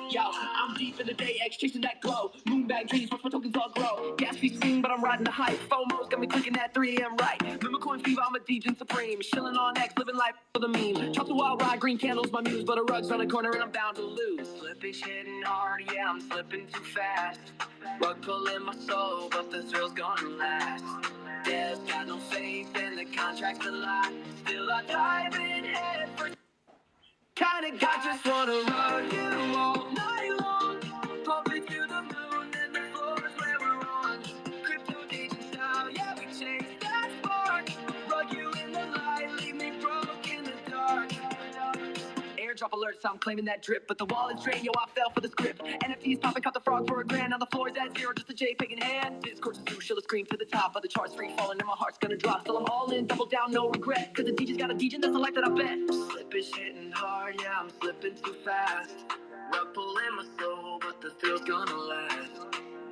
Yo, I'm deep in the day, X chasing that glow. Moonbag dreams, watch my tokens all grow. Gas fees swing, but I'm riding the hype. FOMO's got me clicking at 3 a.m. right. Mimicoin fever, I'm a DJ supreme. Shilling on X, living life for the meme. Chop the wild ride, green candles, my muse. But a rug's on the corner and I'm bound to lose. Slippage hitting hard, yeah, I'm slipping too fast. Rug pulling my soul, but the thrill's gonna last. There's got no faith in the contract's a lie. Still I dive in head first. Kinda got just wanna run you all night long. Pump it to the moon and the floor's where we're on. Crypto DJ style, yeah, we chase that spark. Rug you in the light, leave me broke in the dark. Airdrop alerts, I'm claiming that drip. But the wallet's drained, yo, I fell for the script. NFTs popping, caught the frog for $1,000. Now the floor's at zero, just a JPEG in hand. Discourse is new, shill a scream to the top of the charts, free falling, and my heart's gonna drop. Still I'm all in, double down, no regret. Cause the DJ's got a DJ, that's the life that I bet. Slippage hitting hard, yeah, I'm slipping too fast. Rug pulling my soul, but the thrill's gonna last.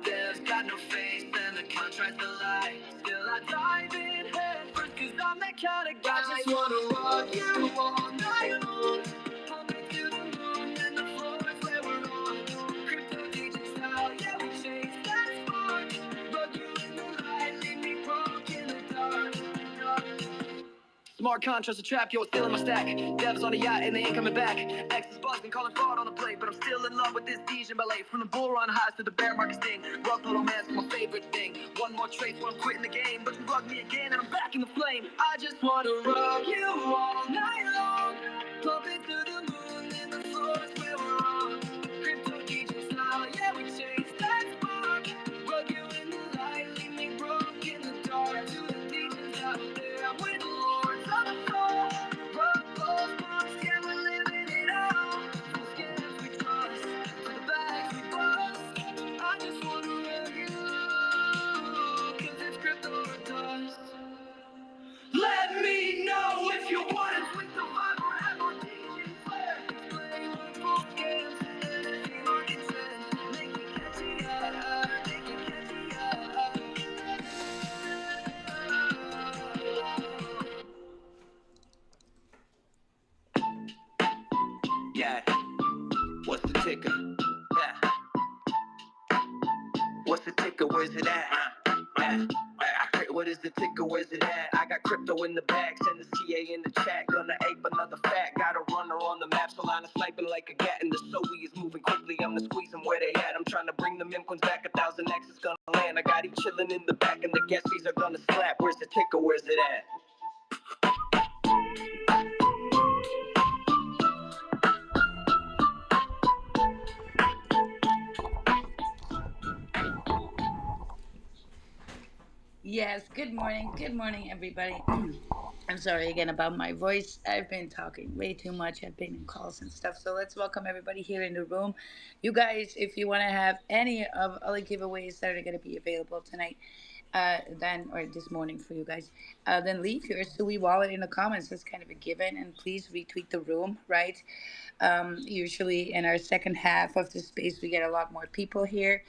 There's got no face, and the contract's a lie. Still I dive in head first, cause I'm that kind of guy. I just wanna rock you all night long. Pump it to the moon, and the floor is where we're on. Crypto DJ style, yeah, we chase that spark. Rug you in the light, leave me broke in the dark. Smart contrast, a trap, yo, it's still in my stack. Devs on a yacht and they ain't coming back. X is buzzing, calling fraud on the plate. But I'm still in love with this DJ ballet. From the bull run highs to the bear market sting. Rug little man's my favorite thing. One more trace when I'm quitting the game. But you rug me again and I'm back in the flame. I just wanna rug you all night long. Pump it to the moon and the floor's where we're on. Crypto DJ style, yeah, we chase that spark. Rug you in the light, leave me broke in the dark. To the DJs out there with the lords on the floor. Rug those books, yeah, we're living it all. From the scams we trust, to the bags we bust. I just wanna rug you, cause it's crypto or dust. Let me know if you want it with the vibe or have more DJ flair. Explain what full scams and NFT market trends. Make it catchy, make it catchy, yeah. What's the ticker? Yeah. What's the ticker? Where's it at? What is the ticker? Where's it at? I got crypto in the bag, send the CA in the chat. Gonna ape another fat, got a runner on the map. Solana sniping like a gat, and the SOE is moving quickly. I'm the squeezing where they at. I'm trying to bring the meme coins back. 1,000X is gonna land. I got each chilling in the back, and the gas fees are gonna slap. Where's the ticker? Where's it at? Yes, good morning, everybody. I'm sorry again about my voice. I've been talking way too much. I've been in calls and stuff. So let's welcome everybody here in the room. You guys, if you want to have any of all the giveaways that are going to be available tonight, then or this morning for you guys, then leave your Sui wallet in the comments. That's kind of a given, and please retweet the room, right? Usually in our second half of the space, we get a lot more people here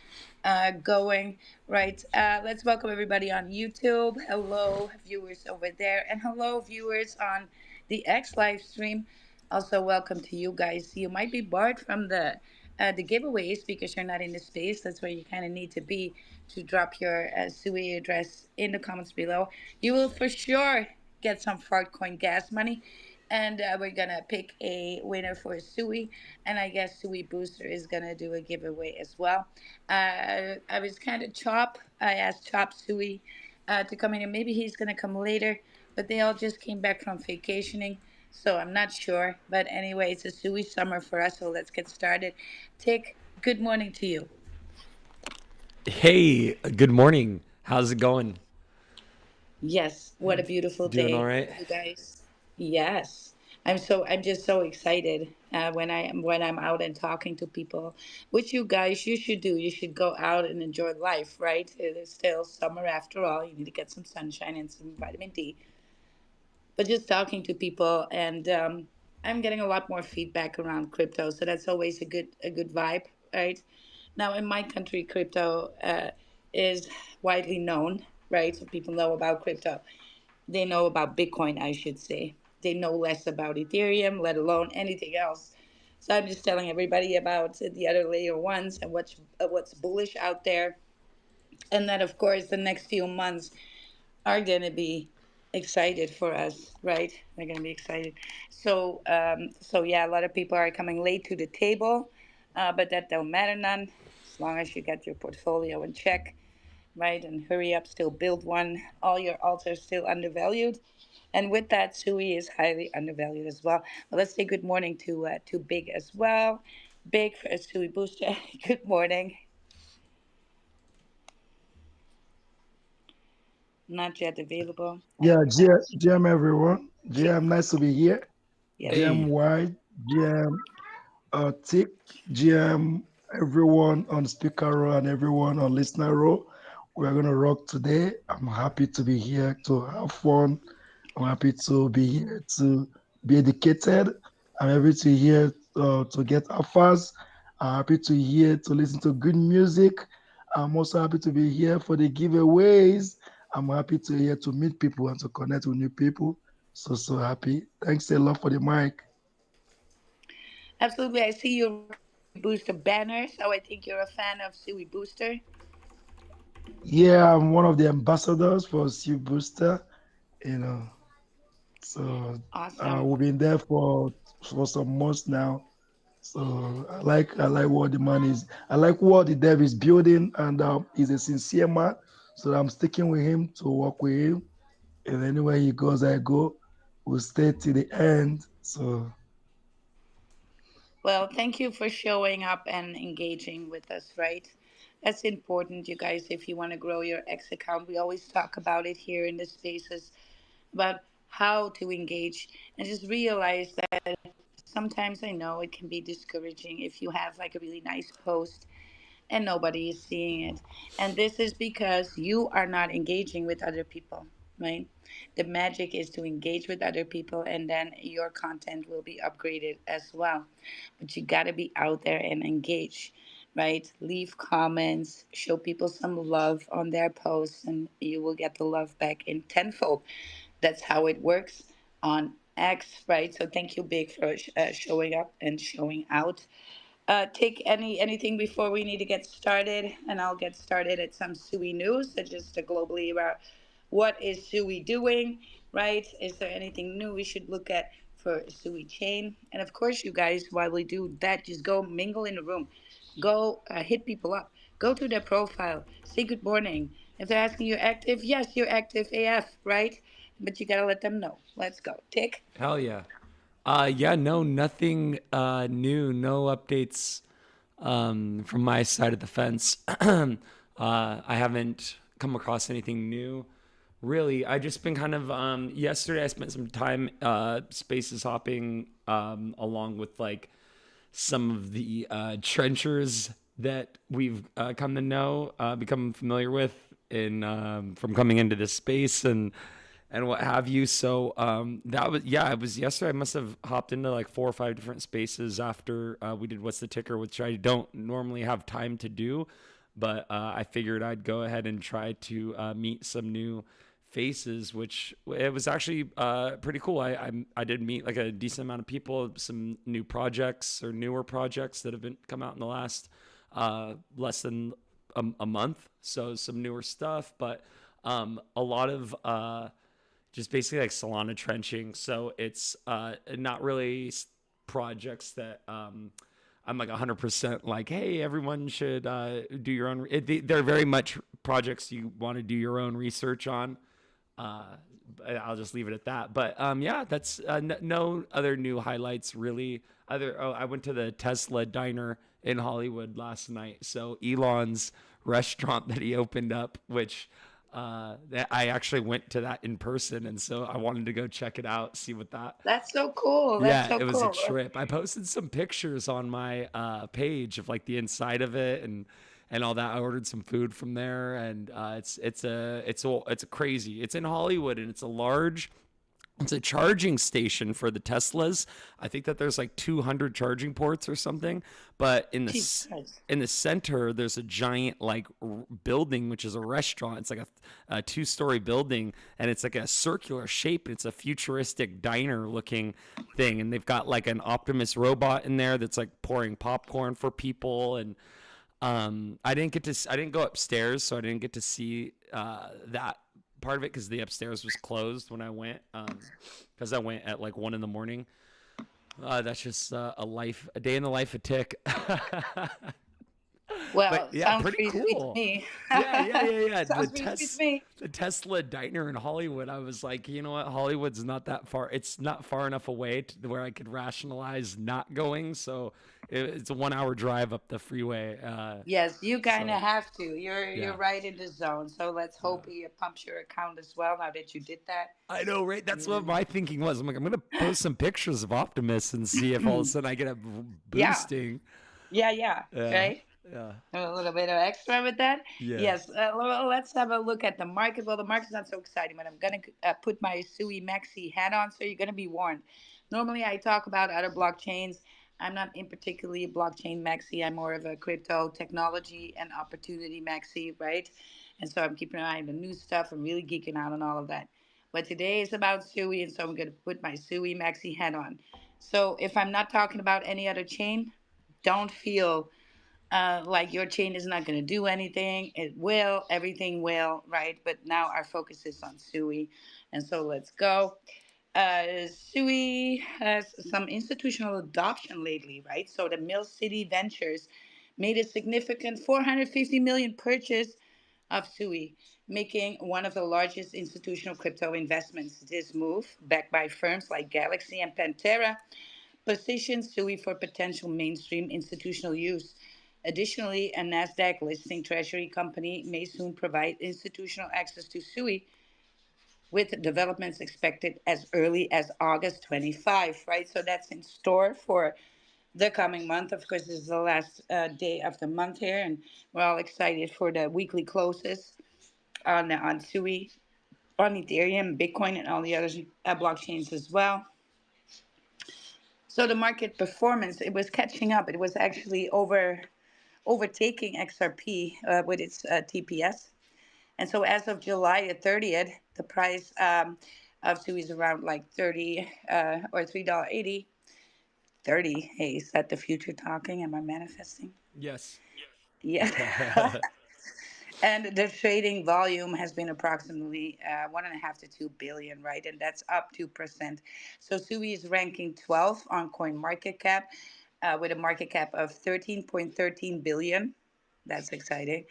going, right? Let's welcome everybody on YouTube. Hello, viewers over there, and hello, viewers on the X live stream. Also, welcome to you guys. You might be barred from the giveaways because you're not in the space. That's where you kind of need to be to drop your SUI address in the comments below. You will for sure get some Fartcoin gas money. And we're gonna pick a winner for Sui, and I guess Sui Booster is gonna do a giveaway as well. I was kind of Chop. I asked Chop Sui to come in, and maybe he's gonna come later. But they all just came back from vacationing, so I'm not sure. But anyway, it's a Sui summer for us, so let's get started. Tick, good morning to you. Hey, good morning. How's it going? Yes, what a beautiful Doing all day, right? you guys. Yes. I'm just so excited when I'm out and talking to people, which you guys you should do. You should go out and enjoy life, right? It is still summer after all. You need to get some sunshine and some vitamin D. But just talking to people, and I'm getting a lot more feedback around crypto, so that's always a good vibe, right? Now in my country, crypto is widely known, right? So people know about crypto. They know about Bitcoin, I should say. They know less about Ethereum, let alone anything else. So I'm just telling everybody about the other layer ones and what's bullish out there, and that of course the next few months are gonna be excited for us, right? They're gonna be excited. So yeah, a lot of people are coming late to the table, but that don't matter none, as long as you get your portfolio in check, right? And hurry up, still build one. All your alts are still undervalued. And with that, Sui is highly undervalued as well. But let's say good morning to Big as well. Big for Sui Booster. Good morning. Not yet available. I Yeah, don't know. GM everyone. GM, nice to be here. Yes. GM Hey, White, GM Tick, GM everyone on speaker row and everyone on listener row. We're gonna rock today. I'm happy to be here to have fun. I'm happy to be here to be educated. I'm happy to hear to get offers. I'm happy to hear to listen to good music. I'm also happy to be here for the giveaways. I'm happy to hear to meet people and to connect with new people. So happy. Thanks a lot for the mic. Absolutely. I see you rocking Sui Booster banner, so I think you're a fan of Sui Booster. Yeah, I'm one of the ambassadors for Sea Booster. You know, so Awesome. we've been there for some months now. So I like what the man is. I like what the dev is building, and he's a sincere man. So I'm sticking with him to work with him. And anywhere he goes, I go. We'll stay till the end. So Well, thank you for showing up and engaging with us, right? That's important, you guys, if you want to grow your X account. We always talk about it here in the spaces about how to engage and just realize that sometimes I know it can be discouraging if you have like a really nice post and nobody is seeing it. And this is because you are not engaging with other people, right? The magic is to engage with other people, and then your content will be upgraded as well. But you got to be out there and engage, right? Leave comments, show people some love on their posts, and you will get the love back in tenfold. That's how it works on X, right? So thank you, Big, for showing up and showing out. Take anything before we need to get started, and I'll get started at some SUI news, just globally about what is SUI doing, right? Is there anything new we should look at for SUI chain? And of course, you guys, while we do that, just go mingle in the room, go hit people up, go to their profile, say good morning. If they're asking you active, yes, you're active AF, right? But you gotta let them know. Let's go. Tick. hell yeah. Yeah, no, nothing new, no updates from my side of the fence. I haven't come across anything new. Really, I just been kind of yesterday I spent some time spaces hopping along with like some of the trenchers that we've come to know, become familiar with in from coming into this space and what have you. So that was yeah, it was yesterday. I must have hopped into like 4 or 5 different spaces after we did what's the ticker, which I don't normally have time to do, but I figured I'd go ahead and try to meet some new faces, which it was actually pretty cool. I did meet like a decent amount of people, some new projects or newer projects that have been come out in the last less than a month. So some newer stuff, but a lot of just basically like Solana trenching. So it's not really projects that I'm like 100% like, hey, everyone should do your own. They're very much projects you want to do your own research on. Uh, I'll just leave it at that. But yeah, that's no other new highlights really. I went to the Tesla diner in Hollywood last night. So Elon's restaurant that he opened up, which I actually went to that in person, and so I wanted to go check it out, see what that. That's so cool. That's Yeah, so it was a cool. trip. I posted some pictures on my page of like the inside of it and all that. I ordered some food from there, and it's crazy. It's in Hollywood, and it's a charging station for the Teslas. I think that there's like 200 charging ports or something. But Jesus. in the center, there's a giant like building, which is a restaurant. It's like a 2-story building, and it's like a circular shape. It's a futuristic diner looking thing, and they've got like an Optimus robot in there that's like pouring popcorn for people. And I didn't go upstairs, so I didn't get to see that part of it because the upstairs was closed when I went, because I went at like 1 a.m. That's just a day in the life of Tic. Well, But yeah, sounds pretty pretty sweet to cool. me. Yeah. Sounds pretty sweet to me. The Tesla diner in Hollywood. I was like, you know what? Hollywood's not that far. It's not far enough away to where I could rationalize not going. So it's a 1-hour drive up the freeway. Yes, you kind of So have to. You're yeah. right in the zone. So let's hope he pumps your account as well now that you did that. I know, right? That's what Yeah. my thinking was. I'm like, I'm gonna post some pictures of Optimus and see if all of a sudden I get a Yeah. boosting. Yeah. Yeah, Right? yeah, A little bit of extra with that. yeah. Yes. Well, let's have a look at the market. Well, the market's not so exciting, but I'm going to put my Sui Maxi hat on, so you're going to be warned. Normally, I talk about other blockchains. I'm not in particularly a blockchain maxi. I'm more of a crypto technology and opportunity maxi, right? And so I'm keeping an eye on the new stuff. I'm really geeking out on all of that. But today is about Sui, and so I'm going to put my Sui Maxi hat on. So if I'm not talking about any other chain, don't feel like your chain is not going to do anything. It will, everything will, right? But now our focus is on Sui. And so let's go. Sui has some institutional adoption lately, right? So the Mill City Ventures made a significant 450 million purchase of Sui, making one of the largest institutional crypto investments. This move, backed by firms like Galaxy and Pantera, positions Sui for potential mainstream institutional use. Additionally, a NASDAQ listing treasury company may soon provide institutional access to Sui, with developments expected as early as August 25, right? So that's in store for the coming month. Of course, this is the last day of the month here, and we're all excited for the weekly closes on Sui, on Ethereum, Bitcoin, and all the other blockchains as well. So the market performance, it was catching up. It was actually overtaking XRP with its TPS. And so as of July 30th, the price of Sui is around like 30 or $3.80. 30. Hey, is that the future talking? Am I manifesting? Yes. Yeah. And the trading volume has been approximately 1.5 to 2 billion, right? And that's up 2%. So Sui is ranking 12 on Coin Market Cap with a market cap of 13.13 billion. That's exciting.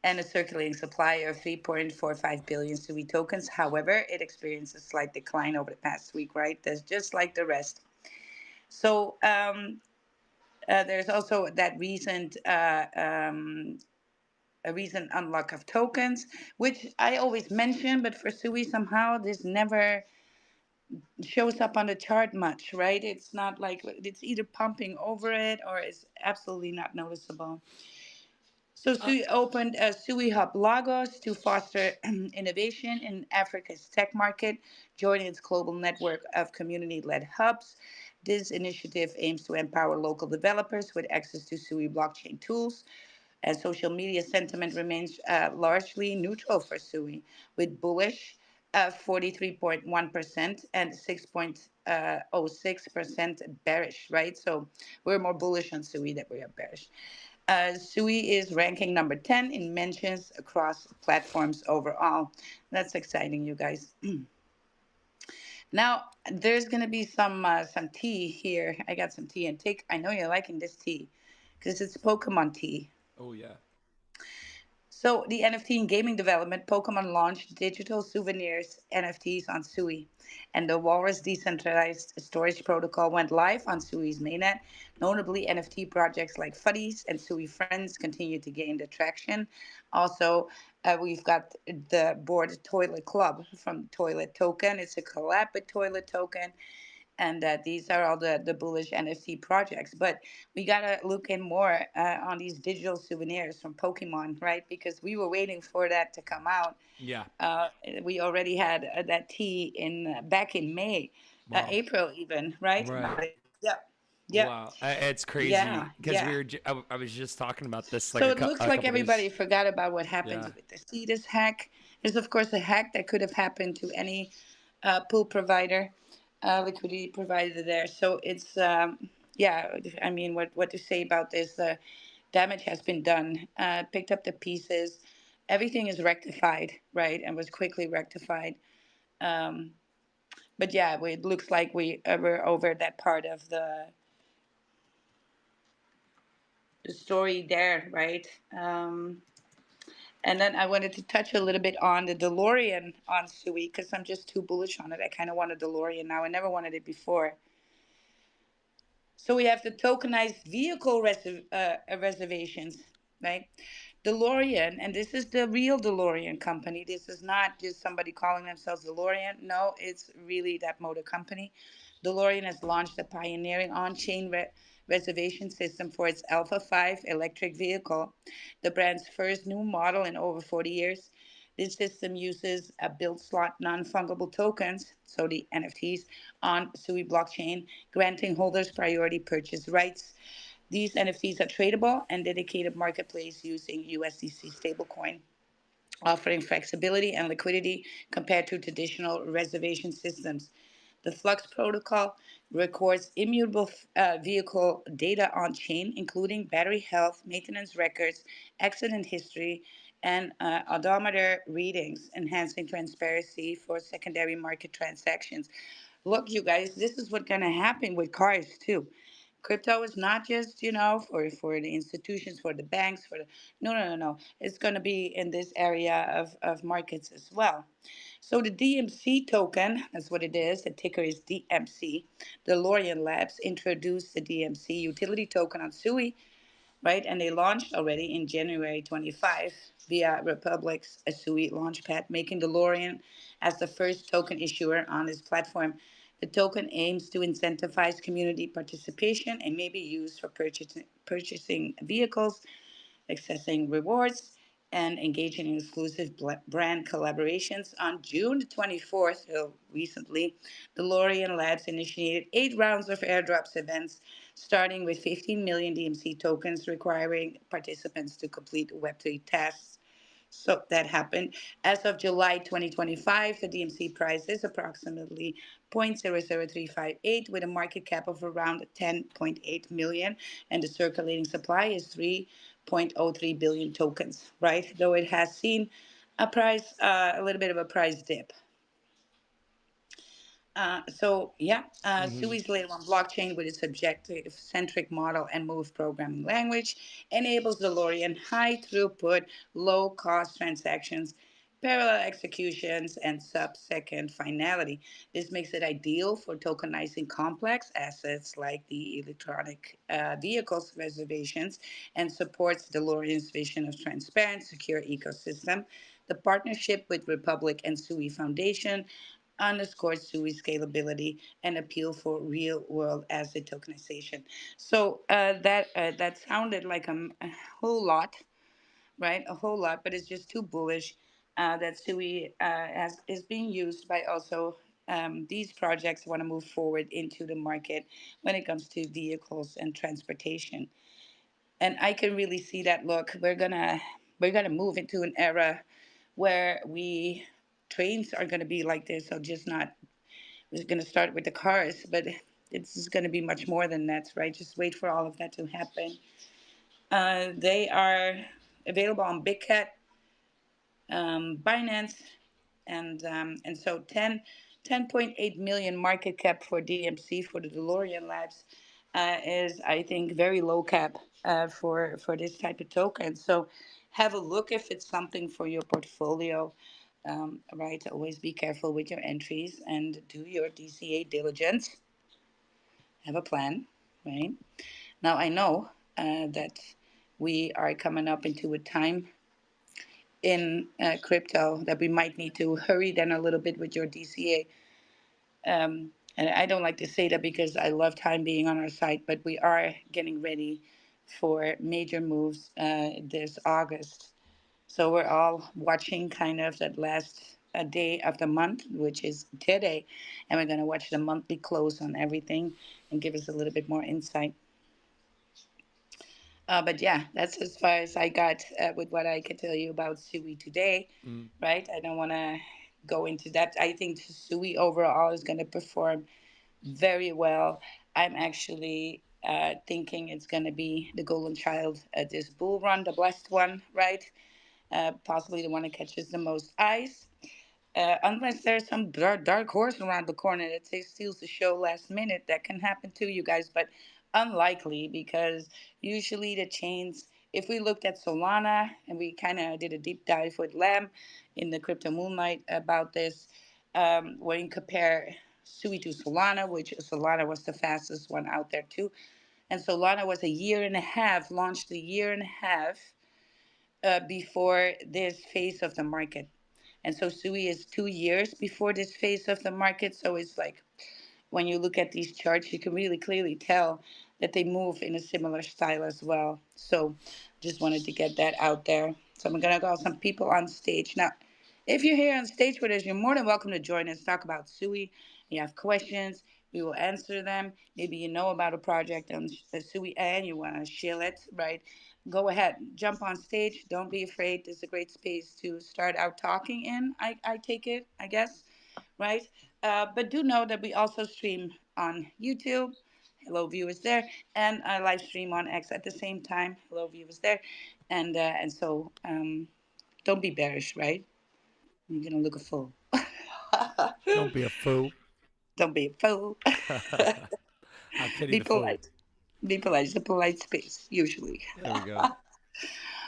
And a circulating supply of 3.45 billion Sui tokens. However, it experienced a slight decline over the past week, right? That's just like the rest. So there's also that a recent unlock of tokens, which I always mention, but for Sui somehow this never shows up on the chart much, right? It's not like it's either pumping over it or it's absolutely not noticeable. So Uh, Sui opened a Sui Hub Lagos to foster innovation in Africa's tech market, joining its global network of community-led hubs. This initiative aims to empower local developers with access to Sui blockchain tools, and social media sentiment remains largely neutral for Sui, with bullish 43.1% and 6.06% bearish, right? So we're more bullish on Sui than we are bearish. Sui is ranking number 10 in mentions across platforms overall. That's exciting, you guys. Now there's gonna be some tea here. I got some tea and take. I know you're liking this tea because it's Pokemon tea. Oh yeah. So, the NFT and gaming development, Pokemon launched digital souvenirs NFTs on Sui, and the Walrus decentralized storage protocol went live on Sui's mainnet. Notably, NFT projects like Fuddies and Sui Friends continue to gain the traction. Also, we've got the board Toilet Club from Toilet Token. It's a collab with Toilet Token, and these are all the bullish NFT projects. But we gotta look in more on these digital souvenirs from Pokemon, right? Because we were waiting for that to come out. Yeah. Uh, we already had that tea in back in May, Wow. April even, right? Right. But yep, yep, Wow. It's crazy yeah, because yeah. I was just talking about this like So it looks a like couple everybody days. forgot about what happened Yeah. with the CEDAS hack. There's of course a hack that could have happened to any pool provider, liquidity provider there. So it's yeah. I mean, what to say about this? The damage has been done. Picked up the pieces. Everything is rectified, right, and was quickly rectified. Um, but yeah, it looks like we're over that part of the story there, right? And then I wanted to touch a little bit on the DeLorean on Sui because I'm just too bullish on it. I kind of want a DeLorean now. I never wanted it before. So we have the tokenized vehicle reservations, right? DeLorean, and this is the real DeLorean company. This is not just somebody calling themselves DeLorean. No, it's really that motor company. DeLorean has launched a pioneering on-chain reservation system for its Alpha 5 electric vehicle, the brand's first new model in over 40 years. This system uses a build slot non-fungible tokens, so the NFTs, on Sui blockchain, granting holders priority purchase rights. These NFTs are tradable and dedicated marketplace using USDC stablecoin, offering flexibility and liquidity compared to traditional reservation systems. The Flux protocol records immutable vehicle data on chain, including battery health, maintenance records, accident history, and odometer readings, enhancing transparency for secondary market transactions. Look, you guys, this is what's going to happen with cars too. Crypto is not just, for the institutions, for the banks, for the no. It's going to be in this area of markets as well. So the DMC token, that's what it is. The ticker is DMC. The Lorian Labs introduced the DMC utility token on Sui, right? And they launched already in January 25 via Republic's Asui launchpad, making DeLorean as the first token issuer on this platform. The token aims to incentivize community participation and may be used for purchasing vehicles, accessing rewards, and engaging in exclusive brand collaborations. On June the 24th, so recently, the Lorian Labs initiated 8 rounds of airdrops events, starting with 15 million DMC tokens, requiring participants to complete Web3 tasks. So that happened. As of July 2025, the DMC price is approximately 0.00358 with a market cap of around 10.8 million, and the circulating supply is 3.03 billion tokens, right? Though it has seen a little bit of a price dip. Hmm. Sui's layer one blockchain with its objective-centric model and move programming language enables DeLorean high throughput, low cost transactions, parallel executions, and sub-second finality. This makes it ideal for tokenizing complex assets like the electronic vehicles reservations and supports DeLorean's vision of transparent, secure ecosystem. The partnership with Republic and Sui Foundation underscores SUI scalability and appeal for real world asset tokenization. So that sounded like a whole lot, right? A whole lot, but it's just too bullish. That SUI is being used by also these projects want to move forward into the market when it comes to vehicles and transportation. And I can really see that. Look, we're gonna move into an era where we trains are going to be like this, so just not we're going to start with the cars, but it's going to be much more than that, right? Just wait for all of that to happen. They are available on Big Cat, Binance, and so 10 10.8 million market cap for DMC for the DeLorean Labs is, I think, very low cap for this type of token. So have a look if it's something for your portfolio. Right, always be careful with your entries and do your DCA diligence. Have a plan, right? Now I know that we are coming up into a time in crypto that we might need to hurry then a little bit with your DCA. And I don't like to say that because I love time being on our site, but we are getting ready for major moves this August. So we're all watching kind of that last day of the month, which is today, and we're going to watch the monthly close on everything and give us a little bit more insight. But yeah, that's as far as I got with what I can tell you about Sui today, Mm. right? I don't want to go into that. I think Sui overall is going to perform very well. I'm actually thinking it's going to be the golden child at this bull run, the blessed one, right? Possibly the one that catches the most eyes. Unless there's some dark horse around the corner that steals the show last minute, that can happen too, you guys. But unlikely because usually the chains. If we looked at Solana and we kind of did a deep dive with Lam in the Crypto Moonlight about this, when you compare Sui to Solana, which Solana was the fastest one out there too, and Solana was a year and a half, launched a year and a half before this phase of the market. And so Sui is 2 years before this phase of the market. So it's like when you look at these charts, you can really clearly tell that they move in a similar style as well. So just wanted to get that out there. So I'm going to call some people on stage. Now, if you're here on stage with us, you're more than welcome to join us, talk about Sui. You have questions, we will answer them. Maybe you know about a project on Sui and you want to share it, right? Go ahead, jump on stage. Don't be afraid. This is a great space to start out talking in. I take it, I guess, right? But do know that we also stream on YouTube. Hello, viewers there, and I live stream on X at the same time. Hello, viewers there, and so don't be bearish, right? You're gonna look a fool. Don't be a fool. Don't be a fool. I pity Be the fool. polite. Be polite. It's a polite space, usually. There we go.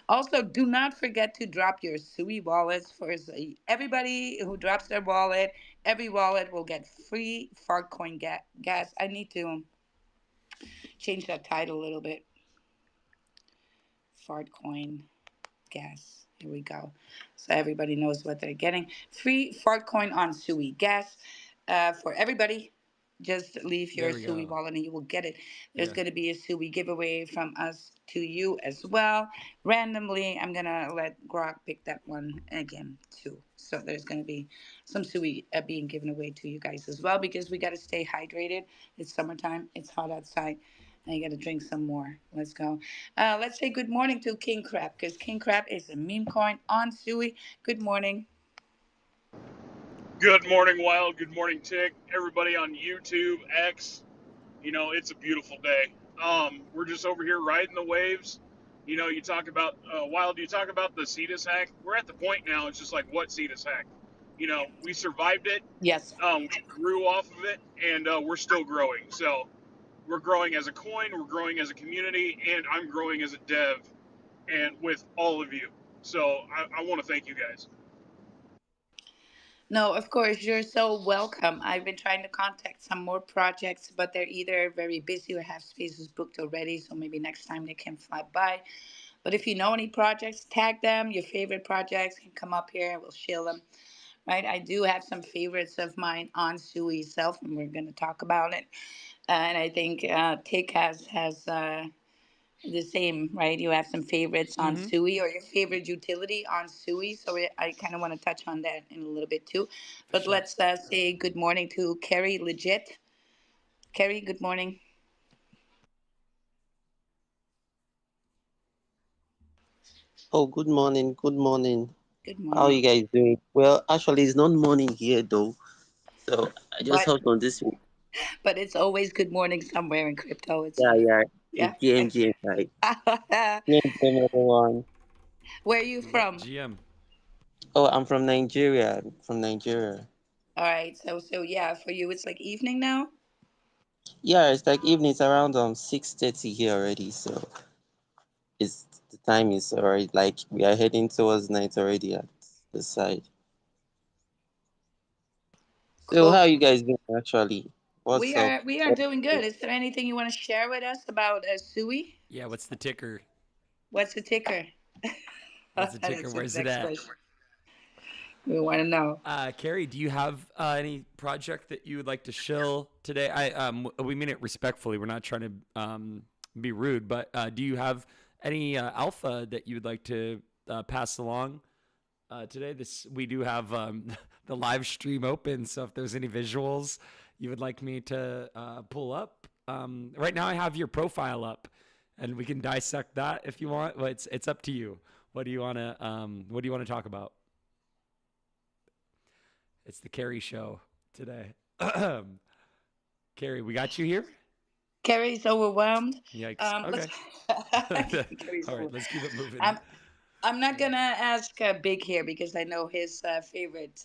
Also, do not forget to drop your Sui wallets for everybody who drops their wallet. Every wallet will get free Fartcoin gas. I need to change that title a little bit. Fartcoin gas. Here we go. So everybody knows what they're getting. Free Fartcoin on Sui gas for everybody. Just leave your There we Sui go. wallet and you will get it. There's Yeah. going to be a Sui giveaway from us to you as well. Randomly, I'm going to let Grok pick that one again too. So there's going to be some Sui being given away to you guys as well because we got to stay hydrated. It's summertime. It's hot outside. And you got to drink some more. Let's go. Let's say good morning to King Crab because King Crab is a meme coin on Sui. Good morning. Good morning, Wild. Good morning, Tick. Everybody on YouTube, X. It's a beautiful day. We're just over here riding the waves. You talk about Wild. You talk about the CETUS hack. We're at the point now. It's just like what CETUS hack. We survived it. Yes. We grew off of it, and we're still growing. So we're growing as a coin. We're growing as a community, and I'm growing as a dev, and with all of you. So I want to thank you guys. No, of course, you're so welcome. I've been trying to contact some more projects, but they're either very busy or have spaces booked already. So maybe next time they can fly by. But if you know any projects, tag them. Your favorite projects can come up here and we'll share them. Right? I do have some favorites of mine on Sui itself, and we're going to talk about it. And I think Tick has the same, right? You have some favorites on Mm-hmm. Sui or your favorite utility on Sui. So I kind of want to touch on that in a little bit too. For But sure. let's say good morning to Kerry Legit. Kerry, good morning. Oh, good morning. Good morning. Good How are you morning. guys doing? Well, actually, it's not morning here though. So I just But hopped on this week. but it's always good morning somewhere in crypto. It's Yeah, yeah. yeah. It's GM, right? Where GM, everyone. are you What from? GM? Oh, I'm from Nigeria. From Nigeria. All right. So yeah, for you it's like evening now. Yeah, it's like evening. It's around 6:30 here already. So it's the time is already like we are heading towards night already at the side. So how Cool. are you guys doing actually? What's We up? are we are doing good. Is there anything you want to share with us about Sui? Yeah, what's the ticker? What's the ticker? What's the ticker? That's the Where's it next at? question. We want to know. Carrie, do you have any project that you would like to shill today? We mean it respectfully. We're not trying to be rude, but do you have any alpha that you would like to pass along today? This we do have the live stream open, so if there's any visuals you would like me to pull up, right now I have your profile up, and we can dissect that if you want. But it's up to you. What do you want to talk about? It's the Carrie show today. Carrie, we got you here. Carrie's overwhelmed. Yikes. Let's. Okay. Carrie's All right, over. let's keep it moving. I'm I'm not gonna ask Big here because I know his favorite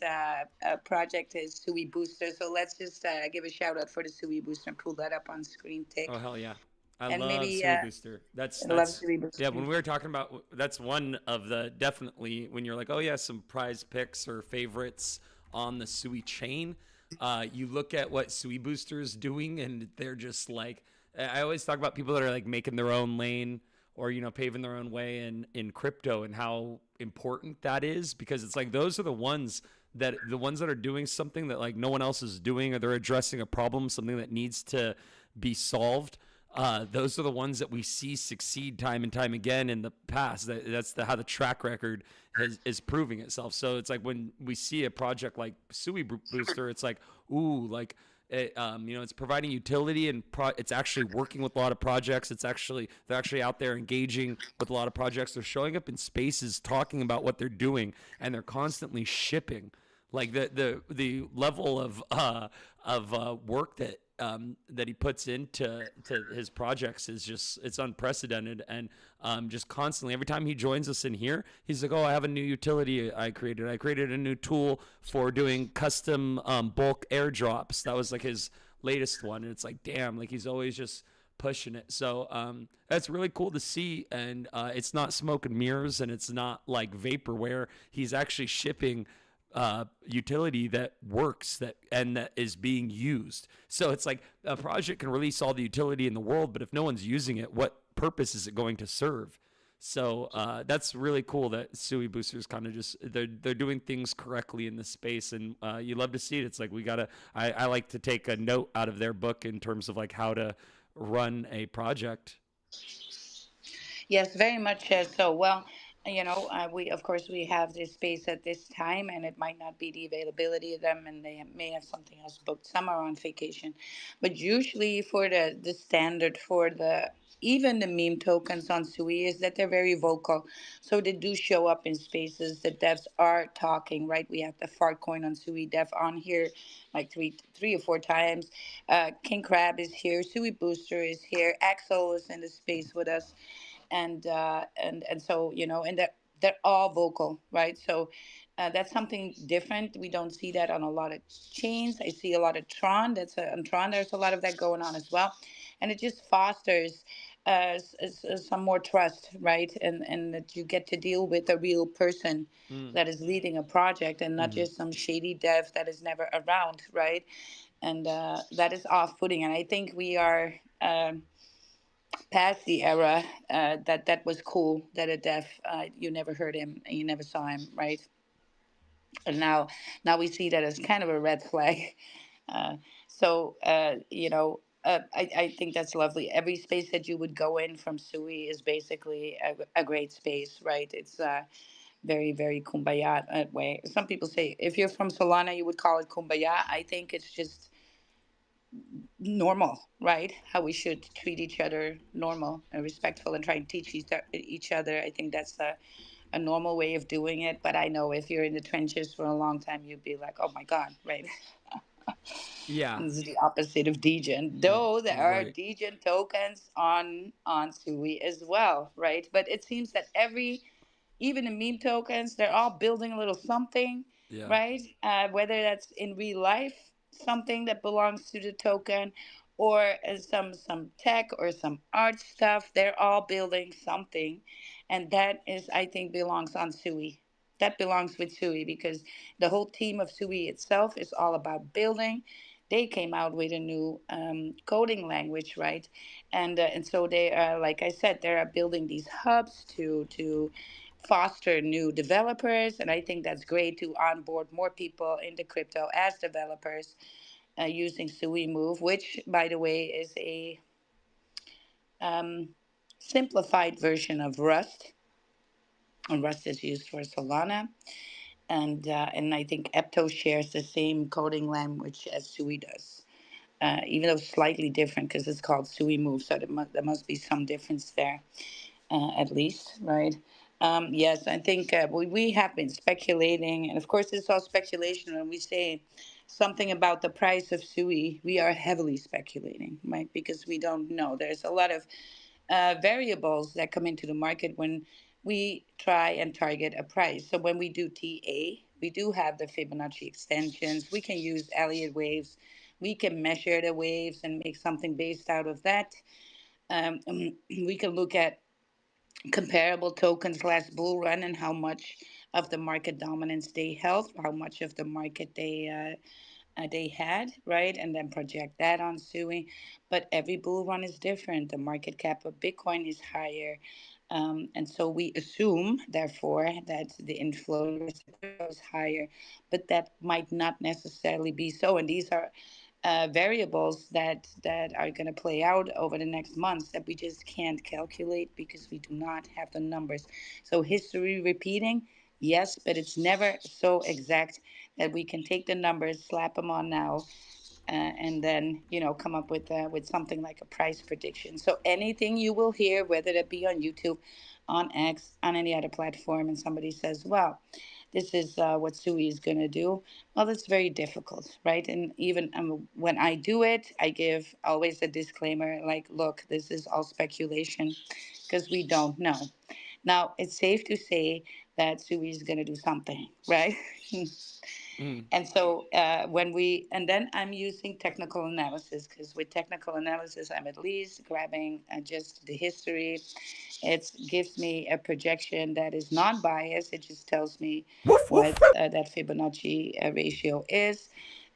project is Sui Booster. So let's just give a shout out for the Sui Booster and pull that up on screen, Oh Tick, hell yeah. I and love maybe Suey Booster. That's I love that's Sui yeah, Booster. when we were talking about that's one of the definitely when you're like, "Oh yeah, some prize picks or favorites on the Suey chain." You look at what Suey Booster is doing and they're just like I always talk about people that are like making their own lane or paving their own way in crypto and how important that is because it's like those are the ones that are doing something that like no one else is doing or they're addressing a problem, something that needs to be solved. Those are the ones that we see succeed time and time again in the past. How the track record is proving itself. So it's like when we see a project like Sui Booster, it's like, ooh, like it's providing utility and it's actually working with a lot of projects. They're actually out there engaging with a lot of projects. They're showing up in spaces talking about what they're doing, and they're constantly shipping. Like the level of work that he puts into his projects is just it's unprecedented and just constantly every time he joins us in here he's like, oh, I have a new utility I created a new tool for doing custom bulk airdrops. That was like his latest one, and it's like, damn, like he's always just pushing it. So that's really cool to see, and it's not smoke and mirrors and it's not like vaporware. He's actually shipping utility that works that is being used. So it's like a project can release all the utility in the world, but if no one's using it, what purpose is it going to serve? So that's really cool that Sui Boosters kind of just they're doing things correctly in this space, and you love to see it. It's like I like to take a note out of their book in terms of like how to run a project. Yes, very much so. Well, we of course we have this space at this time, and it might not be the availability of them, and they may have something else booked. Some are on vacation, but usually for the standard for the even the meme tokens on Sui is that they're very vocal, so they do show up in spaces. The devs are talking, right? We have the fart coin on Sui dev on here like three or four times. King Crab is here, Sui Booster is here, Axel is in the space with us, and so and they're all vocal, right? So that's something different. We don't see that on a lot of chains. I see a lot of Tron. On Tron. There's a lot of that going on as well, and it just fosters some more trust, right? And that you get to deal with a real person Mm. that is leading a project and not Mm-hmm. just some shady dev that is never around, right? And that is off-putting. And I think we are. Past the era that was cool, that a deaf you never heard him and you never saw him, right? And now we see that as kind of a red flag. I think that's lovely. Every space that you would go in from Sui is basically a great space, right? It's very, very kumbaya way. Some people say if you're from Solana, you would call it kumbaya. I think it's just normal, right? How we should treat each other, normal and respectful, and try and teach each other. I think that's a normal way of doing it. But I know if you're in the trenches for a long time, you'd be like, oh my God, right? Yeah. This is the opposite of degen. Though there are Right. degen tokens on Sui as well, right? But it seems that even the meme tokens, they're all building a little something. Yeah. right? Whether that's in real life, something that belongs to the token, or some tech or some art stuff. They're all building something, and that is, I think, belongs on Sui. That belongs with Sui because the whole team of Sui itself is all about building. They came out with a new coding language, right? And so they are, like I said, they are building these hubs to foster new developers, and I think that's great to onboard more people into crypto as developers using Sui Move, which, by the way, is a um, simplified version of Rust. And Rust is used for Solana, and I think Epto shares the same coding language as Sui does. Even though slightly different because it's called Sui Move, so there must be some difference there. At least, right? Yes, I think we have been speculating, and of course, it's all speculation. When we say something about the price of Sui, we are heavily speculating, right? Because we don't know. There's a lot of variables that come into the market when we try and target a price. So when we do TA, we do have the Fibonacci extensions. We can use Elliott waves. We can measure the waves and make something based out of that. We can look at comparable tokens last bull run and how much of the market dominance they held, how much of the market they had, right? And then project that on Sui. But every bull run is different. The market cap of Bitcoin is higher. And so we assume, therefore, that the inflow in the rest of crypto is higher, but that might not necessarily be so. And these are variables that are going to play out over the next months that we just can't calculate because we do not have the numbers. So history repeating, yes, but it's never so exact that we can take the numbers, slap them on now, and then come up with something like a price prediction. So anything you will hear, whether it be on YouTube, on X, on any other platform, and somebody says, "Well, this is what Sui is going to do," well, that's very difficult, right? And even when I do it, I give always a disclaimer, like, "Look, this is all speculation, because we don't know." Now, it's safe to say that Sui is going to do something, right? Mm. And so and then I'm using technical analysis because with technical analysis, I'm at least grabbing just the history. It gives me a projection that is non biased. It just tells me Woof woof. what that Fibonacci ratio is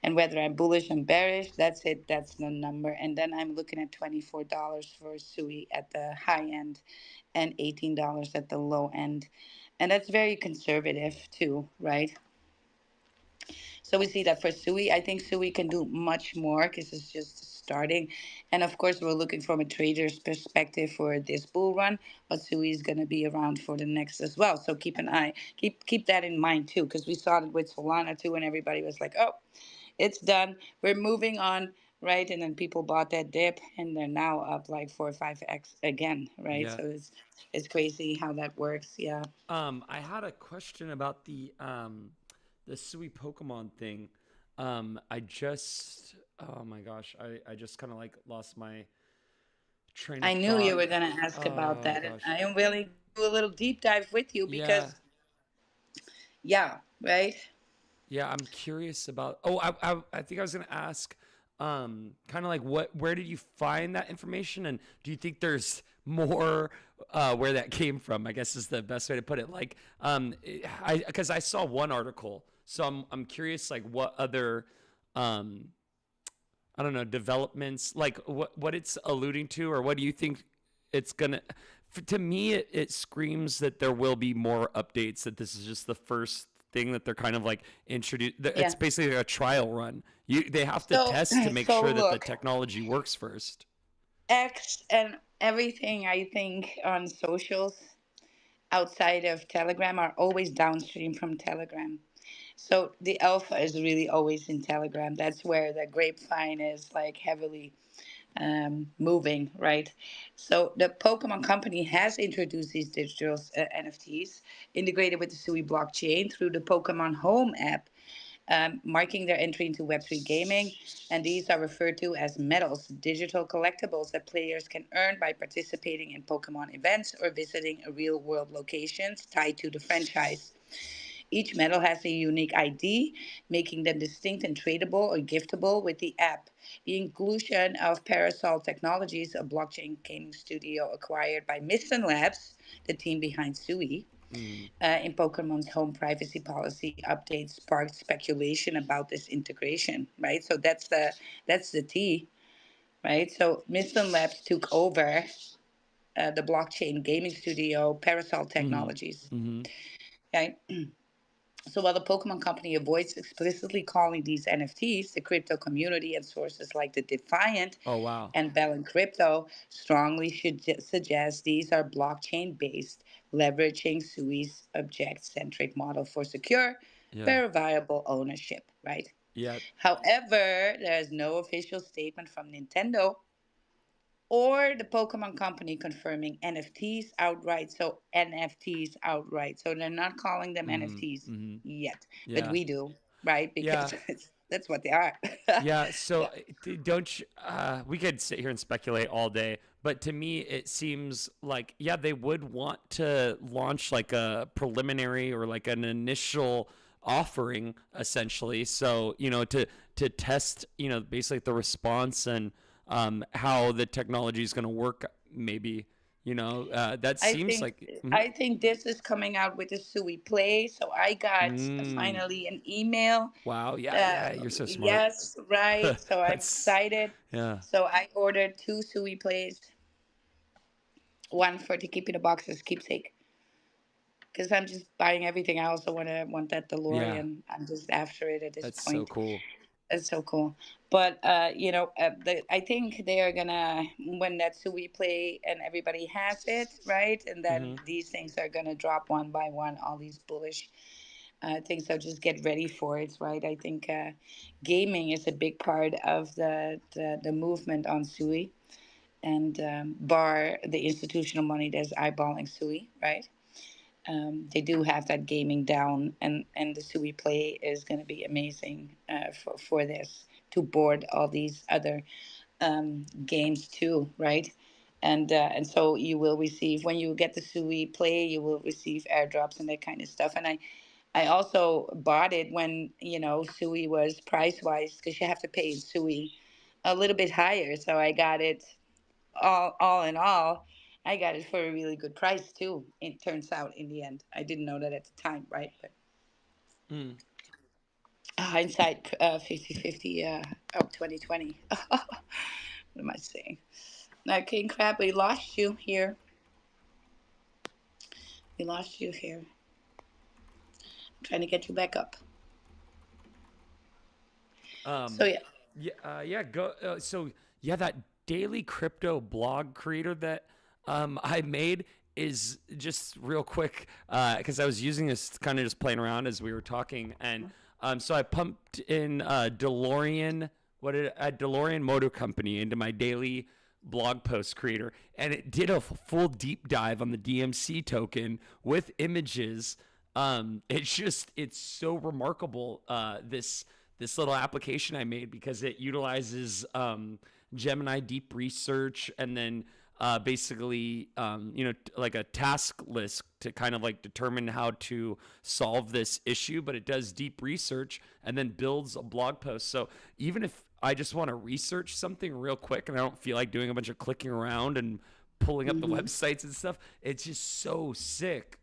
and whether I'm bullish and bearish. That's it. That's the number. And then I'm looking at $24 for Sui at the high end and $18 at the low end. And that's very conservative too, right? So we see that for Sui, I think Sui can do much more because it's just starting. And of course, we're looking from a trader's perspective for this bull run, but Sui is going to be around for the next as well. So keep an eye, keep that in mind too, because we saw it with Solana too, and everybody was like, "Oh, it's done. We're moving on." Right, and then people bought that dip, and they're now up like 4 or 5x again. Right, Yeah. so it's crazy how that works. Yeah. I had a question about the Sui Pokemon thing. I just oh my gosh, I just kind of like lost my train of I knew you thought. were going to ask about Oh that, and gosh. I am willing to do a little deep dive with you Yeah. because, yeah, right? Yeah, I'm curious about. Oh, I think I was gonna ask, kind of like where did you find that information, and do you think there's more where that came from? I guess is the best way to put it. Like, I because I saw one article, so I'm curious, like what other, um, I don't know, developments, like what it's alluding to, or what do you think it's gonna? To me, it screams that there will be more updates. That this is just the first thing that they're kind of like introduce. It's Yeah. basically a trial run. They have to So, test to make so sure that the look, technology works first. X and everything I think on socials outside of Telegram are always downstream from Telegram. So the alpha is really always in Telegram. That's where the grapevine is like heavily moving, right? So the Pokemon Company has introduced these digital NFTs integrated with the Sui blockchain through the Pokemon Home app, marking their entry into Web3 gaming. And these are referred to as medals, digital collectibles that players can earn by participating in Pokemon events or visiting real world locations tied to the franchise. Each medal has a unique ID, making them distinct and tradable or giftable with the app. The inclusion of Parasol Technologies, a blockchain gaming studio acquired by Mysten Labs, the team behind Sui, Mm, in Pokemon's home privacy policy update sparked speculation about this integration, right? So that's the T, right? So Mysten Labs took over the blockchain gaming studio Parasol mm, Technologies, mm-hmm. right? So while the Pokemon Company avoids explicitly calling these NFTs, the crypto community and sources like the Defiant Oh wow. and Bell Crypto strongly should suggest these are blockchain based, leveraging Sui's object centric model for secure, Yeah. verifiable ownership, right? Yeah. However, there is no official statement from Nintendo or the Pokemon Company confirming NFTs outright. So NFTs outright. So they're not calling them Mm, NFTs mm-hmm. yet, but Yeah. we do, right? Yeah. Because that's what they are. Yeah, so Yeah. don't you, we could sit here and speculate all day, but to me it seems like yeah, they would want to launch like a preliminary or like an initial offering essentially. So, to test, basically the response and how the technology is going to work maybe, that I seems think like I think this is coming out with the Sui Play. So I got mm, finally an email. wow, yeah, yeah, you're so smart. Yes, right. So I'm That's excited. yeah. So I ordered two Sui Plays, one for to keep in the box as keepsake. Because I'm just buying everything. I also want that Yeah, DeLorean. I'm just after it at this that's so point. cool. It's so cool. But I think they are gonna when that Sui play and everybody has it, right? And then Mhm. these things are gonna drop one by one. All these bullish things. So just get ready for it, right? I think gaming is a big part of the movement on Sui, and bar the institutional money that's eyeballing Sui, right? They do have that gaming down, and the Sui Play is going to be amazing for this to board all these other games too, right? And so you will receive when you get the Sui Play, you will receive airdrops and that kind of stuff. And I also bought it when Sui was price wise because you have to pay in Sui a little bit higher. So I got it all in all, I got it for a really good price too. It turns out in the end, I didn't know that at the time, right? But Mm. hindsight, 50/50 of 2020. What am I saying? Now, King Crab, we lost you here. We lost you here. I'm trying to get you back up. So Um, yeah, yeah, yeah. Go. So yeah, that daily crypto blog creator that I made is just real quick because I was using this kind of just playing around as we were talking, and so I pumped in DeLorean, DeLorean Motor Company into my daily blog post creator, and it did a full deep dive on the DMC token with images. It's so remarkable. This little application I made because it utilizes Gemini deep research and then basically like a task list to kind of like determine how to solve this issue, but it does deep research and then builds a blog post. So even if I just want to research something real quick and I don't feel like doing a bunch of clicking around and pulling up the hmm websites and stuff, it's just so sick.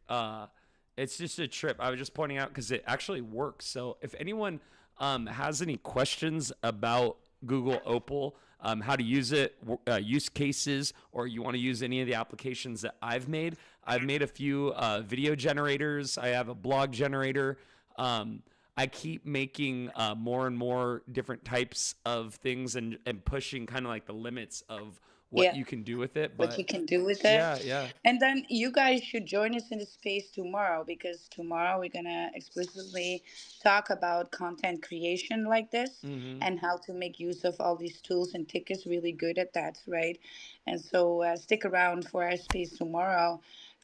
It's just a trip. I was just pointing out because it actually works. So if anyone has any questions about Google Opal, how to use it, use cases, or you want to use any of the applications that I've made a few video generators. I have a blog generator. I keep making more and more different types of things and pushing kind of like the limits of what yeah. you can do with it. What But you can do with it. yeah, yeah. And then you guys should join us in the space tomorrow because tomorrow we're going to explicitly talk about content creation like this Mm-hmm. and how to make use of all these tools. And Tick is really good at that, right? And so stick around for our space tomorrow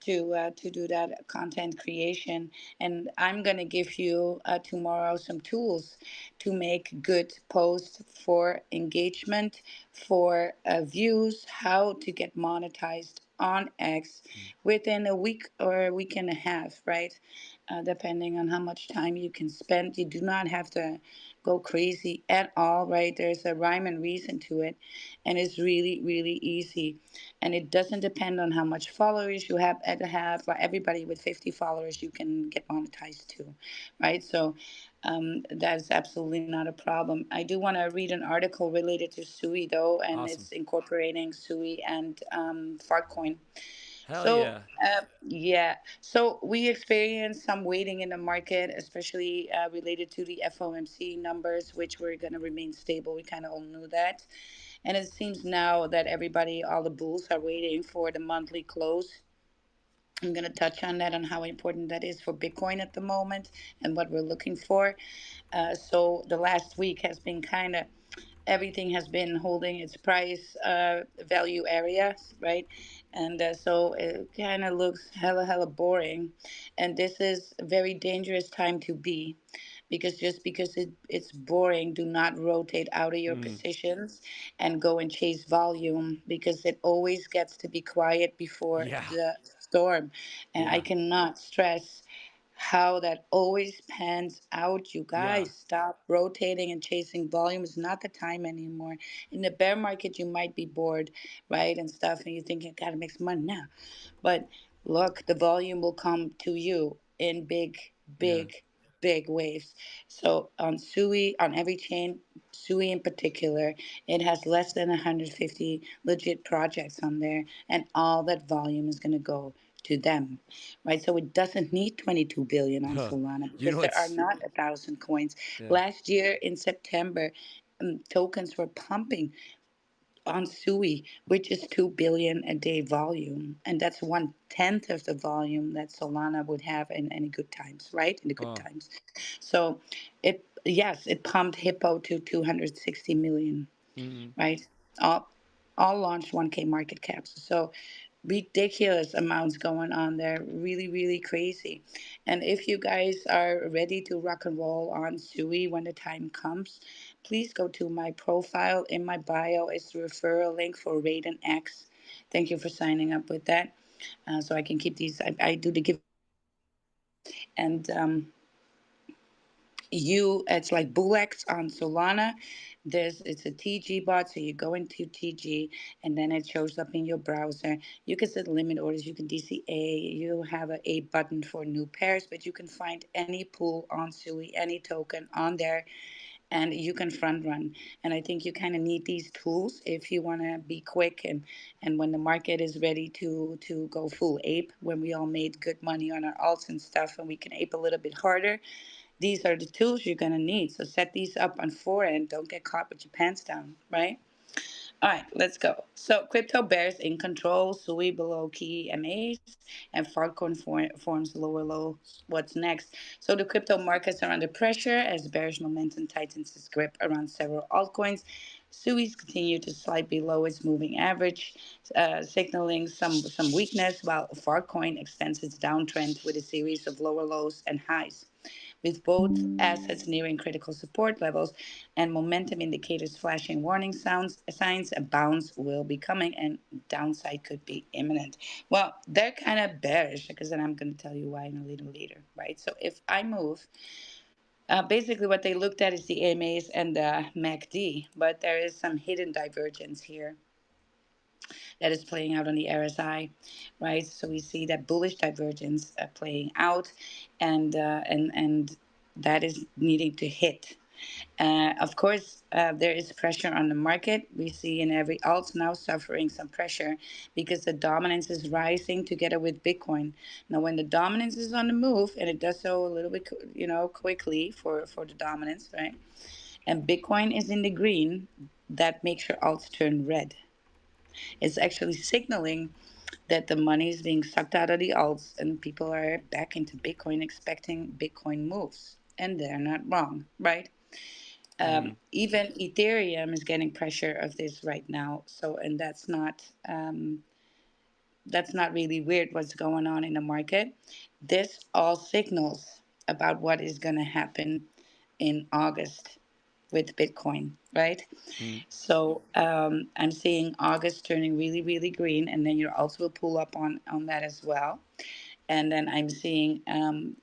to do that content creation. And I'm going to give you tomorrow some tools to make good posts for engagement, for views, how to get monetized on X within a week or a week and a half, right? depending on how much time you can spend. You do not have to go crazy at all, right? There's a rhyme and reason to it, and it's really, really easy. And it doesn't depend on how much followers you have. Like everybody with 50 followers, you can get monetized too, right? So that's absolutely not a problem. I do want to read an article related to Sui though, and Awesome. it's incorporating Sui and Fartcoin. Hell So, yeah. yeah, so we experienced some waiting in the market, especially related to the FOMC numbers, which were going to remain stable. We kind of all knew that. And it seems now that everybody, all the bulls, are waiting for the monthly close. I'm going to touch on that, on how important that is for Bitcoin at the moment and what we're looking for. So the last week has been kind of, everything has been holding its price value area, right? And so it kind of looks hella boring. And this is a very dangerous time to be, because just because it's boring, do not rotate out of your Mm. positions and go and chase volume, because it always gets to be quiet before Yeah. the storm. And I Yeah. cannot stress how that always pans out. You Yeah. guys, stop rotating and chasing volume. Is not the time anymore. In the bear market, you might be bored, right, and stuff, and you think, I gotta make some money now. But look, the volume will come to you in Yeah. big waves. So on Sui, on every chain, Sui in particular, it has less than 150 legit projects on there, and all that volume is going to go to them, right? So it doesn't need 22 billion on Huh. Solana, You because know there are what's not 1,000 coins. yeah. Last year in September, tokens were pumping on Sui, which is 2 billion a day volume. And that's 1/10 of the volume that Solana would have in any good times, right? In the good Oh. times. So yes, it pumped Hippo to 260 million, Mm. right? All, all launched 1K market caps. So ridiculous amounts going on there. Really, really crazy. And if you guys are ready to rock and roll on Sui when the time comes, please go to my profile. In my bio is the referral link for Raiden X. Thank you for signing up with that. So I can keep these. I do the giveaways. And it's like Bulex on Solana. It's a TG bot, so you go into TG and then it shows up in your browser. You can set limit orders, you can DCA, you have a button for new pairs, but you can find any pool on Sui, any token on there, and you can front run. And I think you kind of need these tools if you want to be quick, and when the market is ready to go full ape, when we all made good money on our alts and stuff, and we can ape a little bit harder, these are the tools you're going to need. So set these up on forehand. Don't get caught with your pants down, right? All right, let's go. So crypto bears in control, Sui below key MAs, and Farcoin forms lower lows. What's next? So the crypto markets are under pressure as bearish momentum tightens its grip around several altcoins. Sui's continue to slide below its moving average, signaling some weakness, while Farcoin extends its downtrend with a series of lower lows and highs. With both assets nearing critical support levels and momentum indicators flashing warning signs, a bounce will be coming and downside could be imminent. Well, they're kind of bearish, because then I'm going to tell you why in a little later, right? So if I move, basically what they looked at is the AMAs and the MACD, but there is some hidden divergence here that is playing out on the RSI, right? So we see that bullish divergence playing out, and that is needing to hit. Of course, there is pressure on the market. We see in every alt now suffering some pressure because the dominance is rising together with Bitcoin. Now, when the dominance is on the move, and it does so a little bit, quickly for the dominance, right? And Bitcoin is in the green, that makes your alts turn red. It's actually signaling that the money is being sucked out of the alts and people are back into Bitcoin expecting Bitcoin moves. And they're not wrong, right? Mm. Even Ethereum is getting pressure of this right now. So, and that's not really weird what's going on in the market. This all signals about what is going to happen in August with Bitcoin, right? Mm. So I'm seeing August turning really, really green, and then your alts will pull up on that as well. And then I'm seeing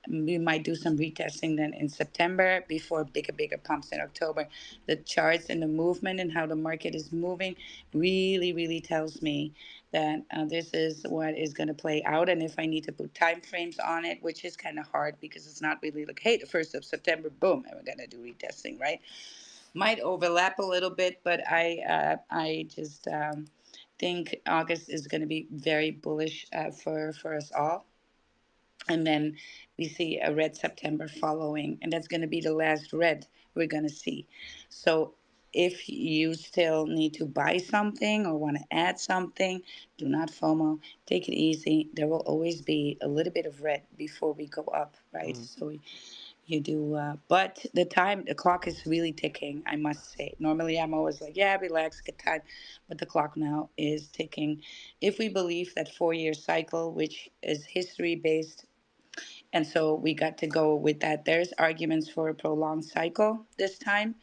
we might do some retesting then in September before bigger pumps in October. The charts and the movement and how the market is moving really tells me that this is what is going to play out. And if I need to put time frames on it, which is kind of hard because it's not really like, hey, the 1st of September, boom, and we're going to do retesting, right? Might overlap a little bit, but I just think August is going to be very bullish for us all. And then we see a red September following, and that's going to be the last red we're going to see. So if you still need to buy something or want to add something, do not FOMO. Take it easy. There will always be a little bit of red before we go up, right? Mm, So you do, but the clock is really ticking, I must say. Normally, I'm always like, yeah, relax, good time. But the clock now is ticking. If we believe that 4 year cycle, which is history based, and so we got to go with that. There's arguments for a prolonged cycle this time.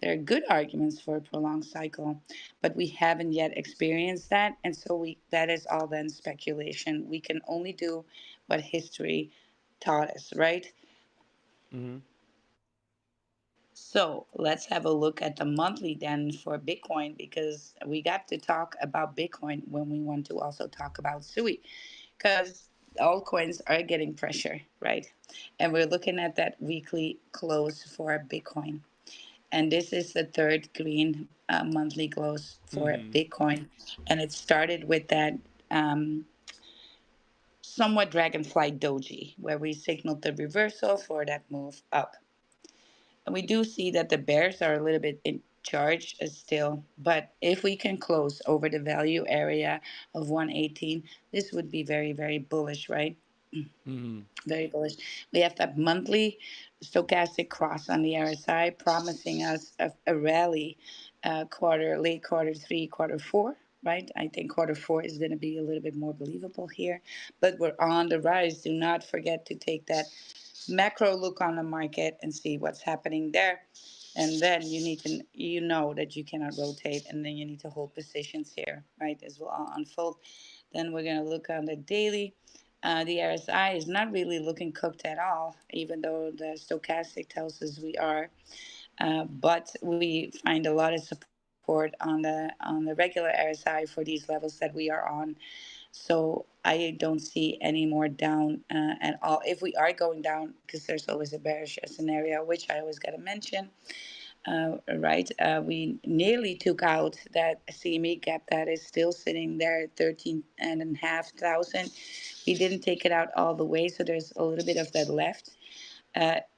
There are good arguments for a prolonged cycle, but we haven't yet experienced that. And so that is all then speculation. We can only do what history taught us, right? mhm, So let's have a look at the monthly then for Bitcoin because we got to talk about Bitcoin when we want to also talk about SUI because altcoins are getting pressure, right? And we're looking at that weekly close for Bitcoin. And this is the third green monthly close for mhm, Bitcoin. And it started with that somewhat dragonfly doji where we signaled the reversal for that move up. And we do see that the bears are a little bit in charge still, but if we can close over the value area of 118, this would be very bullish, right? mhm, Very bullish. We have that monthly stochastic cross on the RSI promising us a rally late quarter 3, quarter 4. Right, I think quarter 4 is going to be a little bit more believable here, but we're on the rise. Do not forget to take that macro look on the market and see what's happening there. And then you need to, you know, that you cannot rotate, and then you need to hold positions here, right? As will all unfold. Then we're going to look on the daily. The RSI is not really looking cooked at all, even though the stochastic tells us we are. But we find a lot of support on the regular RSI for these levels that we are on. So I don't see any more down at all. If we are going down, because there's always a bearish scenario, which I always got to mention, right? We nearly took out that CME gap that is still sitting there at 13,500. We didn't take it out all the way, so there's a little bit of that left.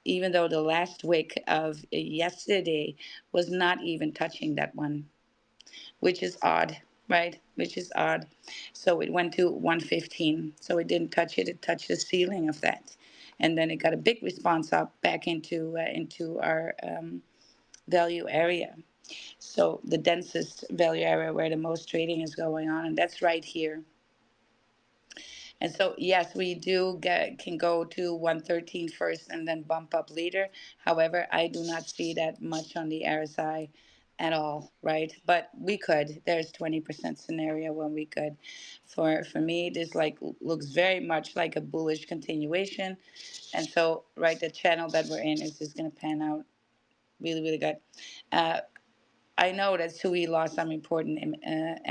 Even though the last wick of yesterday was not even touching that one, which is odd, right? Which is odd. So it went to 115. So it didn't touch it. It touched the ceiling of that, and then it got a big response up back into our value area. So the densest value area where the most trading is going on, and that's right here. And so, yes, we can go to 113 first and then bump up later. However, I do not see that much on the RSI at all, right? But we could. There's 20% scenario when we could. For me, this like looks very much like a bullish continuation. And so, right, the channel that we're in is just going to pan out really good. Uh, I know that Sui lost some important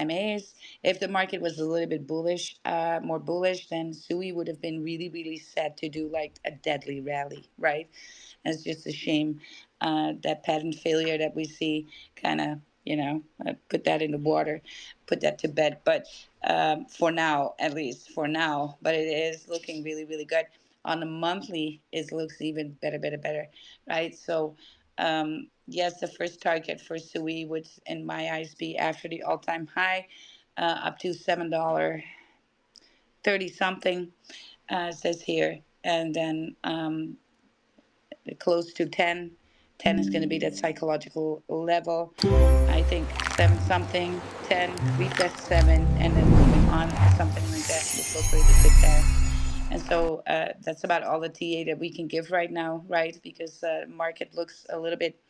MAs. If the market was a little bit bullish, more bullish, then Sui would have been really set to do like a deadly rally, right? And it's just a shame that pattern failure that we see kind of, put that in the water, put that to bed. But for now, at least for now, but it is looking really good. On the monthly, it looks even better, right? So yes, the first target for Sui would, in my eyes, be after the all-time high, up to $7.30 something, says here, and then close to 10. 10 is going to be that psychological level. I think 7 something, 10, retest 7, and then moving on, something like that would look really good there. And so that's about all the TA that we can give right now, right? Because the market looks a little bit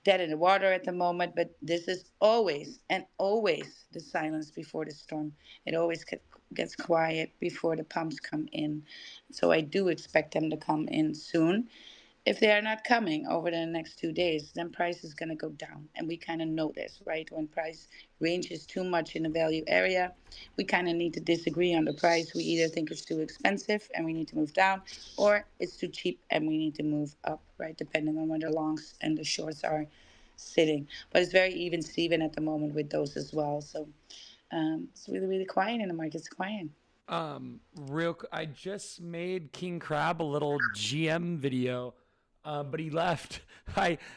dead in the water at the moment, but this is always and always the silence before the storm. It always gets quiet before the pumps come in. So I do expect them to come in soon. If they are not coming over the next 2 days, then price is going to go down. And we kind of know this, right? When price ranges too much in the value area, we kind of need to disagree on the price. We either think it's too expensive and we need to move down, or it's too cheap and we need to move up, right? Depending on where the longs and the shorts are sitting. But it's very even Steven at the moment with those as well. So it's really, really quiet in the market. It's quiet. I just made King Crab a little GM video, but he left.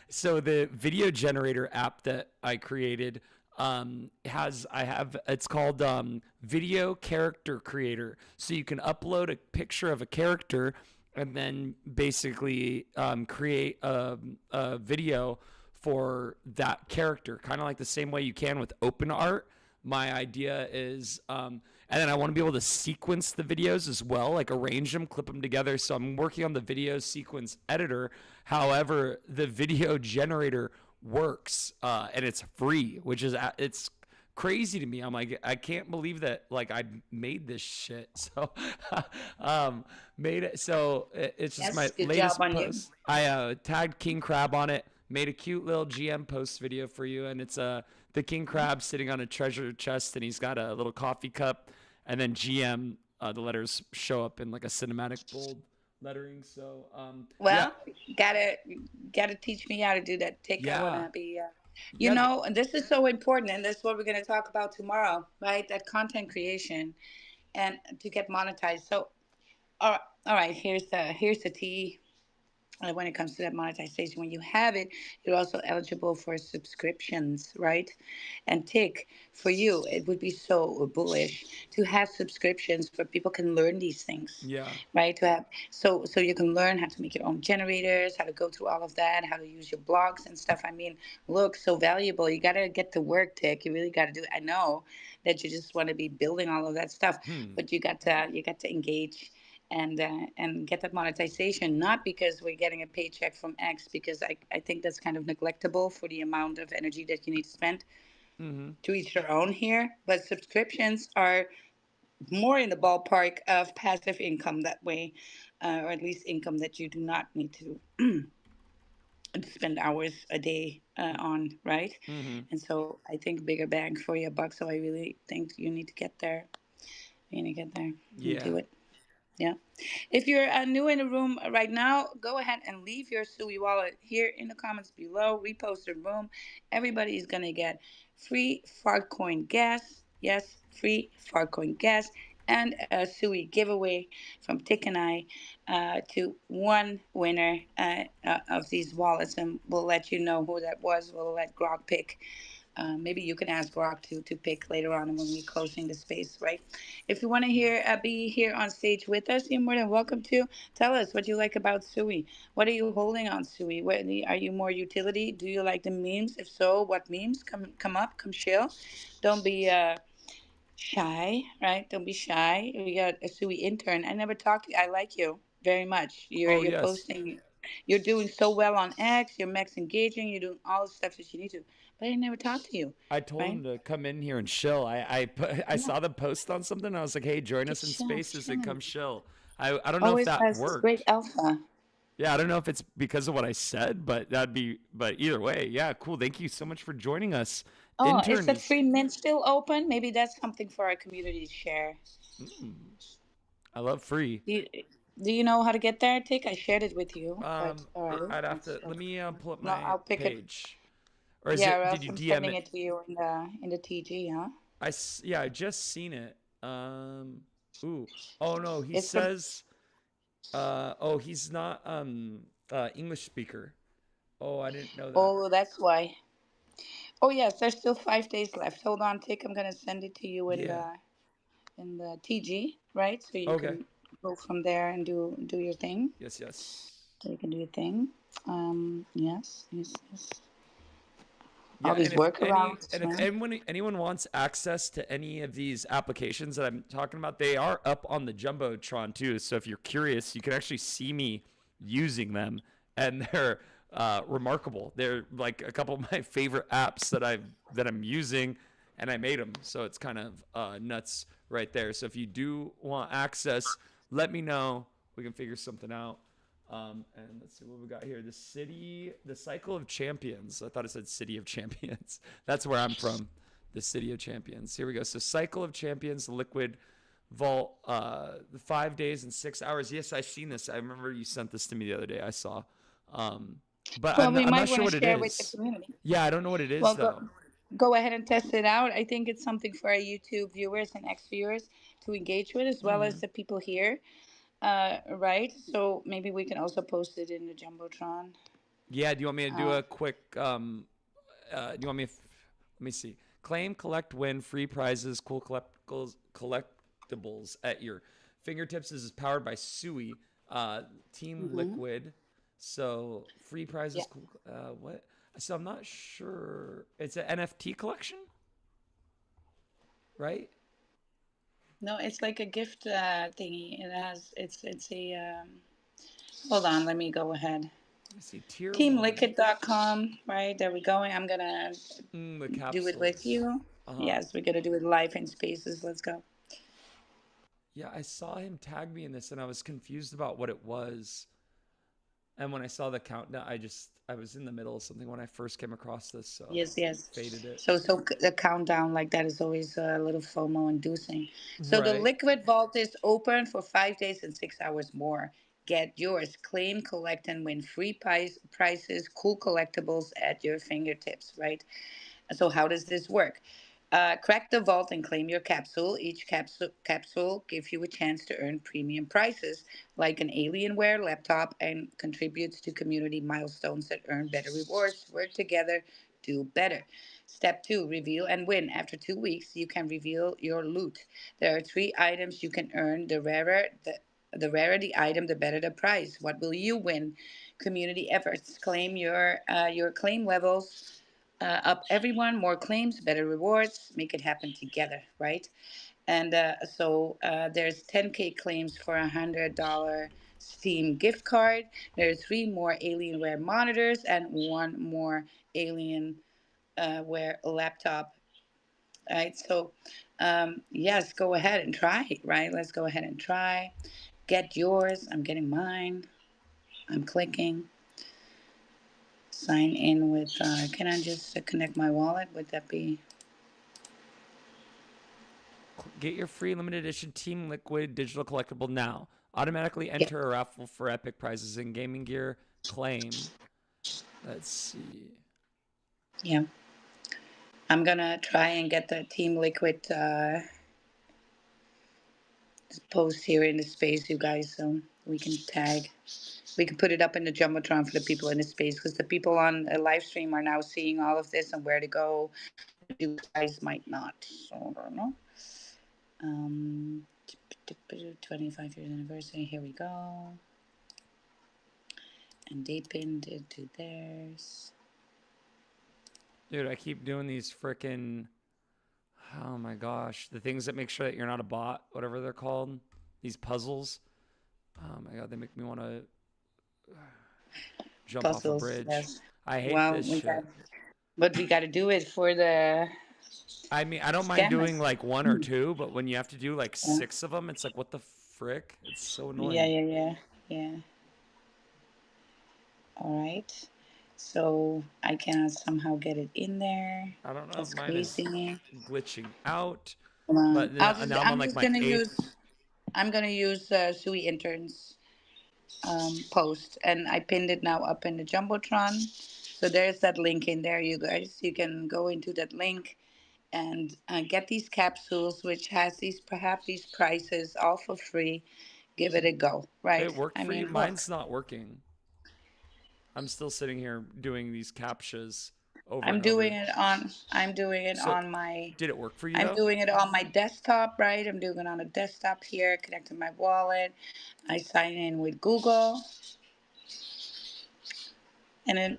So the video generator app that I created it's called Video Character Creator. So you can upload a picture of a character and then basically create a video for that character, kind of like the same way you can with open art. My idea is, and then I want to be able to sequence the videos as well, like arrange them, clip them together. So I'm working on the video sequence editor. However, the video generator works, and it's free, which is, it's crazy to me. I'm like, I can't believe that, like, I made this shit. So, made it. So it's just my latest post. I tagged King Crab on it, made a cute little GM post video for you, and it's the King Crab sitting on a treasure chest, and he's got a little coffee cup, and then GM, the letters show up in like a cinematic bold lettering. So gotta teach me how to do that. I wanna be and this is so important, and this is what we're gonna talk about tomorrow, right? That content creation and to get monetized. So all right, here's the tea. When it comes to that monetization, when you have it, you're also eligible for subscriptions, right? And Tic, for you, it would be so bullish to have subscriptions where people can learn these things. Yeah. Right? To have so you can learn how to make your own generators, how to go through all of that, how to use your blogs and stuff. I mean, look, so valuable. You gotta get to work, Tic. You really gotta do it. I know that you just want to be building all of that stuff, but you got to engage and get that monetization, not because we're getting a paycheck from X, because I think that's kind of neglectable for the amount of energy that you need to spend. To each their own here, but subscriptions are more in the ballpark of passive income that way, or at least income that you do not need to spend hours a day on, right? And so I think bigger bang for your buck. So I really think you need to get there. You need to get there. You do it. Yeah. If you're new in the room right now, go ahead and leave your Sui wallet here in the comments below. Repost the room. Everybody is going to get free Fartcoin gas. Yes, free Fartcoin gas and a Sui giveaway from Tic and I to one winner of these wallets. And we'll let you know who that was. We'll let Grog pick. Maybe you can ask Grok to pick later on when we're closing the space, right? If you want to be here on stage with us, you're more than welcome to. Tell us what you like about Sui. What are you holding on Sui? Are you more utility? Do you like the memes? If so, what memes? Come up, come chill. Don't be shy, right? Don't be shy. We got a Sui intern. I never talked to you. I like you very much. You're yes. posting. You're doing so well on X. You're max engaging. You're doing all the stuff that you need to. But I never talked to you. I told him to come in here and chill. I saw the post on something. And I was like, hey, join us in Spaces and come chill. I don't know if that worked. Great alpha. Yeah, I don't know if it's because of what I said, but but either way, yeah, cool. Thank you so much for joining us. Oh, is the free mint still open? Maybe that's something for our community to share. I love free. Do you know how to get there, Tic? I shared it with you. I'd have to. Let me pull up my page. Or did you DM sending it to you in the TG? Huh? I just seen it. Ooh. Oh no, he says. He's not English speaker. Oh, I didn't know that. Oh, that's why. Oh yes, there's still 5 days left. Hold on, Tic. I'm gonna send it to you in the TG, right? So you can go from there and do your thing. Yes. So you can do your thing. Yes. Yeah, all these workarounds. If anyone wants access to any of these applications that I'm talking about, they are up on the Jumbotron too. So if you're curious, you can actually see me using them, and they're remarkable. They're like a couple of my favorite apps that I'm using, and I made them. So it's kind of nuts. right there. So if you do want access, let me know. We can figure something out. And let's see what we got here. The Cycle of Champions. I thought it said City of Champions. That's where I'm from. The City of Champions. Here we go. So Cycle of Champions, Liquid Vault, 5 days and 6 hours. Yes, I've seen this. I remember you sent this to me the other day. I saw. But Well, I'm we not might sure want what to it share with the is. community. Yeah, I don't know what it is Well, though. go ahead and test it out. I think it's something for our YouTube viewers and X viewers to engage with, as well as the people here. Right? So maybe we can also post it in the Jumbotron. Yeah, do you want me to do a quick do you want me let me see. Claim, collect, win, free prizes, cool collectibles at your fingertips. This is powered by Sui, Team Liquid. So free prizes, Yeah. cool. What? So I'm not sure. It's an NFT collection, right? No, it's like a gift thingy. It's a hold on, let me go ahead. Let me see. Tier 1. TeamLiquid.com, right? There we going. I'm gonna The do it with capsules. you. Yes, we're gonna do it live in spaces. Let's go. Yeah, I saw him tag me in this and I was confused about what it was. And when I saw the countdown, I was in the middle of something when I first came across this, so Yes, I yes. faded it. So the countdown like that is always a little FOMO inducing. So the Right. Liquid Vault is open for 5 days and 6 hours more. Get yours. Claim, collect, and win free prizes, cool collectibles at your fingertips, right? So how does this work? Crack the vault and claim your capsule. Each capsule gives you a chance to earn premium prizes like an Alienware laptop and contributes to community milestones that earn better rewards. Work together, do better. Step 2, reveal and win. After 2 weeks, you can reveal your loot. There are 3 items you can earn. The rarer the item, the better the prize. What will you win? Community efforts. Claim your claim levels up everyone, more claims, better rewards, make it happen together, right? And there's 10K claims for $100 Steam gift card. There's 3 more Alienware monitors and 1 more Alienware laptop. Right, so yes, go ahead and try it, right? Let's go ahead and try. Get yours. I'm getting mine. I'm clicking. Sign in with, can I just connect my wallet? Would that be? Get your free limited edition Team Liquid digital collectible now. Automatically enter a raffle for epic prizes in gaming gear. Claim. Let's see. Yeah. I'm gonna try and get the Team Liquid post here in the space, you guys, so we can tag. We can put it up in the Jumbotron for the people in the space, because the people on a live stream are now seeing all of this and where to go. You guys might not, so I don't know. 25 years anniversary. Here we go. And they pinned it to theirs. Dude, I keep doing these frickin', oh my gosh, the things that make sure that you're not a bot, whatever they're called. These puzzles. Oh my god, they make me want to jump off a bridge. Yes. I hate this shit. But we got to do it for the. I mean, I don't mind doing like 1 or 2, but when you have to do like 6 of them, it's like, what the frick? It's so annoying. Yeah. All right. So I cannot somehow get it in there. I don't know That's if mine crazy. is glitching out. But now I'm like my 8th. I'm gonna use Sui Intern's post, and I pinned it now up in the Jumbotron. So there's that link in there, you guys. You can go into that link and get these capsules, which has these prices all for free. Give it a go, right? It worked for you? Mine's not working. I'm still sitting here doing these captchas over I'm and doing over. I'm doing it on my. Did it work for you? I'm doing it on my desktop, right? I'm doing it on a desktop here, connecting my wallet. I sign in with Google, and then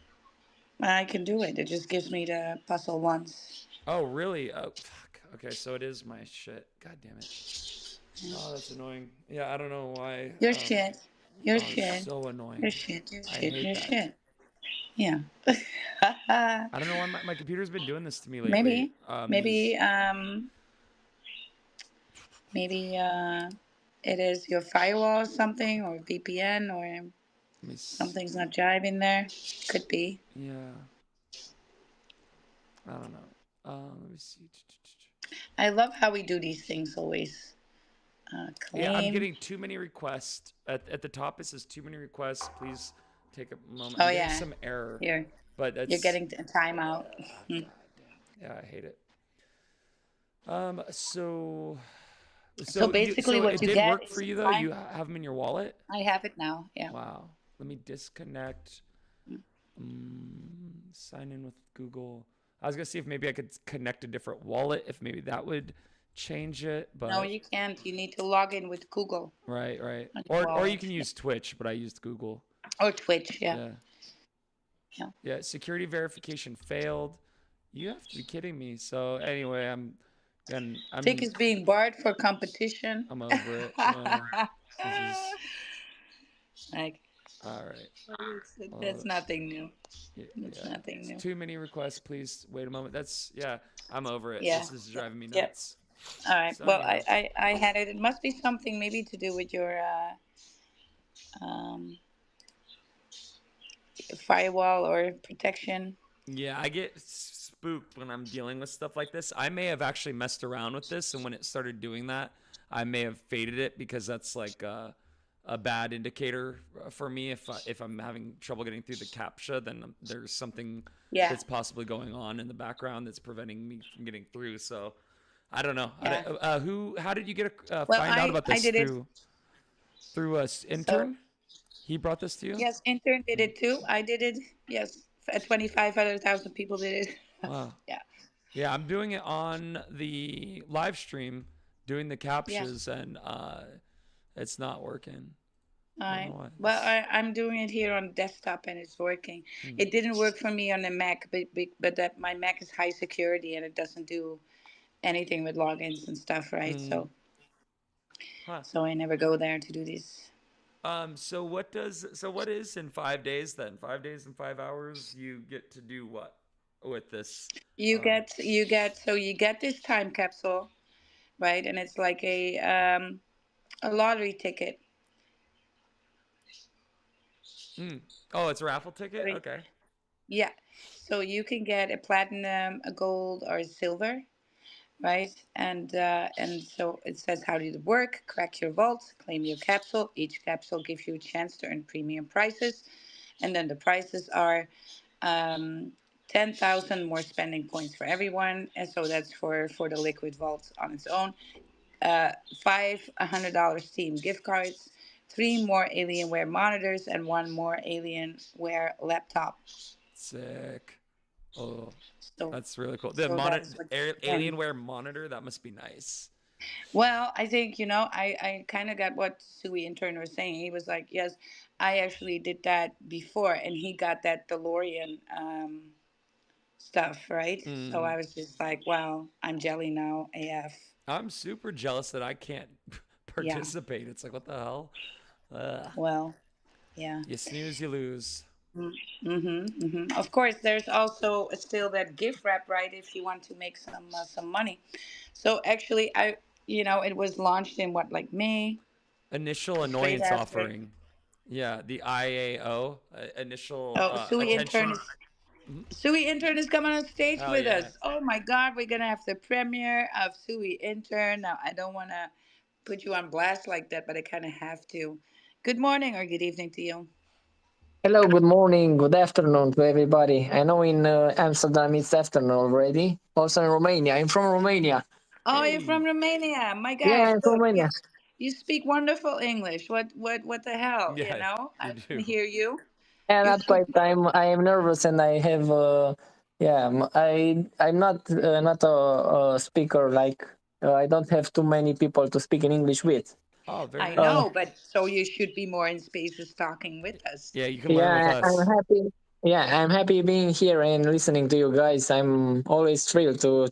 I can do it. It just gives me the puzzle once. Oh, really? Oh, fuck. Okay, so it is my shit. God damn it. Oh, that's annoying. Yeah, I don't know why. Your shit. Your shit. shit. So annoying. Your shit. Your I shit. hate Your that. shit. Yeah. I don't know why my computer's been doing this to me lately. Maybe Maybe it is your firewall or something, or VPN, or Let me something's not jiving there. Could be. yeah. I don't know. Let me see. I love how we do these things always. Yeah, I'm Claim. getting too many requests. At the top, it says too many requests. Please take a moment. Oh I'm getting yeah, some error, here but you're that's getting a timeout. God damn. Yeah, I hate it. So So basically, so what it you did get work is for a you though. time. You have them in your wallet. I have it now. Yeah. Wow. Let me disconnect. Sign in with Google. I was gonna see if maybe I could connect a different wallet. If maybe that would change it, No, but you can't. You need to log in with Google right, right. on your Or you wallet. can Yeah. use Twitch, but I used Google. Or Twitch. Yeah. Yeah. Yeah. Yeah. Security verification failed. You have to be kidding me. So anyway, and Tick is being barred for competition. I'm over it. Yeah. This is Like all right. that's nothing new. That's Yeah. nothing It's new. too many requests. Please wait a moment. That's yeah. I'm over it. Yeah. This is driving me Yep. nuts. All right. So Well, anyways, I had it. It must be something maybe to do with your um, firewall or protection. yeah, I get spooked when I'm dealing with stuff like this. I may have actually messed around with this, and when it started doing that, I may have faded it because that's like a bad indicator for me. If I'm having trouble getting through the captcha, then there's something Yeah. that's possibly going on in the background that's preventing me from getting through. So I don't know. Yeah. How did you get Well, find out about I this did it. through a So intern? He brought this to you? yes, intern did it too. I did it. Yes, 25,000 people did it. Wow. Yeah. Yeah, I'm doing it on the live stream, doing the Yeah. captchas, and it's not working. All I don't know right. why. Well, I'm doing it here on desktop and it's working. It didn't work for me on the Mac, but that my Mac is high security and it doesn't do anything with logins and stuff, right? Huh. So I never go there to do this. So what is in 5 days then? 5 days and 5 hours, you get to do what with this? You get this time capsule, right? And it's like a lottery ticket. Oh, it's a raffle ticket? Okay. Yeah. So you can get a platinum, a gold, or a silver, right? And so it says how did it work? Crack your vault, claim your capsule. Each capsule gives you a chance to earn premium prices, and then the prices are 10,000 more spending points for everyone, and so that's for the liquid vault on its own. $500 Steam gift cards, three more Alienware monitors, and one more Alienware laptop. Sick. Oh, So, that's really cool. The so that's what. Alienware monitor, that must be nice. Well, I think, I kind of got what Sui intern was saying. He was like, yes, I actually did that before, and he got that DeLorean stuff, right? So I was just like, wow, I'm jelly now, AF. I'm super jealous that I can't Yeah. participate. It's like, what the hell? Well, yeah. You snooze, you lose. Of course, there's also still that gift wrap, right? If you want to make some money. So actually, it was launched in what, like May, Initial straight annoyance after. offering. Yeah, the IAO, initial Oh, Sui attention. intern Sui Intern is coming on stage Hell with yeah. us. Oh my God, we're gonna have the premiere of Sui Intern. Now, I don't want to put you on blast like that, but I kind of have to. Good morning or good evening to you. Hello, good morning, good afternoon to everybody. I know in Amsterdam it's afternoon already. Also in Romania. I'm from Romania. Oh, you're from Hey. Romania. My Yeah, gosh, I'm from look, Romania. you speak wonderful English. What the hell? Yeah, I you can do. hear you. And You at quite speak. time I am nervous and I have I'm not a speaker like I don't have too many people to speak in English with. Oh, very I nice. know, but so you should be more in spaces talking with us. Yeah, you can learn with I'm us. happy. Yeah, I'm happy being here and listening to you guys. I'm always thrilled to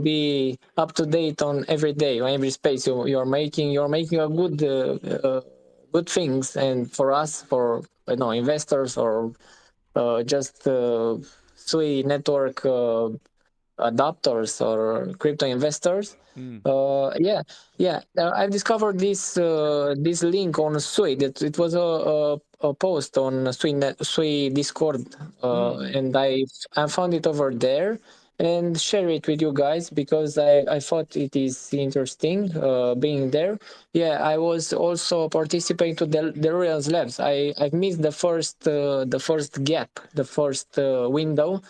be up to date on every day, on every space you're making. You're making a good things, and for us, for investors or just Sui network adapters or crypto investors. Mm. Yeah, yeah. I've discovered this link on Sui. That it was a post on Sui Discord, and I found it over there and share it with you guys because I thought it is interesting being there. Yeah, I was also participating to the Royals Labs. I missed the first gap, the first window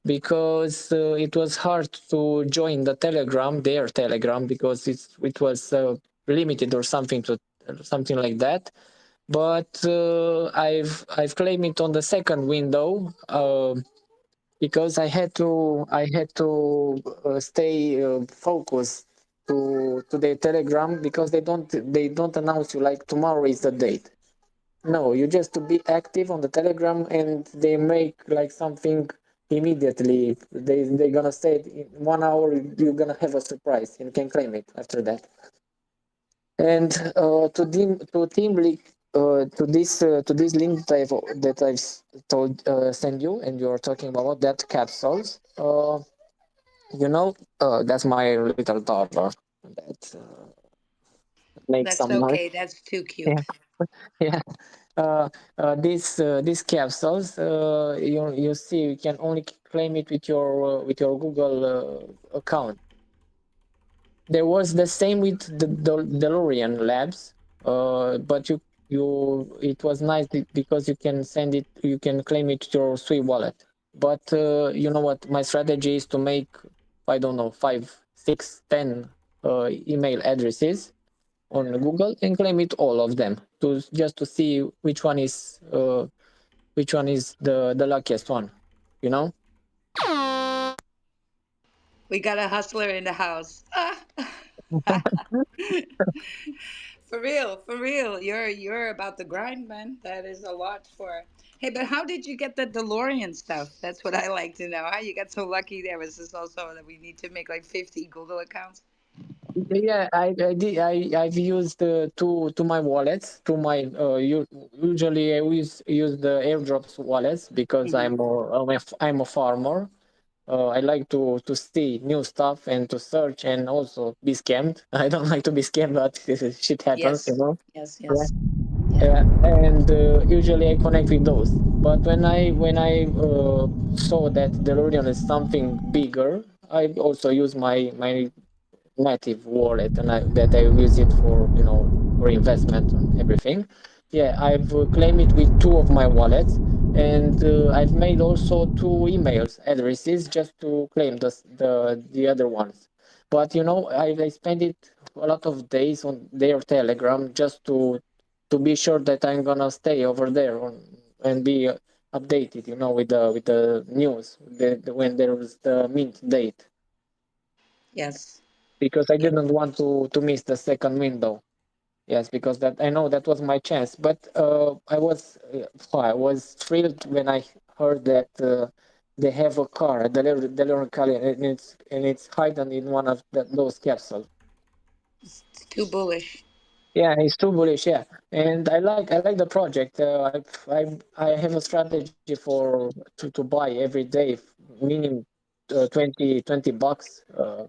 because it was hard to join the Telegram, their Telegram, because it was limited or something like that. But I've claimed it on the second window because I had to stay focused to the Telegram because they don't announce you like tomorrow is the date. No, you just to be active on the Telegram, and they make like something immediately. They're gonna say it in 1 hour you're gonna have a surprise and you can claim it after that. And to team link to this link that I've told send you, and you're talking about that capsules. That's my little daughter that makes That's some noise. okay. That's too Yeah, cute. yeah. These capsules, you see, you can only claim it with your Google account. There was the same with the DeLorean Labs, but you it was nice because you can claim it to your Sui wallet. But you know what? My strategy is to make, I don't know, 5, 6, 10 email addresses on Google and claim it all of them to just to see which one is the luckiest one, you know. We got a hustler in the house. Ah. For real, for real. You're about the grind, man. That is a lot for. Hey, but how did you get the DeLorean stuff? That's what I like to know. How you got so lucky? There was this also that we need to make like 50 Google accounts. Yeah, I did. I've used to my wallets to my usually I use the airdrops wallets because Hmm. I'm a farmer. I like to see new stuff and to search and also be scammed. I don't like to be scammed, but shit happens, you Yes, know. yes, Yeah. yes. Yeah. Yeah, and usually I connect with those. But when I saw that DeLorean is something bigger, I also use my native wallet, and I use it for for investment and everything. Yeah, I've claimed it with two of my wallets, and I've made also two emails addresses just to claim the other ones. But I spent it a lot of days on their Telegram just to be sure that I'm gonna stay over there and be updated, with the news when there was the mint date, Yes. because I Yeah. didn't want to miss the second window. Yes, because that I know that was my chance. But I was thrilled when I heard that they have a car, a DeLorean car, and it's hidden in one of those capsules. It's too bullish. Yeah, it's too bullish. Yeah, and I like the project. I have a strategy to buy every day, meaning 20 bucks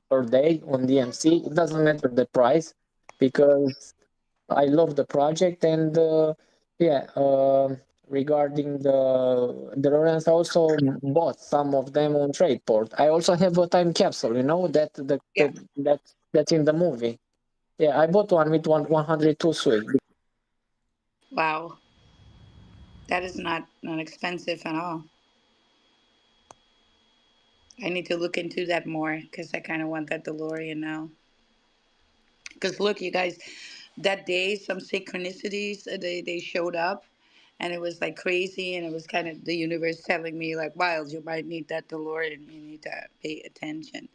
per day on DMC. It doesn't matter the price because I love the project. And yeah, regarding the Lawrence, I also bought some of them on Tradeport. I also have a time capsule. Yeah. That's in the movie. Yeah, I bought one with 102 Sui. Wow. That is not expensive at all. I need to look into that more because I kind of want that DeLorean now. Because look, you guys, that day some synchronicities they showed up, and it was like crazy, and it was kind of the universe telling me like, Wild, you might need that DeLorean. You need to pay attention.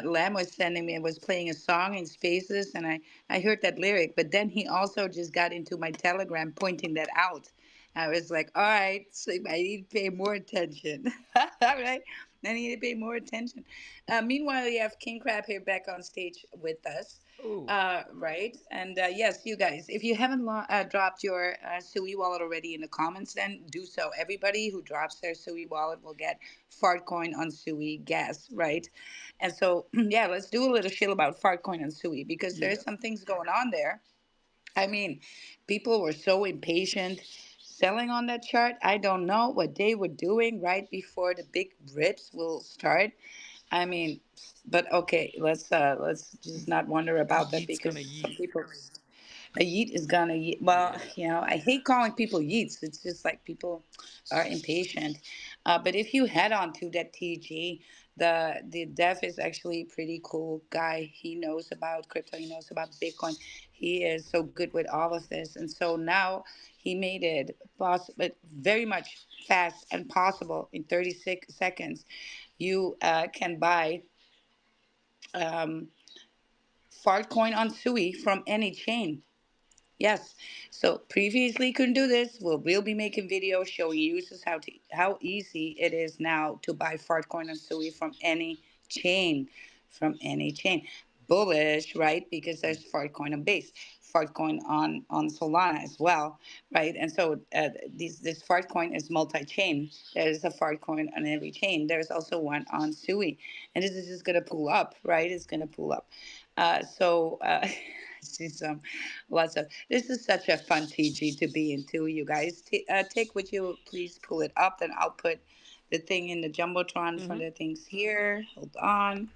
Lamb was sending me, I was playing a song in Spaces, and I heard that lyric, but then he also just got into my Telegram pointing that out. I was like, all right, so I need to pay more attention. All right, I need to pay more attention. Meanwhile, we have King Crab here back on stage with us. Oh, Right, and yes, you guys, if you haven't dropped your Sui wallet already in the comments, then do so. Everybody who drops their Sui wallet will get fart coin on Sui gas, right? And so, yeah, let's do a little shit about fart coin on Sui because yeah. there's some things going on there. I mean, people were so impatient selling on that chart. I don't know what they were doing right before the big rips will start. I mean, but okay, let's just not wonder about that Yeet's because gonna some yeet. people a yeet is gonna yeet. Well, Yeah. I hate calling people yeets. It's just like people are impatient. But if you head on to that TG, the dev is actually a pretty cool guy. He knows about crypto. He knows about Bitcoin. He is so good with all of this, and so now he made it possible, very much fast and possible in 36 seconds. You can buy um, Fartcoin on Sui from any chain. Yes. So previously couldn't do this. We'll be making videos showing users how easy it is now to buy Fartcoin and Sui from any chain, from any chain. Bullish, right? Because there's Fartcoin on Base, Fartcoin on Solana as well, right? And so this Fartcoin is multi-chain. There's a Fartcoin on every chain. There's also one on Sui, and this is just gonna pull up, right? It's gonna pull up. I see some lots of. This is such a fun TG to be into, you guys. Take, would you please pull it up? Then I'll put the thing in the jumbotron for Mm-hmm. the things here. Hold on.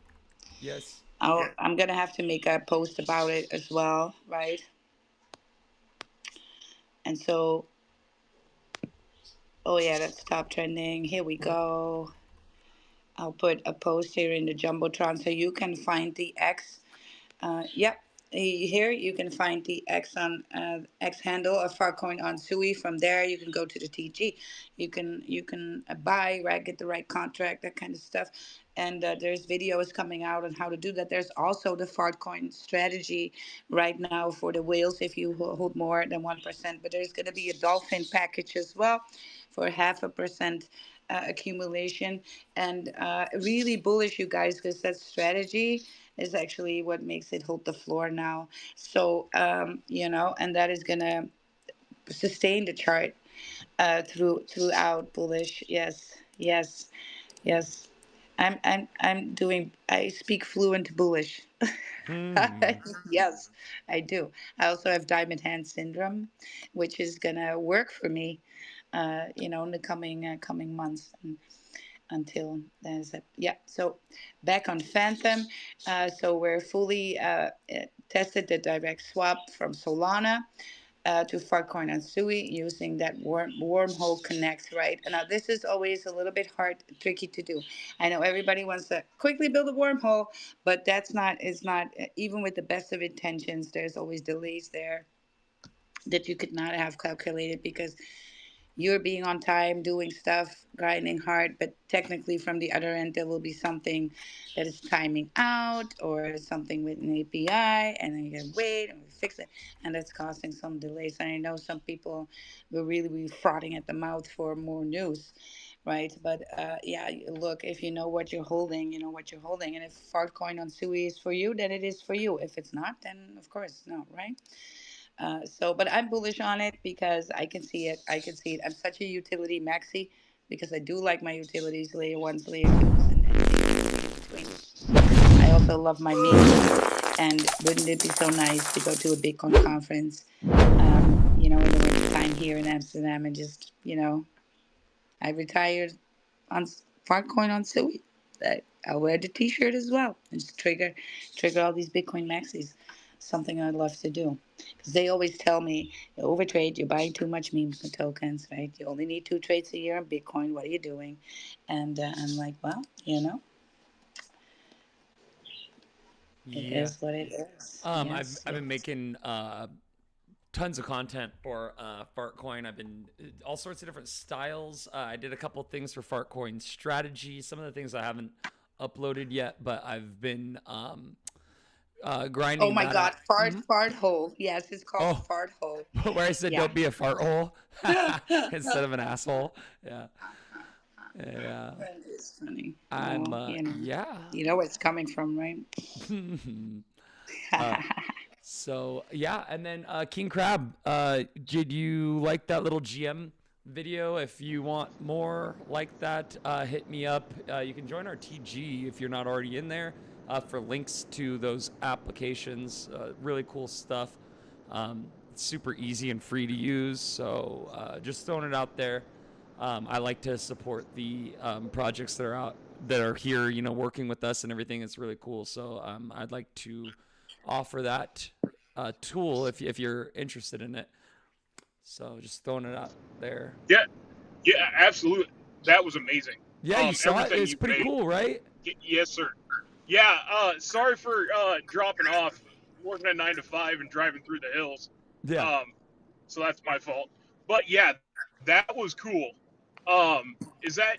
Yes. I'm gonna have to make a post about it as well, right? And so, oh yeah, that's top trending. Here we go. I'll put a post here in the jumbotron so you can find the X. Yep. Here you can find the X on X handle of Farcoin on Sui. From there, you can go to the TG. You can buy, right, get the right contract, that kind of stuff. And there's videos coming out on how to do that. There's also the Fartcoin strategy right now for the whales if you hold more than 1%. But there's going to be a dolphin package as well for 0.5% accumulation. And really bullish, you guys, because that strategy is actually what makes it hold the floor now. So, and that is going to sustain the chart throughout bullish. Yes, yes, yes. I speak fluent bullish. Hmm. Yes, I do. I also have diamond hand syndrome, which is gonna work for me, in the coming months and until there's a yeah. So back on Phantom, so we're fully tested the direct swap from Solana to Farcoin and Sui using that wormhole connect, right? And now this is always a little bit hard, tricky to do. I know everybody wants to quickly build a wormhole, but that's not is not even with the best of intentions. There's always delays there that you could not have calculated because you're being on time, doing stuff, grinding hard, but technically from the other end, there will be something that is timing out or something with an API, and then you gotta wait and we fix it, and that's causing some delays. And I know some people will really be frothing at the mouth for more news. Right, but yeah, look, if you know what you're holding, you know what you're holding, and if Fartcoin on Sui is for you, then it is for you. If it's not, then of course no, right? But I'm bullish on it because I can see it. I can see it. I'm such a utility maxi because I do like my utilities, layer ones, layer twos, and everything in between. I also love my memes. And wouldn't it be so nice to go to a Bitcoin conference, in the wintertime here in Amsterdam and just, I retired on Fartcoin on Sui. I'll wear the T-shirt as well and just trigger all these Bitcoin maxis. Something I'd love to do because they always tell me you overtrade, you're buying too much memes and tokens, right? You only need 2 trades a year in Bitcoin. What are you doing? And I'm like, well, it Yeah. is what it is. I've Yes, I've been yes. making tons of content for Fartcoin. I've been all sorts of different styles. I did a couple things for Fartcoin strategy. Some of the things I haven't uploaded yet, but I've been Oh grinding my that God, out. fart hole. Yes, it's called Oh, fart hole. where I said Yeah. don't be a fart hole instead of an asshole. Yeah, yeah. That is funny. I'm Well, yeah. you know where it's coming from, right? uh, so yeah, and then King Crab, did you like that little GM video? If you want more like that, hit me up. You can join our TG if you're not already in there for links to those applications. Really cool stuff. It's super easy and free to use. So just throwing it out there. I like to support the projects that are out that are here, working with us and everything. It's really cool. So I'd like to offer that tool if you're interested in it. So just throwing it out there. Yeah, yeah, absolutely. That was amazing. Yeah, you saw it. Everything It's you pretty made. cool, right? Yes, sir. Yeah. Sorry for dropping off, working a 9 to 5 and driving through the hills. Yeah. Um, so that's my fault. But yeah, that was cool. Is that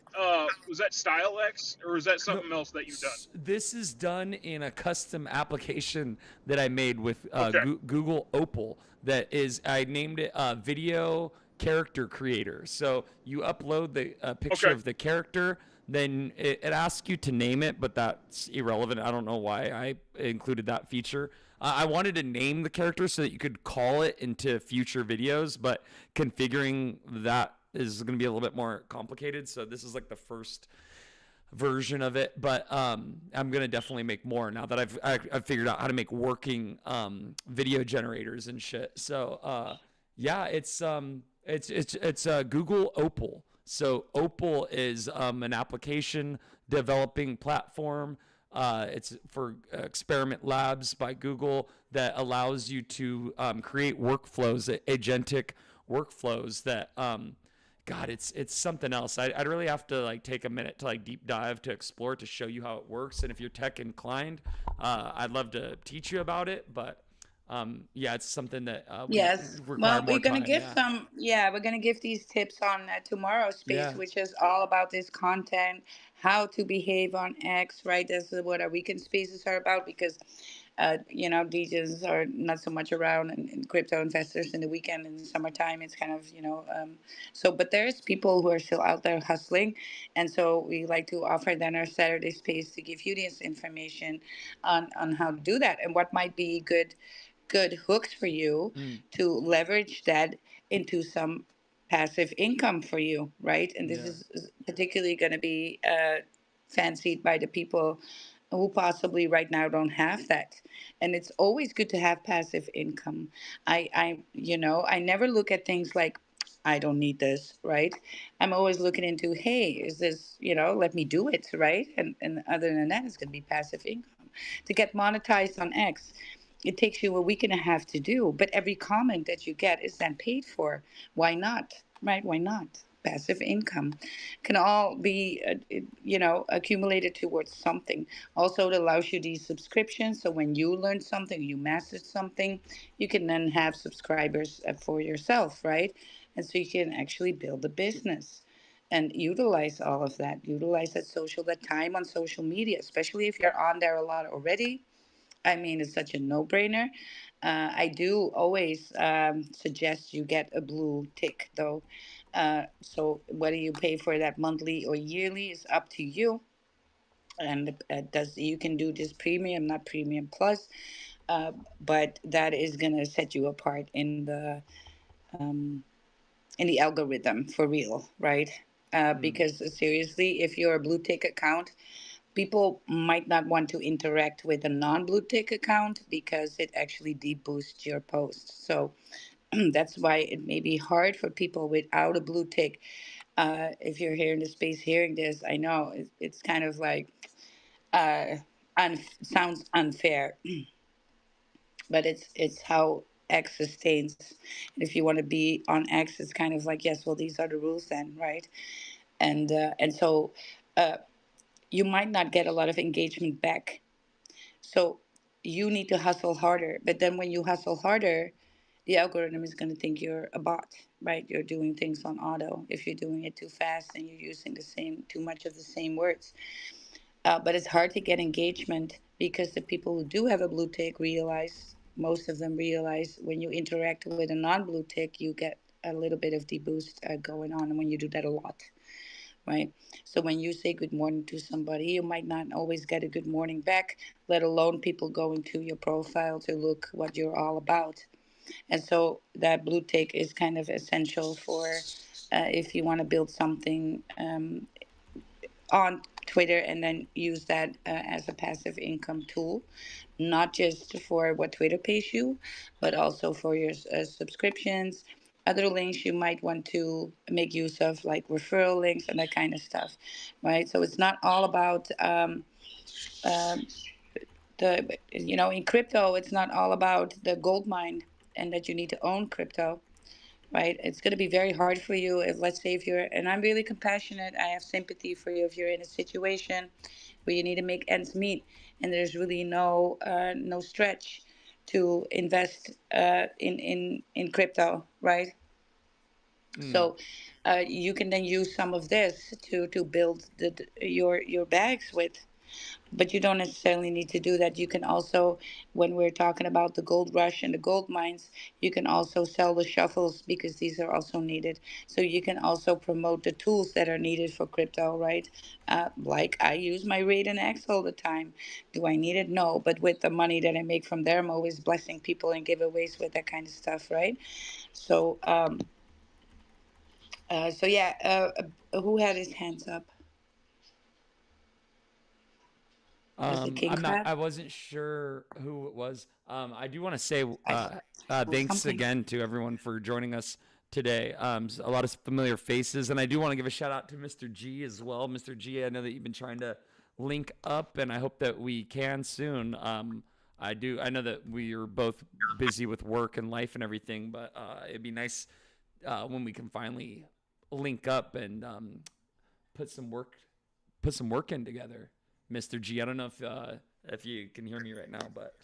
was that Style X or is that No, something else that you've done? this is done in a custom application that I made with Okay. Google Opal. That is, I named it Video Character Creator. So you upload the picture Okay. of the character, then it asks you to name it, but that's irrelevant. I don't know why I included that feature. I wanted to name the character so that you could call it into future videos, but configuring that is going to be a little bit more complicated. So this is like the first version of it, but I'm gonna definitely make more now that I've figured out how to make working video generators and shit. So yeah, it's Google Opal. So Opal is an application developing platform. It's for Experiment Labs by Google that allows you to create workflows, agentic workflows that God, it's something else. I'd really have to like take a minute to like deep dive to explore to show you how it works. And if you're tech inclined, I'd love to teach you about it. But yeah, it's something that would Yes. require Well, more we're gonna time. give Yeah, we're gonna give these tips on tomorrow's space, yeah, which is all about this content, how to behave on X, right? This is what our weekend spaces are about because, DJs are not so much around and crypto investors in the weekend and summertime. It's kind of, but there's people who are still out there hustling. And so we like to offer then our Saturday space to give you this information on how to do that and what might be good hooks for you mm, to leverage that into some passive income for you, right? And this yeah, is particularly going to be fancied by the people who possibly right now don't have that. And it's always good to have passive income. I never look at things like I don't need this, right? I'm always looking into, hey, is this, let me do it, right? And other than that, it's going to be passive income. To get monetized on X, it takes you a week and a half to do, but every comment that you get is then paid for. Why not? Right? Why not? Passive income can all be, accumulated towards something. Also, it allows you these subscriptions. So when you learn something, you master something, you can then have subscribers for yourself, right? And so you can actually build a business and utilize all of that. Utilize that time on social media, especially if you're on there a lot already. I mean, it's such a no-brainer. I do always suggest you get a blue tick, though. So whether you pay for that monthly or yearly is up to you. And does you can do this premium, not premium plus, uh, but that is gonna set you apart um, in the algorithm for real, right? mm, Because seriously, if you're a blue tick account, people might not want to interact with a non-blue tick account because it actually deboosts your post. So that's why it may be hard for people without a blue tick. If you're here in the space hearing this, I know it's kind of like uh, sounds unfair, but it's how X sustains. And if you want to be on X, it's kind of like yes, well these are the rules then, right? And so uh, you might not get a lot of engagement back. So you need to hustle harder. But then when you hustle harder, the algorithm is going to think you're a bot, right? You're doing things on auto. If you're doing it too fast and you're using too much of the same words. But it's hard to get engagement because the people who do have a blue tick realize, most of them realize, when you interact with a non-blue tick, you get a little bit of deboost going on, and when you do that a lot, right? So when you say good morning to somebody, you might not always get a good morning back, let alone people going to your profile to look what you're all about. And so that blue tick is kind of essential for if you want to build something on Twitter and then use that as a passive income tool, not just for what Twitter pays you, but also for your subscriptions, other links you might want to make use of, like referral links and that kind of stuff, right? So it's not all about in crypto, it's not all about the gold mine and that you need to own crypto, right? It's going to be very hard for you if, let's say, if you're, and I'm really compassionate, I have sympathy for you if you're in a situation where you need to make ends meet and there's really no stretch to invest in crypto, right? Mm. So you can then use some of this to build your bags with, but you don't necessarily need to do that. You can also, when we're talking about the gold rush and the gold mines, you can also sell the shuffles because these are also needed. So you can also promote the tools that are needed for crypto, right? Like I use my Raid and X all the time. Do I need it? No. But with the money that I make from there, I'm always blessing people and giveaways with that kind of stuff, right? So, yeah, who had his hands up? Was it King I'm not. Crab? I wasn't sure who it was. I do want to say I thought it was thanks something. again to everyone for joining us today. A lot of familiar faces, and I do want to give a shout out to Mr. G as well. Mr. G, I know that you've been trying to link up, and I hope that we can soon. I do. I know that we are both busy with work and life and everything, but it'd be nice when we can finally link up and put some work put some work in together, Mr. G. I don't know if you can hear me right now, but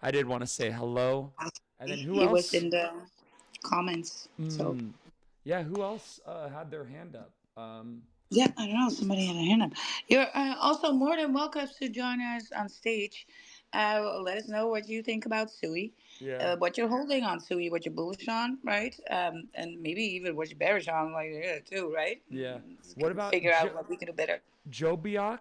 I did want to say hello. And then who He was else? in the comments. So Mm, yeah, who else had their hand up? yeah, I don't know. Somebody had a hand up. You're also more than welcome to join us on stage. Let us know what you think about Sui, Yeah, what you're holding on Sui, what you're bullish on, right? And maybe even what you're bearish on, like yeah, too, right? yeah. What Can about figure out what we can do better. Jobiak?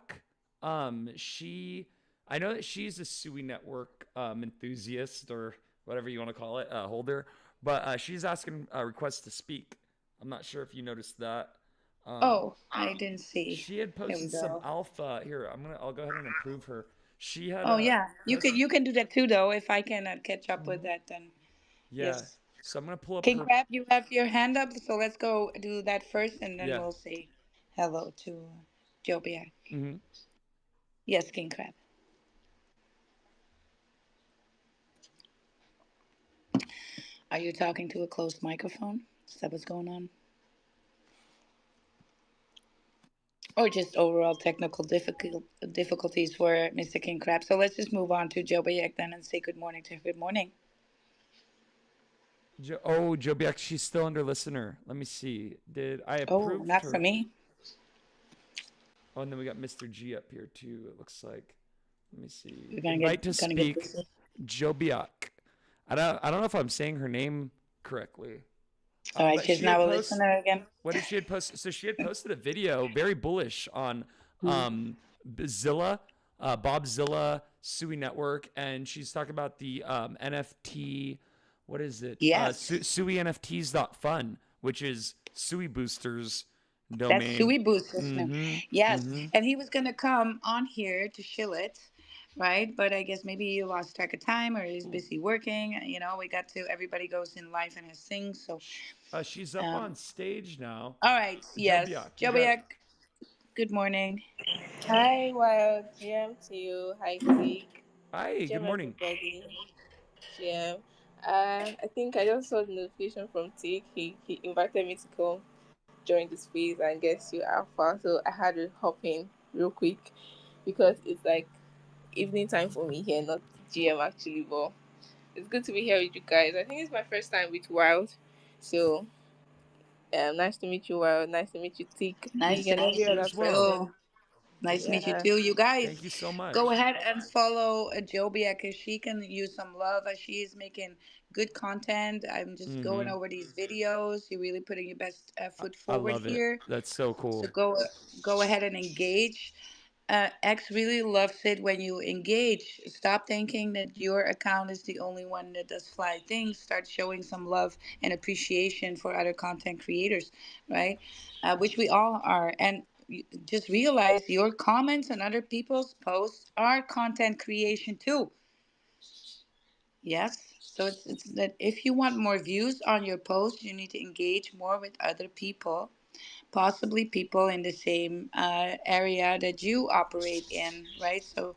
She, I know that she's a Sui Network enthusiast or whatever you want to call it, holder, but she's asking requests to speak. I'm not sure if you noticed that. Um, Oh, I didn't see. she had There we posted some go. alpha here. I'll go ahead and approve her. She had Oh yeah, posted. you can do that too, though. If I can catch up with Mhm. that, then Yeah. yes. So I'm gonna pull up King her. Crab, you have your hand up, so let's go do that first, and then Yeah. we'll say hello to Jobia. Hmm. Yes, King Crab. Are you talking to a closed microphone? Is that what's going on? Or just overall technical difficulties for Mr. King Crab? So let's just move on to Jobia then and say good morning to her. Good morning. Joe she's still under listener. Let me see. Did I Oh, approved not for her? me. Oh, and then we got Mr. G up here too. It looks like. Let me see. We're Invite to gonna get speak, this. Jobiak. I don't know if I'm saying her name correctly. All right, But she's she had now a post. listener again. What did she had post? So she had posted a video, very bullish on Zilla, Bob Sui Network, and she's talking about the NFT. What is it? Yes. SuiNFTs.fun, which is Sui Boosters That's domain. Sui Boost system. Mm-hmm. Yes. Mm-hmm. And he was going to come on here to shill it, right? But I guess maybe he lost track of time or he's busy working. You know, we got to, everybody goes in life and has things. So, She's up on um, stage now. all right. Yes. Jobiak, you got. Jobiak, good morning. Hi, Wild GM to you. Hi, Zeke. Hi, good GM, morning. everybody. GM. I think I just saw the notification from Tick. He invited me to come join the space and guess you alpha. So I had to hop in real quick because it's like evening time for me here, not GM actually. But it's good to be here with you guys. I think it's my first time with Wild. So nice to meet you, Wild. Nice to meet you, Tick, Nice Big, to and meet every You you other as well. person. too. Nice to meet you Yeah. too. You Thank guys, you so go much. ahead and follow Joby because she can use some love as she is making good content. I'm just going Mm-hmm. over these videos. You're really putting your best foot I forward love it. here. That's so So cool. go ahead and engage. X really loves it when you engage. Stop thinking that your account is the only one that does fly things. Start showing some love and appreciation for other content creators, right? Which we all are. And just realize your comments on other people's posts are content creation too. Yes. So it's that if you want more views on your post, you need to engage more with other people, possibly people in the same area that you operate in, right? So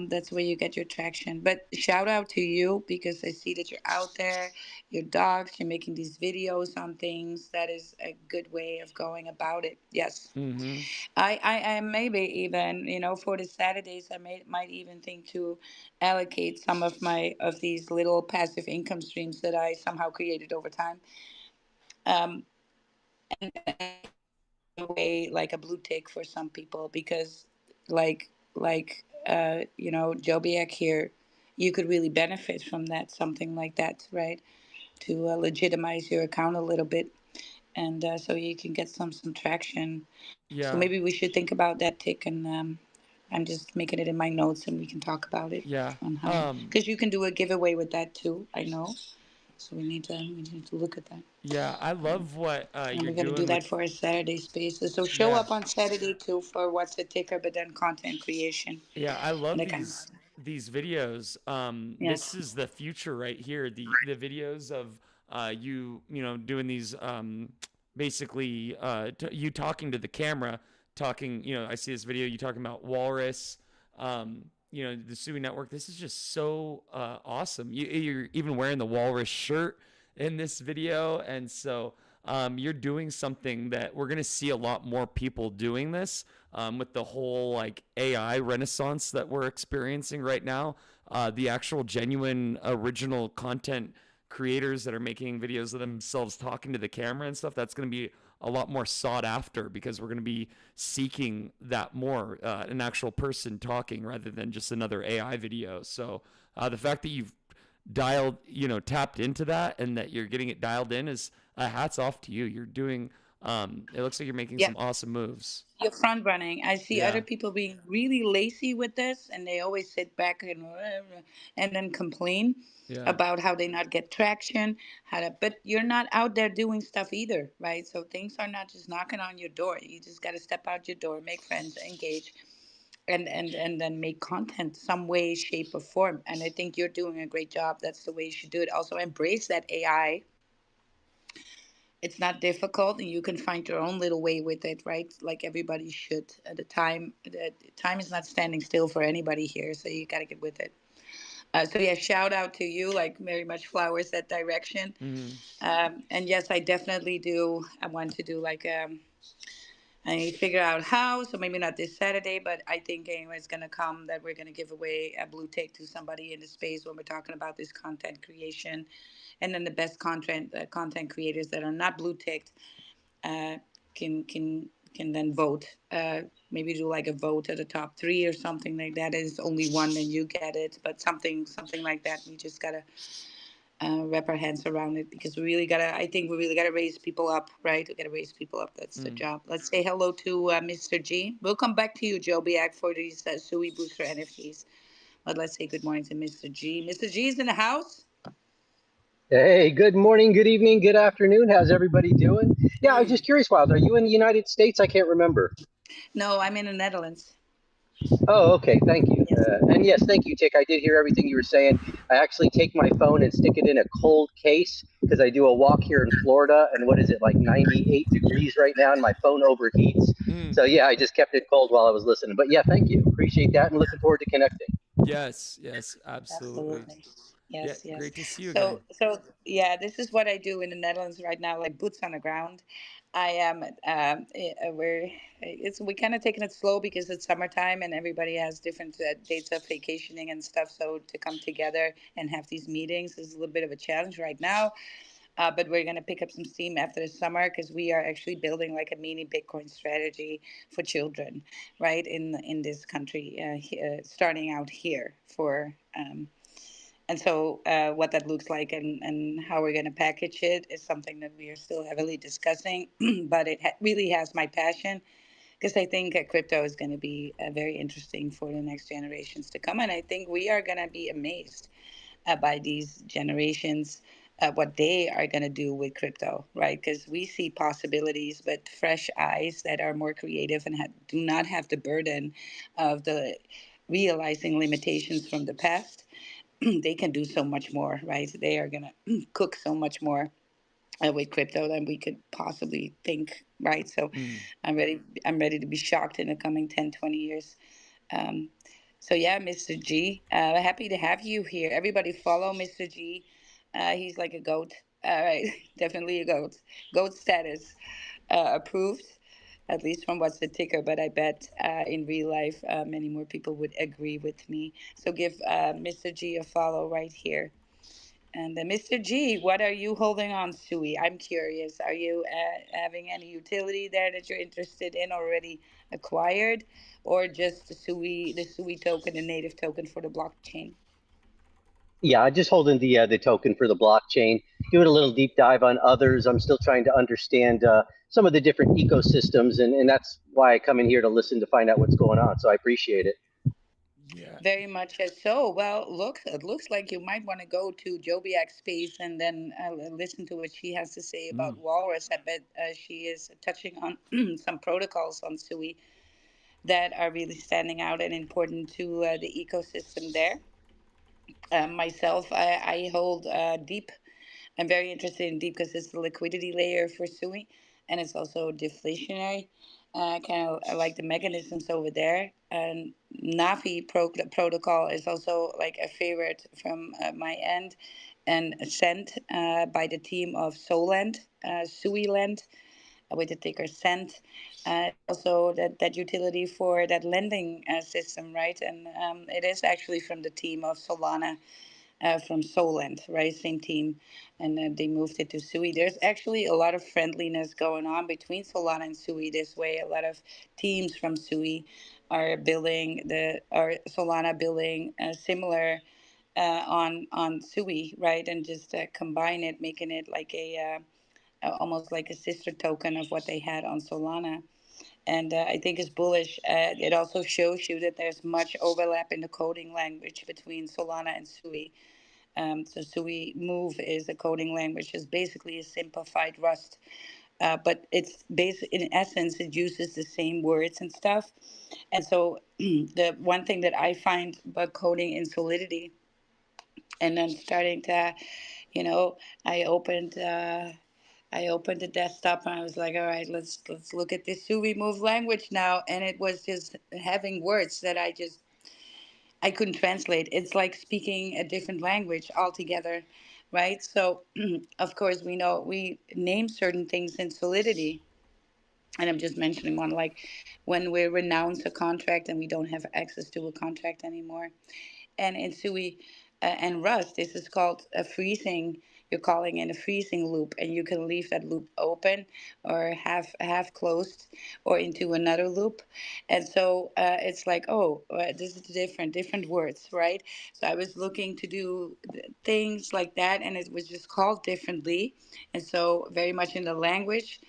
that's where you get your traction. But shout out to you because I see that you're out there, your dogs, you're making these videos on things. That is a good way of going about it. Yes. Mm-hmm. I maybe even, for the Saturdays, might even think to allocate some of these little passive income streams that I somehow created over time. Um, away like a blue tick for some people because Jobiak here, you could really benefit from that, something like that, right? To legitimize your account a little bit, and so you can get some traction. So Yeah. maybe we should think about that tick, and I'm just making it in my notes and we can talk about it Yeah. on how, because you can do a giveaway with that too, I know. So we need to look at that. Yeah. I love what And you're we're going to do doing with. that for our Saturday spaces. So show Yeah. up on Saturday too for what's the ticker, but then content creation Yeah, I and love that kind of stuff. these videos. This Yes. is the future right here. The videos of you doing these basically you talking to the camera, talking. I see this video you talking about walrus. The Sui Network. This is just so awesome. You're even wearing the walrus shirt in this video, and so you're doing something that we're gonna see a lot more people doing this with the whole like AI renaissance that we're experiencing right now. The actual genuine original content creators that are making videos of themselves talking to the camera and stuff, that's going to be a lot more sought after because we're going to be seeking that more, an actual person talking rather than just another AI video. So the fact that you've dialed, tapped into that and that you're getting it dialed in is hats off to you. You're doing, it looks like you're making Yeah. some awesome moves. You're front running. I see other Yeah. people being really lazy with this, and they always sit back and then complain Yeah. about how they not get traction. But you're not out there doing stuff either, right? So things are not just knocking on your door. You just got to step out your door, make friends, engage, and then make content some way, shape, or form. And I think you're doing a great job. That's the way you should do it. Also, embrace that AI. It's not difficult, and you can find your own little way with it, right? Like everybody should. At the time is not standing still for anybody here, so you got to get with it. So yeah, shout out to you, like very much flowers that direction. Mm-hmm. And yes, I definitely do. I want to do like I need to figure out how. So maybe not this Saturday, but I think anyway, it's gonna come that we're gonna give away a blue tick to somebody in the space when we're talking about this content creation, and then the best content creators that are not blue ticked uh, can then vote. Maybe do like a vote at the top three or something like that. Is only one, then you get it. But something like that. We just gotta wrap our hands around it because we really gotta. I think we really gotta raise people up, right? We gotta raise people up. That's the Mm. job. Let's say hello to Mr. G. We'll come back to you, Joe Biak, for these Sui Booster NFTs. But let's say good morning to Mr. G. Mr. G is in the house. Hey, good morning, good evening, good afternoon. How's everybody doing? Yeah, I was just curious, Wild, are you in the United States? I can't remember. No, I'm in the Netherlands. Oh, okay, thank you. Yes. And yes, thank you, Tick. I did hear everything you were saying. I actually take my phone and stick it in a cold case because I do a walk here in Florida, and what is it, like 98 degrees right now, and my phone overheats. Mm. So yeah, I just kept it cold while I was listening. But yeah, thank you. Appreciate that and looking forward to connecting. Yes, yes, absolutely. Absolutely. Yeah, Yes, yes. great to see you So, again. so yeah, this is what I do in the Netherlands right now, like boots on the ground. I am, we kind of taking it slow because it's summertime and everybody has different dates of vacationing and stuff. So to come together and have these meetings is a little bit of a challenge right now. But we're going to pick up some steam after the summer because we are actually building like a mini Bitcoin strategy for children, right, in this country, starting out here for. And so, what that looks like and how we're going to package it is something that we are still heavily discussing. But it really has my passion because I think crypto is going to be very interesting for the next generations to come. And I think we are going to be amazed by these generations, what they are going to do with crypto, right? Because we see possibilities, but fresh eyes that are more creative and do not have the burden of the realizing limitations from the past. They can do so much more, right? They are going to cook so much more with crypto than we could possibly think, right? So Mm. I'm ready to be shocked in the coming 10, 20 years. um, so yeah, Mr. G, happy to have you here. Everybody follow Mr. G. He's like a goat. All right, definitely a goat. Goat status approved, at least from what's the ticker. But I bet in real life, many more people would agree with me. So give Mr. G a follow right here. And Mr. G, what are you holding on, Sui? I'm curious. Are you having any utility there that you're interested in already acquired, or just the Sui token, the native token for the blockchain? Yeah, just holding the token for the blockchain, doing a little deep dive on others. I'm still trying to understand some of the different ecosystems, and that's why I come in here to listen to find out what's going on. So I appreciate it. Yeah. Very much so. Well, look, it looks like you might want to go to Jobiak's space and then listen to what she has to say about Mm. Walrus. I bet she is touching on some protocols on Sui that are really standing out and important to the ecosystem there. Myself, I hold deep. I'm very interested in deep because it's the liquidity layer for SUI, and it's also deflationary. Kind of I like the mechanisms over there. And Navi protocol is also like a favorite from my end, and sent by the team of Solend, SUIland, with the ticker cent. It's also that utility for that lending system, right? And it is actually from the team of Solana, from Solent, right? Same team, and they moved it to Sui. There's actually a lot of friendliness going on between Solana and Sui this way. A lot of teams from Sui are Solana building similar on Sui, right? And just combine it, making it like almost like a sister token of what they had on Solana. And I think it's bullish. It also shows you that there's much overlap in the coding language between Solana and Sui. So Sui Move is a coding language, is basically a simplified Rust. But it's in essence, it uses the same words and stuff. And so the one thing that I find about coding in Solidity, and then starting to, you know, I opened. I opened the desktop and I was like, all right, let's look at this Sui Move language now. And it was just having words that I couldn't translate. It's like speaking a different language altogether, right? So, of course, we know we name certain things in Solidity. And I'm just mentioning one, like when we renounce a contract and we don't have access to a contract anymore. And in Sui and Rust, this is called a freezing. You're calling in a freezing loop, and you can leave that loop open or half closed, or into another loop. And so it's like, oh, this is different words, right? So I was looking to do things like that, and it was just called differently. And so very much in the language,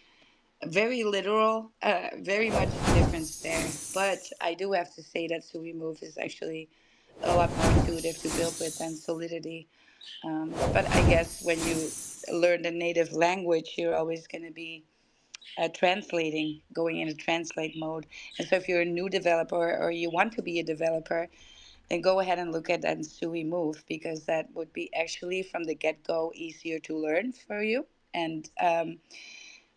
very literal, very much difference there. But I do have to say that Sui Move is actually a lot more intuitive to build with than Solidity. But I guess when you learn the native language, you're always going to be translating, going into translate mode. And so if you're a new developer or you want to be a developer, then go ahead and look at that Sui Move, because that would be actually from the get go easier to learn for you. And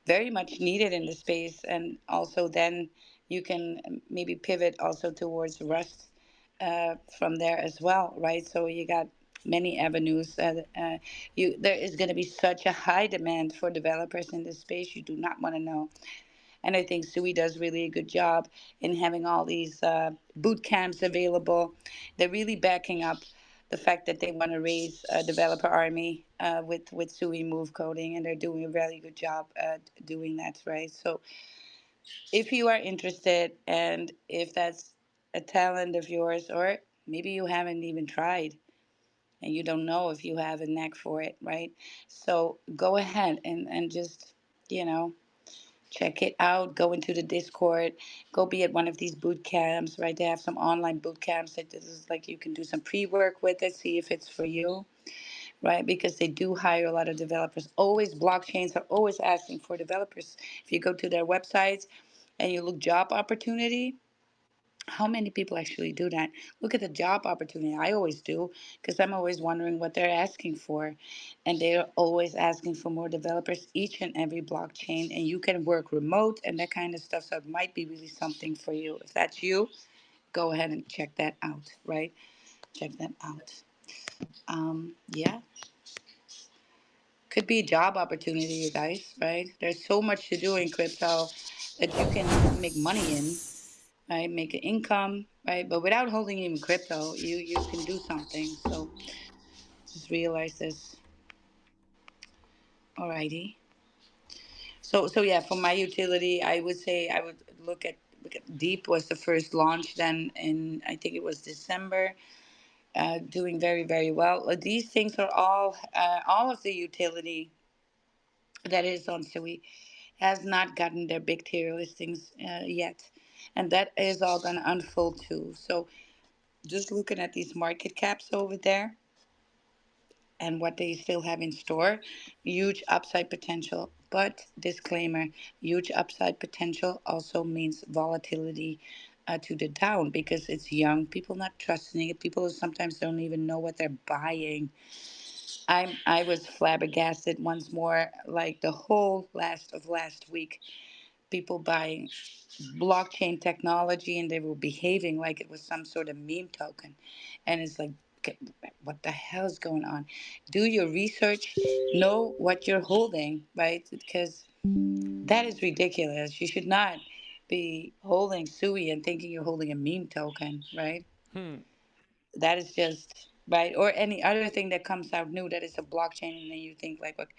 very much needed in the space. And also then you can maybe pivot also towards Rust from there as well, right? So you got many avenues. You There is going to be such a high demand for developers in this space. You do not want to know. And I think Sui does really a good job in having all these boot camps available. They're really backing up the fact that they want to raise a developer army with Sui Move coding, and they're doing a really good job at doing that, right? So if you are interested, and if that's a talent of yours, or maybe you haven't even tried and you don't know if you have a knack for it, right? So go ahead and just, you know, check it out. Go into the Discord. Go be at one of these boot camps, right? They have some online boot camps that this is like you can do some pre-work with it, see if it's for you, right? Because they do hire a lot of developers. Always blockchains are always asking for developers. If you go to their websites and you look job opportunity, how many people actually do that? Look at the job opportunity. I always do because I'm always wondering what they're asking for. And they're always asking for more developers each and every blockchain. And you can work remote and that kind of stuff. So it might be really something for you. If that's you, go ahead and check that out, right? Check that out. Yeah, could be a job opportunity, you guys, right? There's so much to do in crypto that you can make money in, right? Make an income, right? But without holding even crypto, you can do something. So just realize this. Alrighty. So yeah, for my utility, I would say I would look at Deep was the first launch. Then in I think it was December, doing very very well. These things are all of the utility that is on Sui has not gotten their big tier listings yet, and that is all going to unfold too. So just looking at these market caps over there and what they still have in store, huge upside potential. But disclaimer, huge upside potential also means volatility to the down because it's young. People not trusting it. People sometimes don't even know what they're buying. I was flabbergasted once more, like the whole last week. People buying blockchain technology and they were behaving like it was some sort of meme token. And it's like, what the hell is going on? Do your research, know what you're holding, right? Because that is ridiculous. You should not be holding Sui and thinking you're holding a meme token, right? Hmm. That is just right. Or any other thing that comes out new that is a blockchain, and then you think like, look,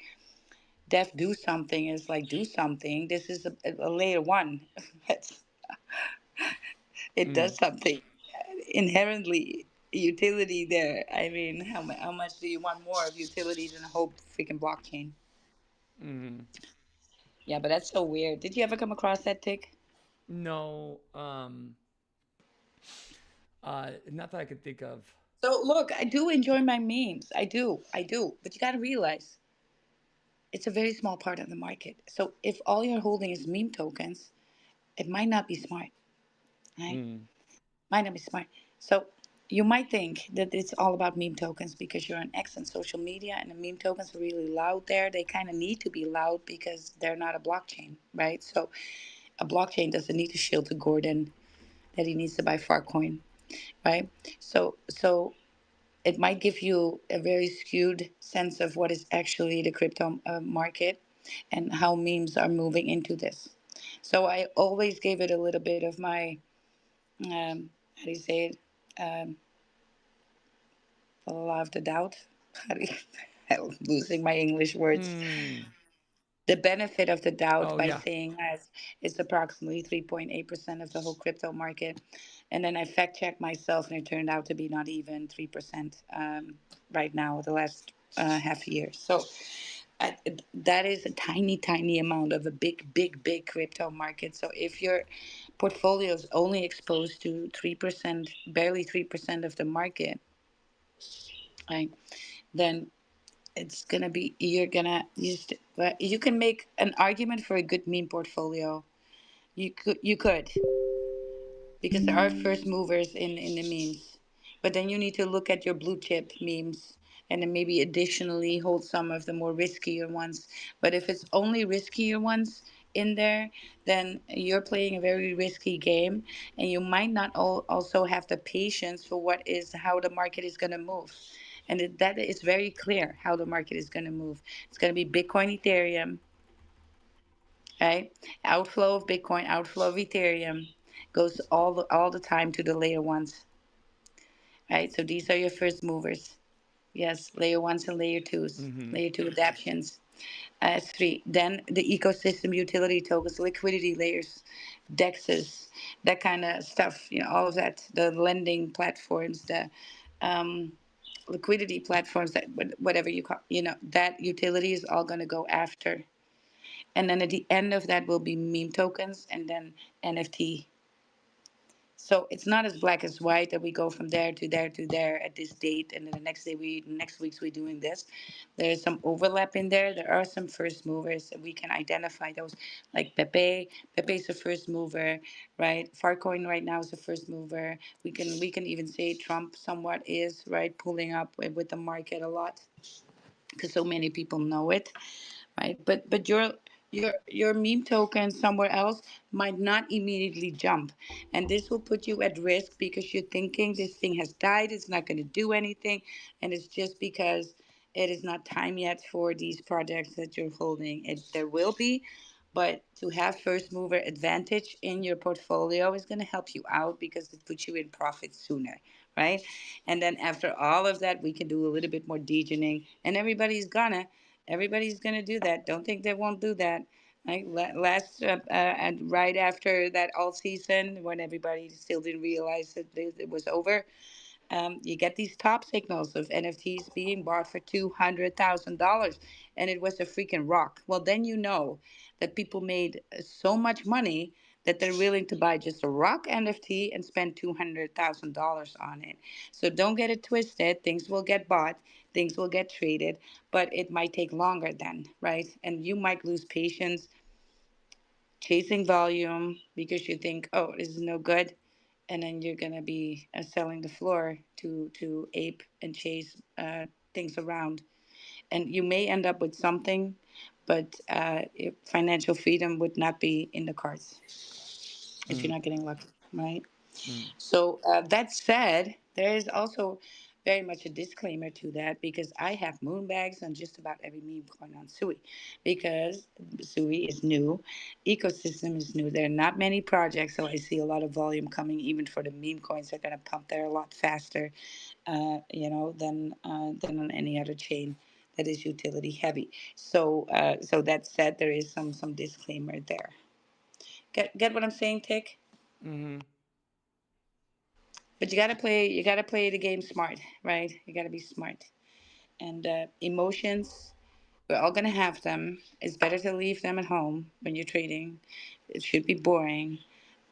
Def do something is like do something. This is a layer one. It's, it Mm. does something inherently utility there. I mean, how much do you want more of utility than a whole freaking blockchain? Mm. Yeah, but that's so weird. Did you ever come across that tick? No. Not that I could think of. So look, I do enjoy my memes. I do. But you got to realize it's a very small part of the market. So if all you're holding is meme tokens, it might not be smart, right? Mm. Might not be smart. So you might think that it's all about meme tokens because you're an X on social media and the meme tokens are really loud there. They kind of need to be loud because they're not a blockchain, right? So a blockchain doesn't need to shield to Gordon that he needs to buy Farcoin, right? So it might give you a very skewed sense of what is actually the crypto market and how memes are moving into this. So I always gave it a little bit of my how do you say it? Um, a lot of the doubt. How do you, I'm losing my English words. Hmm. The benefit of the doubt Oh by yeah. saying as it's approximately 3.8% of the whole crypto market. And then I fact checked myself and it turned out to be not even 3% right now, the last half year. So that is a tiny, tiny amount of a big, big, big crypto market. So if your portfolio is only exposed to 3%, barely 3% of the market, right, then it's gonna be you can make an argument for a good meme portfolio. You could because there are first movers in the memes. But then you need to look at your blue chip memes and then maybe additionally hold some of the more riskier ones. But if it's only riskier ones in there, then you're playing a very risky game and you might not also have the patience for what is how the market is going to move. And that is very clear how the market is going to move. It's going to be Bitcoin, Ethereum, right? Outflow of Bitcoin, outflow of Ethereum goes all the time to the layer ones, right? So these are your first movers. Yes, layer ones and layer twos, Mm-hmm. layer two adaptions. Three. Then the ecosystem utility tokens, liquidity layers, dexes, that kind of stuff. All of that. The lending platforms, the um, liquidity platforms, that whatever you call. That utility is all going to go after. And then at the end of that will be meme tokens, and then NFT. So it's not as black as white that we go from there to there to there at this date, and then the next day next week's we're doing this. There's some overlap in there. There are some first movers, and we can identify those, like Pepe. Pepe's a first mover, right? Farcoin right now is a first mover. We can even say Trump somewhat is, right, pulling up with the market a lot because so many people know it, right? But your meme token somewhere else might not immediately jump, and this will put you at risk because you're thinking this thing has died, it's not going to do anything, and it's just because it is not time yet for these projects that you're holding. There will be, but to have first mover advantage in your portfolio is going to help you out because it puts you in profit sooner, right? And then after all of that, we can do a little bit more degening, and everybody's gonna do that. Don't think they won't do that. Like last, and right after that all season, when everybody still didn't realize that it was over, you get these top signals of NFTs being bought for $200,000, and it was a freaking rock. Well, then you know that people made so much money that they're willing to buy just a rock NFT and spend $200,000 on it. So don't get it twisted. Things will get bought, things will get traded, but it might take longer then, right? And you might lose patience chasing volume because you think, oh, this is no good, and then you're gonna be selling the floor to ape and chase things around, and you may end up with something, but financial freedom would not be in the cards if you're not getting lucky, right? Mm-hmm. So that said, there is also very much a disclaimer to that because I have moon bags on just about every meme coin on Sui because Sui is new, ecosystem is new. There are not many projects, so I see a lot of volume coming. Even for the meme coins, they're going to pump there a lot faster, than on any other chain that is utility heavy. So that said, there is some disclaimer there. Get what I'm saying, Tick? Mm-hmm. But you gotta play the game smart, right? You gotta be smart. And emotions, we're all gonna have them. It's better to leave them at home when you're trading. It should be boring,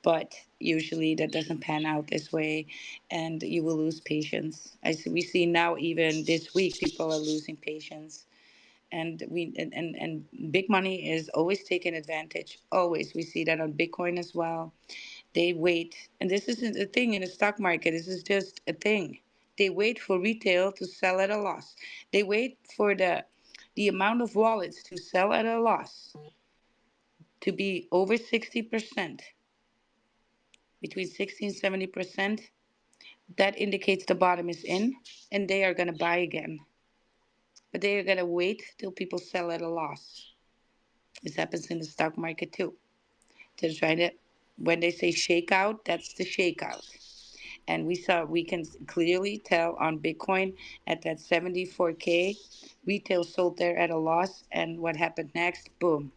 but usually that doesn't pan out this way, and you will lose patience. We see now even this week people are losing patience, and big money is always taking advantage. Always, we see that on Bitcoin as well. They wait, and this isn't a thing in the stock market, this is just a thing. They wait for retail to sell at a loss. They wait for the amount of wallets to sell at a loss to be over 60%, between 60 and 70%. That indicates the bottom is in, and they are going to buy again. But they are going to wait till people sell at a loss. This happens in the stock market too. They're trying to, when they say shakeout, that's the shakeout. And we can clearly tell on Bitcoin at that 74K, retail sold there at a loss, and what happened next? Boom,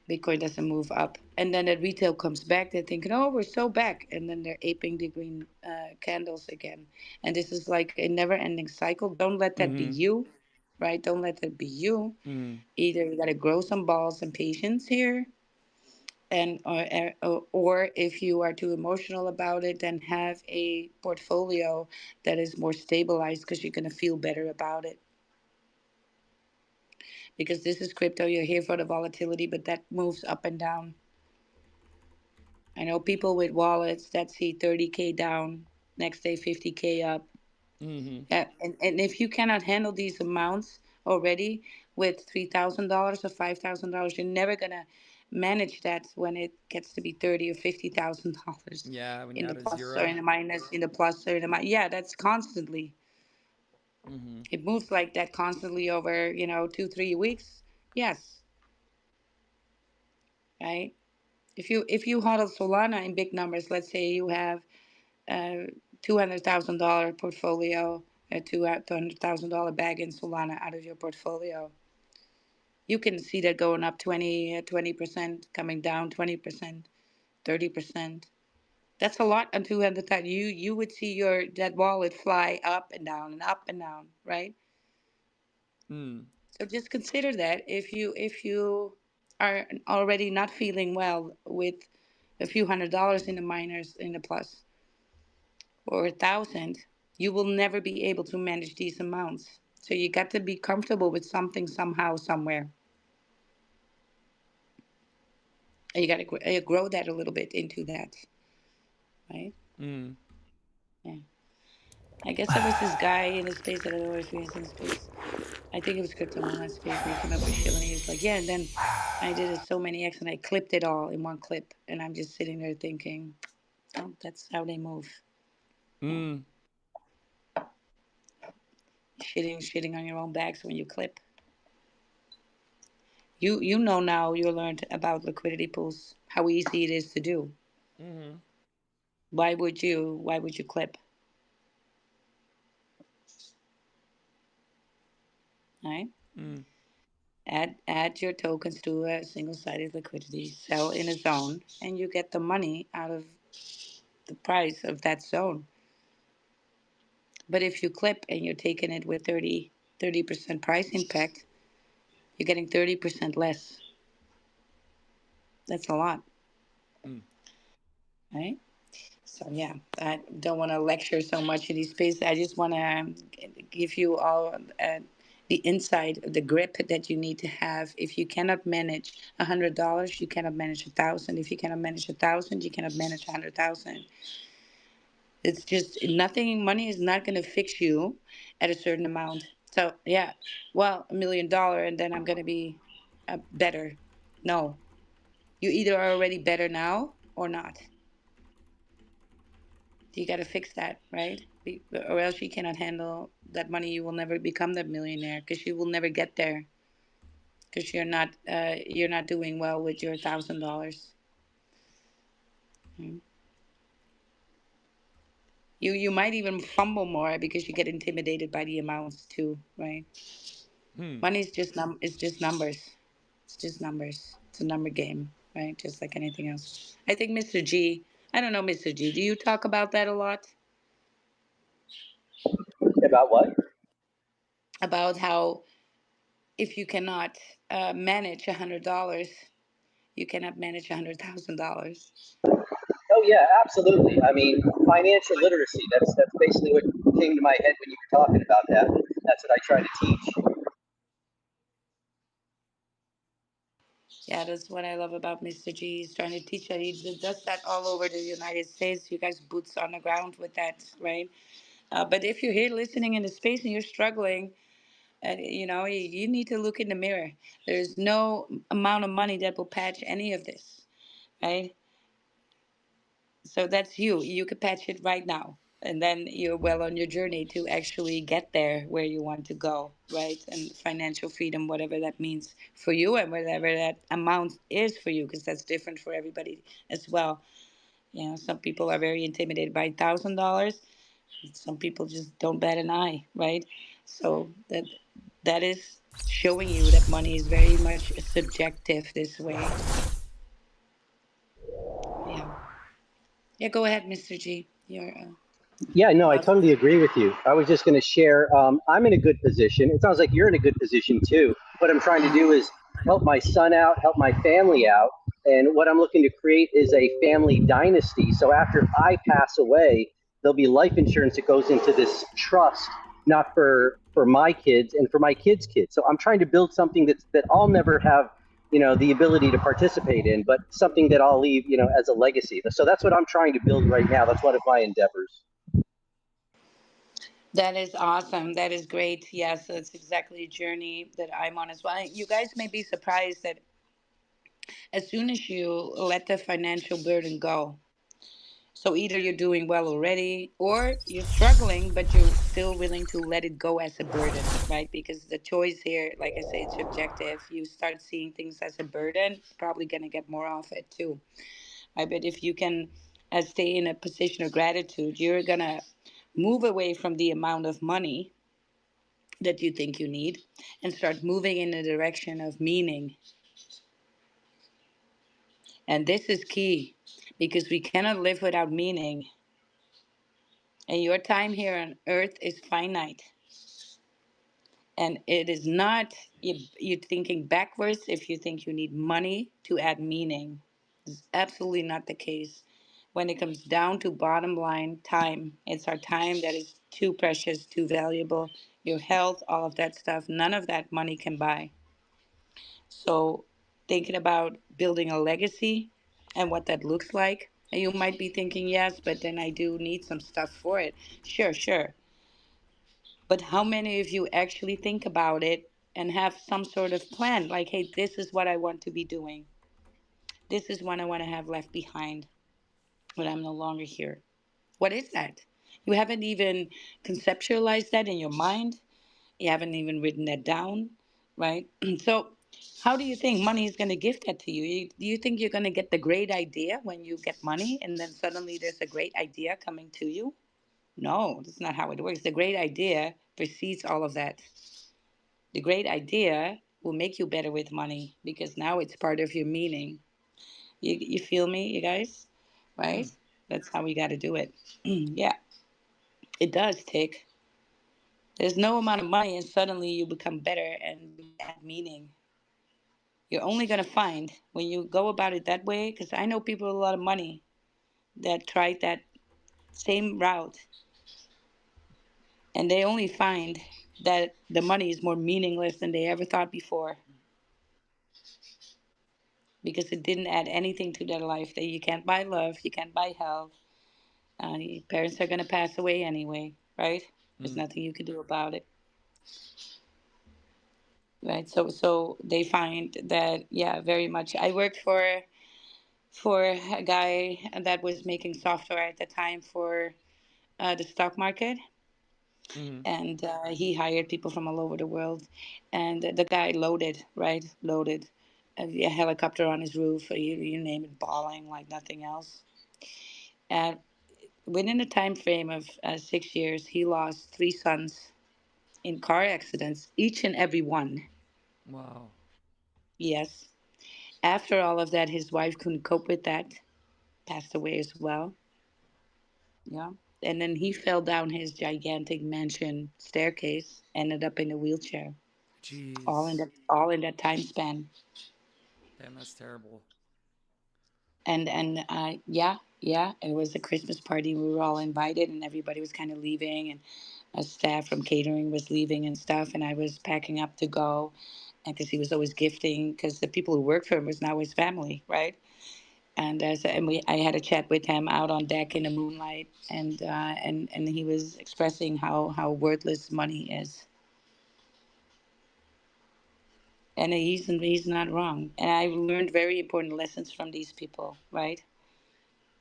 Bitcoin doesn't move up, and then that retail comes back. They're thinking, oh, we're so back, and then they're aping the green candles again. And this is like a never-ending cycle. Don't let that be Mm-hmm. you, right? Don't let that be you. Mm-hmm. Either you got to grow some balls and patience here, and or if you are too emotional about it, then have a portfolio that is more stabilized because you're going to feel better about it, because this is crypto. You're here for the volatility, but that moves up and down. I know people with wallets that see 30K down, next day 50K up. Mm-hmm. Yeah, and if you cannot handle these amounts already with $3,000 or $5,000, you're never gonna manage that when it gets to be 30 or $50,000 Yeah, when in you're the at a plus or zero. in the minus, in the plus or in the minus. Yeah, that's constantly. Mm-hmm. It moves like that constantly over 2 3 weeks. Yes, right. If you hodl Solana in big numbers, let's say you have uh, $200,000 portfolio, a $200,000 bag in Solana out of your portfolio, you can see that going up 20%, coming down 20%, 30%. That's a lot on 200,000. You would see your that wallet fly up and down, right? Mm. So just consider that if you are already not feeling well with a few $100s in the minors in the plus or 1,000, you will never be able to manage these amounts. So you got to be comfortable with something somehow somewhere, and you got to grow that a little bit into that, right? Mm. Yeah. I guess there was this guy in the space. I don't know if he was in the space. I think it was Crypto Online Space where he came up with Shill and he was like, yeah, and then I did it so many X and I clipped it all in one clip. And I'm just sitting there thinking, oh, that's how they move. Yeah. Mm. Shitting on your own backs when you clip. You know now you learned about liquidity pools, how easy it is to do. Mm. Why would you clip? Right? Mm. Add your tokens to a single sided liquidity, sell in a zone, and you get the money out of the price of that zone. But if you clip and you're taking it with 30% price impact, you're getting 30% less. That's a lot, Mm. right? So yeah, I don't want to lecture so much in these spaces. I just want to give you all the insight, the grip that you need to have. If you cannot manage $100, you cannot manage 1,000. If you cannot manage 1,000, you cannot manage 100,000. It's just nothing. Money is not going to fix you at a certain amount. So yeah, well, $1 million, and then I'm going to be better. No, you either are already better now or not. You got to fix that, right? Or else you cannot handle that money. You will never become that millionaire because you will never get there because you're not doing well with your $1,000. You might even fumble more because you get intimidated by the amounts too, right? Mm. Money is just numbers. It's just numbers. It's a number game, right? Just like anything else. I think Mr. G. I don't know, Mr. G. Do you talk about that a lot? About what? About how if you cannot manage $100, you cannot manage $100,000. Oh yeah, absolutely. I mean, financial literacy. That's basically what came to my head when you were talking about that. That's what I try to teach. Yeah, that's what I love about Mr. G. He's trying to teach that. He does that all over the United States. You guys boots on the ground with that, right? But if you're here listening in the space and you're struggling, you need to look in the mirror. There's no amount of money that will patch any of this, right? So that's you. You could patch it right now. And then you're well on your journey to actually get there where you want to go, right? And financial freedom, whatever that means for you and whatever that amount is for you, because that's different for everybody as well. Some people are very intimidated by $1,000. Some people just don't bat an eye, right? So that is showing you that money is very much subjective this way. Yeah. Yeah, go ahead, Mr. G. You're Yeah, no, I about. totally agree with you. I was just going to share. I'm in a good position. It sounds like you're in a good position too. What I'm trying to do is help my son out, help my family out. And what I'm looking to create is a family dynasty. So after I pass away, there'll be life insurance that goes into this trust, not for my kids and for my kids' kids. So I'm trying to build something that I'll never have, the ability to participate in, but something that I'll leave, as a legacy. So that's what I'm trying to build right now. That's one of my endeavors. That is awesome. That is great. Yes, that's exactly a journey that I'm on as well. You guys may be surprised that as soon as you let the financial burden go, so either you're doing well already or you're struggling, but you're still willing to let it go as a burden, right? Because the choice here, like I say, it's subjective. You start seeing things as a burden, probably going to get more of it too, right? But if you can stay in a position of gratitude, you're gonna move away from the amount of money that you think you need and start moving in the direction of meaning. And this is key because we cannot live without meaning. And your time here on earth is finite. And it is not you thinking backwards if you think you need money to add meaning. It's absolutely not the case. When it comes down to bottom line time, it's our time that is too precious, too valuable. Your health, all of that stuff, none of that money can buy. So, thinking about building a legacy and what that looks like, and you might be thinking, yes, but then I do need some stuff for it. Sure, sure. But how many of you actually think about it and have some sort of plan? Like, hey, this is what I want to be doing. This is what I want to have left behind when I'm no longer here. What is that? You haven't even conceptualized that in your mind. You haven't even written that down, right? So, how do you think money is going to give that to you? Do you think you're going to get the great idea when you get money and then suddenly there's a great idea coming to you? No, that's not how it works. The great idea precedes all of that. The great idea will make you better with money because now it's part of your meaning. You feel me, you guys? Right? Mm. That's how we got to do it. Yeah, it does take. There's no amount of money, and suddenly you become better and you add meaning. You're only going to find when you go about it that way, because I know people with a lot of money that tried that same route, and they only find that the money is more meaningless than they ever thought before because it didn't add anything to their life. That you can't buy love, you can't buy health. Your parents are going to pass away anyway, right? There's Mm. nothing you can do about it, right? So they find that, yeah, very much. I worked for a guy that was making software at the time for the stock market, Mm-hmm. and he hired people from all over the world, and the guy loaded, right? Loaded a helicopter on his roof, you name it, bawling like nothing else. And within a time frame of 6 years, he lost three sons in car accidents, each and every one. Wow. Yes. After all of that, his wife couldn't cope with that, passed away as well. Yeah. And then he fell down his gigantic mansion staircase, ended up in a wheelchair. Jeez. All in that time span. Damn, that's terrible. And yeah, yeah, it was a Christmas party. We were all invited, and everybody was kind of leaving, and a staff from catering was leaving and stuff. And I was packing up to go, and because he was always gifting, because the people who worked for him was now his family, right? And I had a chat with him out on deck in the moonlight, and he was expressing how worthless money is, and he's not wrong. And I learned very important lessons from these people, right?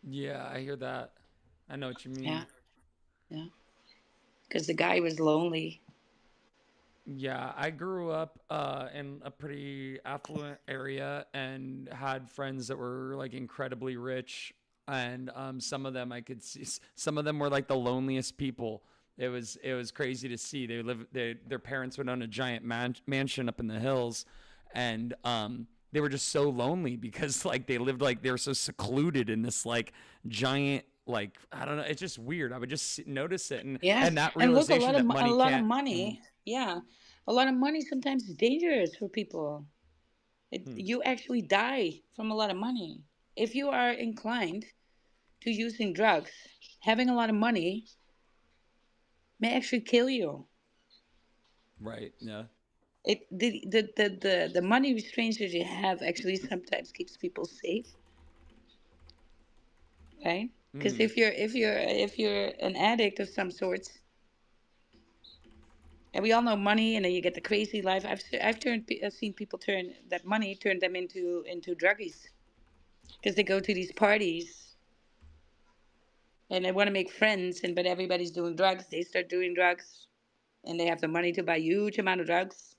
Yeah, I hear that. I know what you Yeah, mean. yeah. Because the guy was lonely. Yeah, I grew up in a pretty affluent area and had friends that were like incredibly rich, and some of them I could see. Some of them were like the loneliest people. It was crazy to see. Their parents would own a giant mansion up in the hills, and they were just so lonely because like they lived like they were so secluded in this like giant like I don't know. It's just weird. I would just notice it, Yes, and that and look, realization that a money lot of can't. Mm, money. Yeah, a lot of money sometimes is dangerous for people. hmm. You actually die from a lot of money if you are inclined to using drugs. Having a lot of money may actually kill you. Right. Yeah. The money restraints that you have actually sometimes keeps people safe, right? Because Mm. if you're an addict of some sorts, and we all know money, and then you get the crazy life. I've seen people turn them into druggies because they go to these parties and they want to make friends, and but everybody's doing drugs. They start doing drugs, and they have the money to buy huge amount of drugs,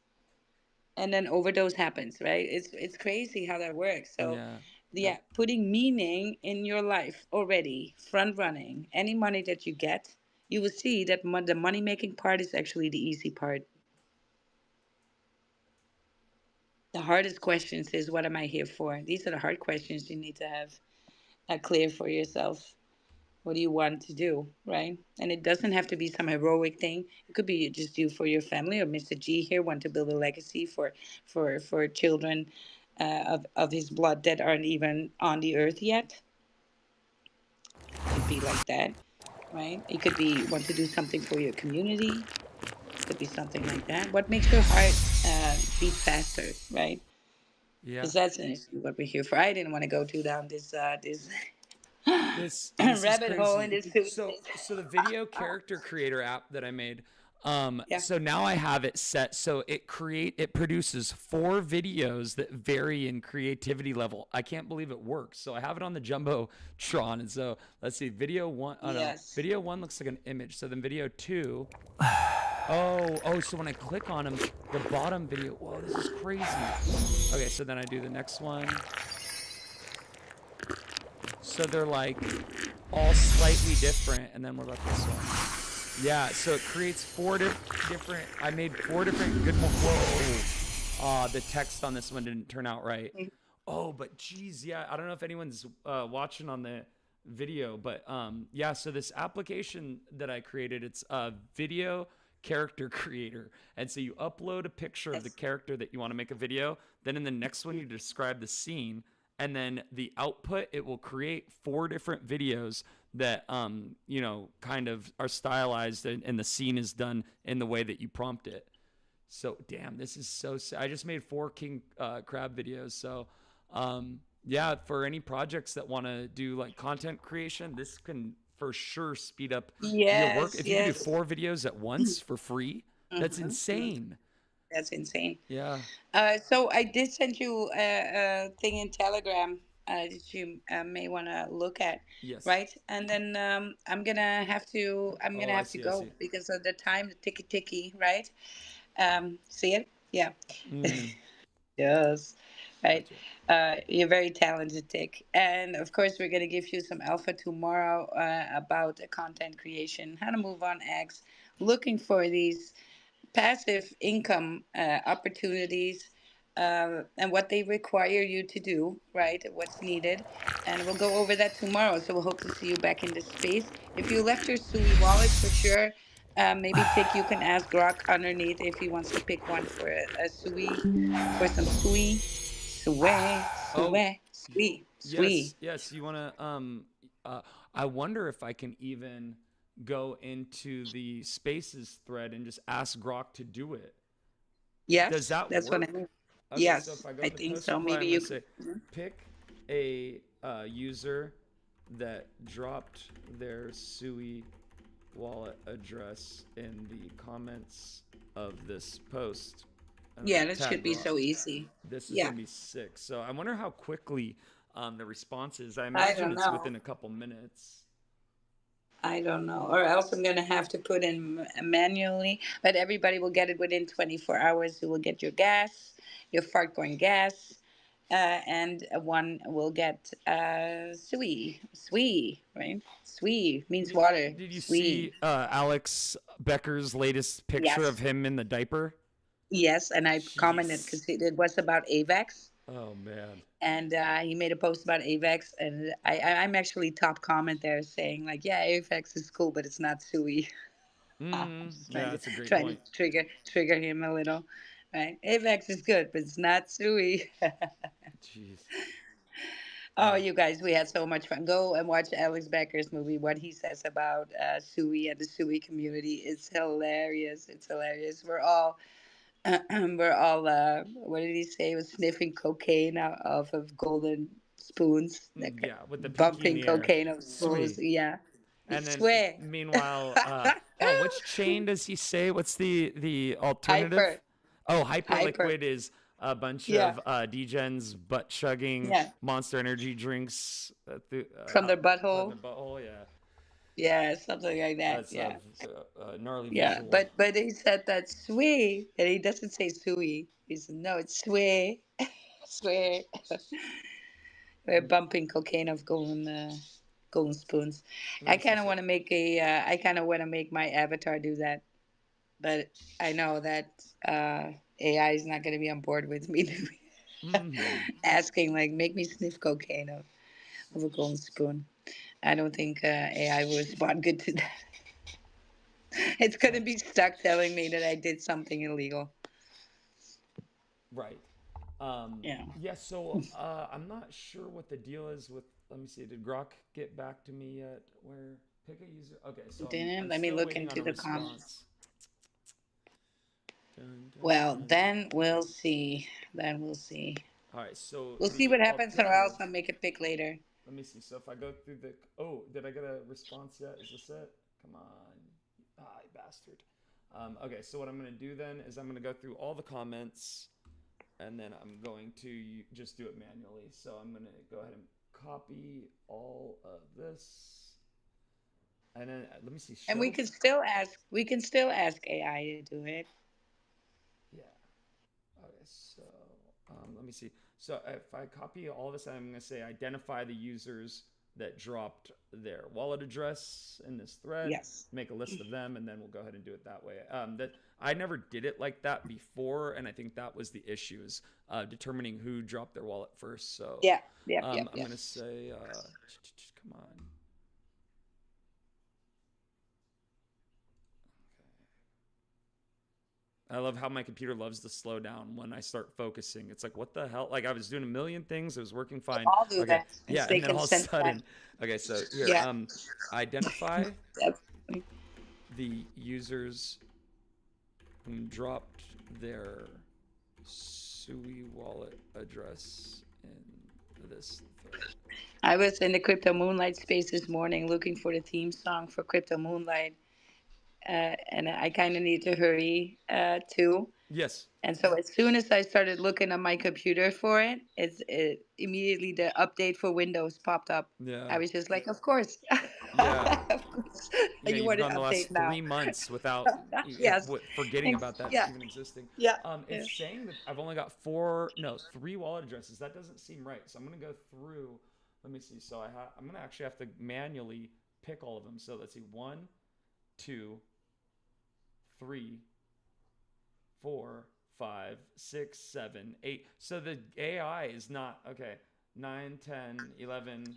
and then overdose happens. Right? It's crazy how that works. So Yeah. Yeah, putting meaning in your life already, front running. Any money that you get, you will see that the money making part is actually the easy part. The hardest questions is what am I here for? These are the hard questions you need to have clear for yourself. What do you want to do, right? And it doesn't have to be some heroic thing. It could be just you for your family, or Mr. G here want to build a legacy for children of his blood that aren't even on the earth yet. Could be like that, right? It could be want to do something for your community. Could be something like that. What makes your heart beat faster, right? Yeah. Because that's an issue. What we're here for. I didn't want to go too down this This is rabbit hole in crazy. this suit. So the video character creator app that I made, Yeah. so now I have it set so it produces 4 videos that vary in creativity level. I can't believe it works. So I have it on the Jumbotron, and so let's see, video 1. Oh no, Yes. video 1 looks like an image. So then video 2. So when I click on them, the bottom video. Whoa, this is crazy. Okay, so then I do the next one. So they're like all slightly different. And then what about this one? Yeah, so it creates 4 different. I made 4 different good ones. Whoa. The text on this one didn't turn out right. Oh, but geez, yeah. I don't know if anyone's watching on the video, but yeah. So this application that I created, it's a video character creator, and so you upload a picture of the character that you want to make a video. Then in the next one, you describe the scene, and then the output, it will create 4 different videos that kind of are stylized, and the scene is done in the way that you prompt it. So damn, this is so I just made 4 king crab videos. So yeah, for any projects that want to do like content creation, this can for sure speed up your work. Yes. If you can do Yes. 4 videos at once for free, that's insane. That's insane. Yeah. So I did send you a thing in Telegram that you may want to look at, Yes. right? And then I'm Oh, gonna I have to see. I go see. because of the time, the ticky, right? See it? Yeah. Mm, Yes. Right. gotcha. You're very talented, Tick. And of course, we're going to give you some alpha tomorrow about content creation, how to move on X, looking for these passive income opportunities and what they require you to do, right? What's needed. And we'll go over that tomorrow. So we'll hope to see you back in this space. If you left your Sui wallet, for sure, maybe Tick, you can ask Grok underneath if he wants to pick one for a Sui, for some Sui. Sui, Oh, Sui, Sui, Sui. yes. You want to I wonder if I can even go into the spaces thread and just ask Grok to do it. Does Yes, that that's what I work? mean. Okay, so if Yes, I go I to the think post so. reply, Maybe I'm going you to can. say, pick a user that dropped their SUI wallet address in the comments of this post. And Yeah, then that should tag be Grok. so easy. This is Yeah, going to be sick. So I wonder how quickly the response is. I I imagine don't it's know. within a couple minutes. I don't know. Or else I'm going to have to put in manually. But everybody will get it within 24 hours. You will get your gas, your fart going gas. And one will get sui. Sui, right? Sui means water. Did you Sui. see Alex Becker's latest picture of Yes. him in the diaper? Yes. And I commented Jeez. because it was about AVEX. Oh man. And he made a post about AVEX, and I'm actually top comment there saying like, yeah, AVEX is cool, but it's not Sui. I'm just Yeah, that's a great trying to point. trigger him a little, right? AVEX is good, but it's not Sui. Jeez. Oh, you guys, we had so much fun. Go and watch Alex Becker's movie. What he says about Sui and the Sui community is hilarious. It's hilarious. We're all what did he say? Was sniffing cocaine out off of golden spoons, like Yeah, with the pinky in bumping the air. cocaine of spoons. Sweet. Yeah, I And then swear. meanwhile, oh, which chain does he say? What's the alternative? Hyper, Oh, hyper. Hyperliquid is a bunch Yeah, of degens butt chugging yeah. Monster Energy drinks From their from the butthole. butthole. Yeah, Yeah, something like that. that's Yeah, a gnarly yeah. visual. But he said that sweet, and he doesn't say sui. He said no, it's sweet, sweet. We're bumping cocaine of golden spoons. I kind of want to make I kind of want to make my avatar do that, but I know that AI is not going to be on board with me asking like make me sniff cocaine of a golden spoon. I don't think AI will respond good to that. It's going to be stuck telling me that I did something illegal. Right. Yeah. Yeah. So I'm not sure what the deal is with. Let me see. Did Grok get back to me yet? Where pick a user? Okay. So I'm Let me still look waiting on into a the comments. response. Dun, dun, Well, dun. then we'll see. Then we'll see. All right. So We'll see what happens, or else I'll make a pick later. Let me see. So if I go through the. Oh, did I get a response yet? Is this it? Come on. Ah, you bastard. Okay. So what I'm going to do then is I'm going to go through all the comments. And then I'm going to just do it manually. So I'm going to go ahead and copy all of this. And then let me see. And we can still ask AI to do it. Yeah. Okay. So let me see. So if I copy all this, I'm going to say identify the users that dropped their wallet address in this thread. Yes. Make a list of them, and then we'll go ahead and do it that way. That I never did it like that before, and I think that was the issue is determining who dropped their wallet first. So I'm going to say, come on. I love how my computer loves to slow down when I start focusing. It's like, what the hell? Like I was doing a million things. It was working fine. I'll do that. Yeah. And then all of a sudden, okay. So here, identify the users who dropped their Sui wallet address in this thread. I was in the Crypto Moonlight space this morning looking for the theme song for Crypto Moonlight. And I kind of need to hurry too. Yes. And so as soon as I started looking on my computer for it, immediately the update for Windows popped up. Yeah. I was just like, of course. Yeah. Of course. Yeah, You you've want to gone the last update now. 3 months without forgetting about that even existing. It's saying that I've only got 3 wallet addresses. That doesn't seem right. So I'm going to go through. Let me see. So I'm going to actually have to manually pick all of them. So let's see. 1, 2, 3, 4, 5, 6, 7, 8. So the AI is not, okay, 9, 10, 11,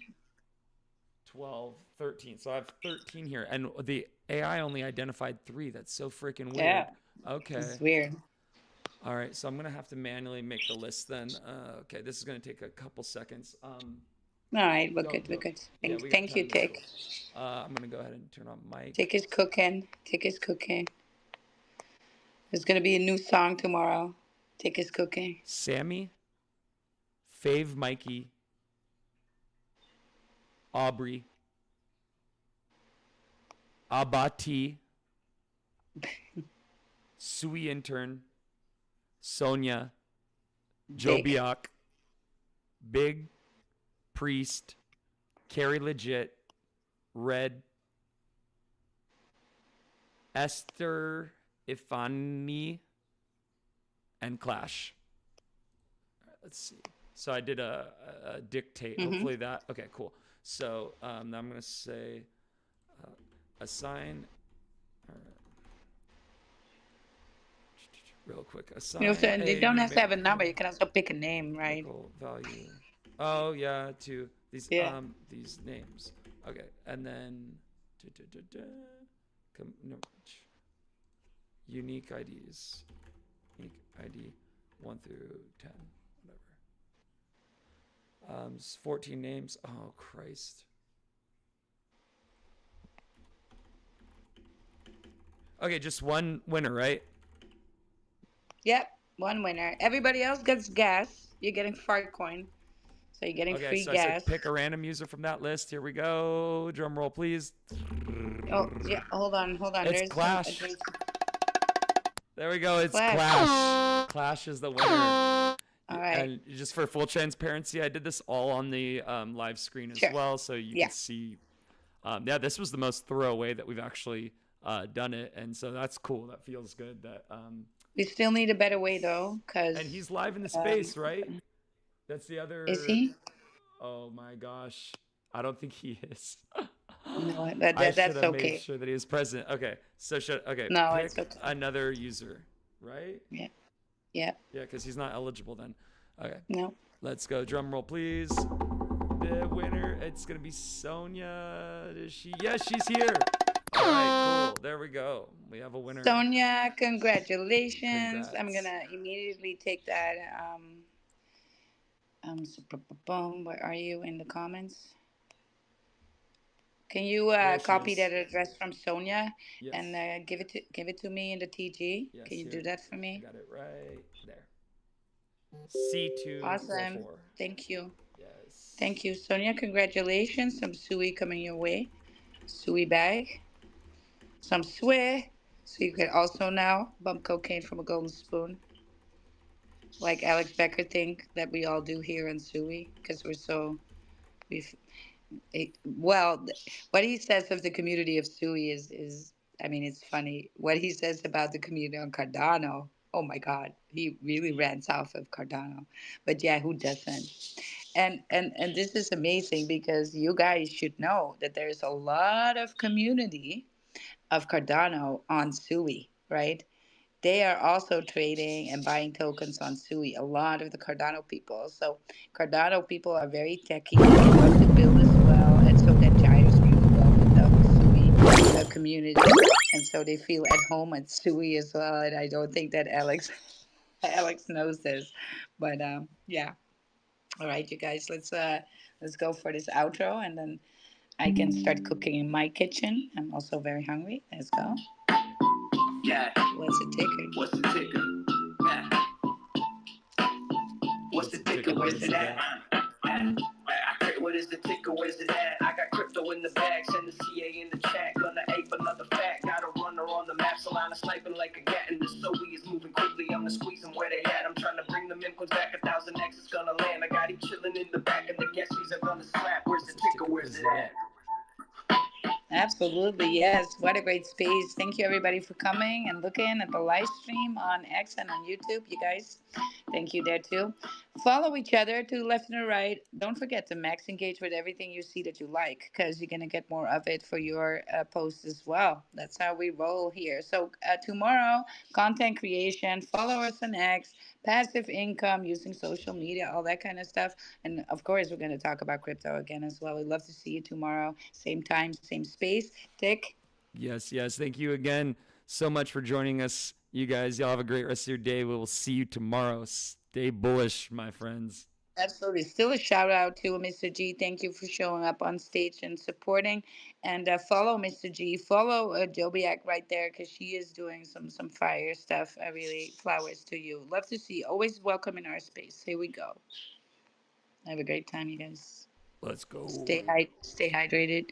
12, 13. So I have 13 here. And the AI only identified 3. That's so freaking weird. Yeah. Okay. It's weird. All right. So I'm going to have to manually make the list then. Okay. This is going to take a couple seconds. All right. We're good. Thank you, Tic. I'm going to go ahead and turn on mic. Tic is cooking. There's going to be a new song tomorrow. Tic is cooking. Sammy, Fave Mikey, Aubrey, Abati, Sui Intern, Sonia, Joe Biak, Big, Priest, Carrie Legit, Red, Esther Ifani, and Clash. All right, let's see. So I did a dictate. Mm-hmm. Hopefully that. Okay, cool. So I'm going to say assign. Real quick. Assign. You don't have to have a number. You can also pick a name, right? Value. Oh yeah, to these names. Okay, and then unique IDs. Unique ID 1 through 10, whatever. 14 names. Oh Christ. Okay, just one winner, right? Yep, one winner. Everybody else gets gas. You're getting Fartcoin. So you're getting free so gas. I said pick a random user from that list. Here we go. Drum roll, please. Oh, yeah. Hold on. It's Clash. There we go. It's Clash. Clash is the winner. All right. And just for full transparency, I did this all on the live screen as well. So you can see. This was the most thorough way that we've actually done it. And so that's cool. That feels good. That we still need a better way, though. And he's live in the space, right? That's the other. Is he? Oh my gosh. I don't think he is. No, I should that's have made okay. sure that he was present. Okay. So No, it's pick okay. another user, right? Yeah, yeah. Yeah, because he's not eligible then. Okay. No. Let's go. Drum roll, please. The winner, it's gonna be Sonia. Is she? Yes, she's here. All right, cool. There we go. We have a winner. Sonia, congratulations. I'm Congrats. gonna immediately take that. Where are you in the comments? Can you There she copy is. that address from Sonia Yes. and give it to me in the TG? Yes, Can you do here. that for I me? got it right there. C244. Awesome. Thank you. Yes. Thank you, Sonia. Congratulations. Some suey coming your way. Suey bag. Some sway. So you can also now bump cocaine from a golden spoon, like Alex Becker think that we all do here in Suey, because we've well, what he says of the community of Suey is I mean, it's funny. What he says about the community on Cardano, oh my God, he really ran south of Cardano. But yeah, who doesn't? And this is amazing because you guys should know that there's a lot of community of Cardano on Suey, right? They are also trading and buying tokens on Sui, a lot of the Cardano people. So Cardano people are very techy. They love to build as well. And so that gyres really well with the Sui community. And so they feel at home at Sui as well. And I don't think that Alex knows this. But yeah. All right, you guys, let's go for this outro and then I can start cooking in my kitchen. I'm also very hungry. Let's go. Yeah, What's the ticker? what's the ticker? Yeah. What's the ticker? Where's it at? What is the ticker? Where's it at? I got crypto in the bag, send the CA in the chat. Gonna ape another fact. Got a runner on the map, so line of sniping like a gat. And the Sowie is moving quickly. I'm gonna squeeze them where they at. I'm trying to bring the Mimkos back. 1,000X is gonna land. I got him chilling in the back, and the guesties are gonna slap. Where's the ticker? Where's it at? Absolutely, yes. What a great space. Thank you, everybody, for coming and looking at the live stream on X and on YouTube. You guys, thank you there too. Follow each other to the left and the right. Don't forget to max engage with everything you see that you like because you're going to get more of it for your posts as well. That's how we roll here. So, tomorrow, content creation, follow us on X, passive income using social media, all that kind of stuff. And of course, we're going to talk about crypto again as well. We'd love to see you tomorrow. Same time, same space. Dick? Yes, yes. Thank you again so much for joining us. You guys, y'all have a great rest of your day. We will see you tomorrow. Stay bullish, my friends. Absolutely. Still a shout out to Mr. G. Thank you for showing up on stage and supporting. And follow Mr. G. Follow Jobiak right there because she is doing some fire stuff. I really flowers to you. Love to see you. Always welcome in our space. Here we go. Have a great time, you guys. Let's go. Stay hydrated.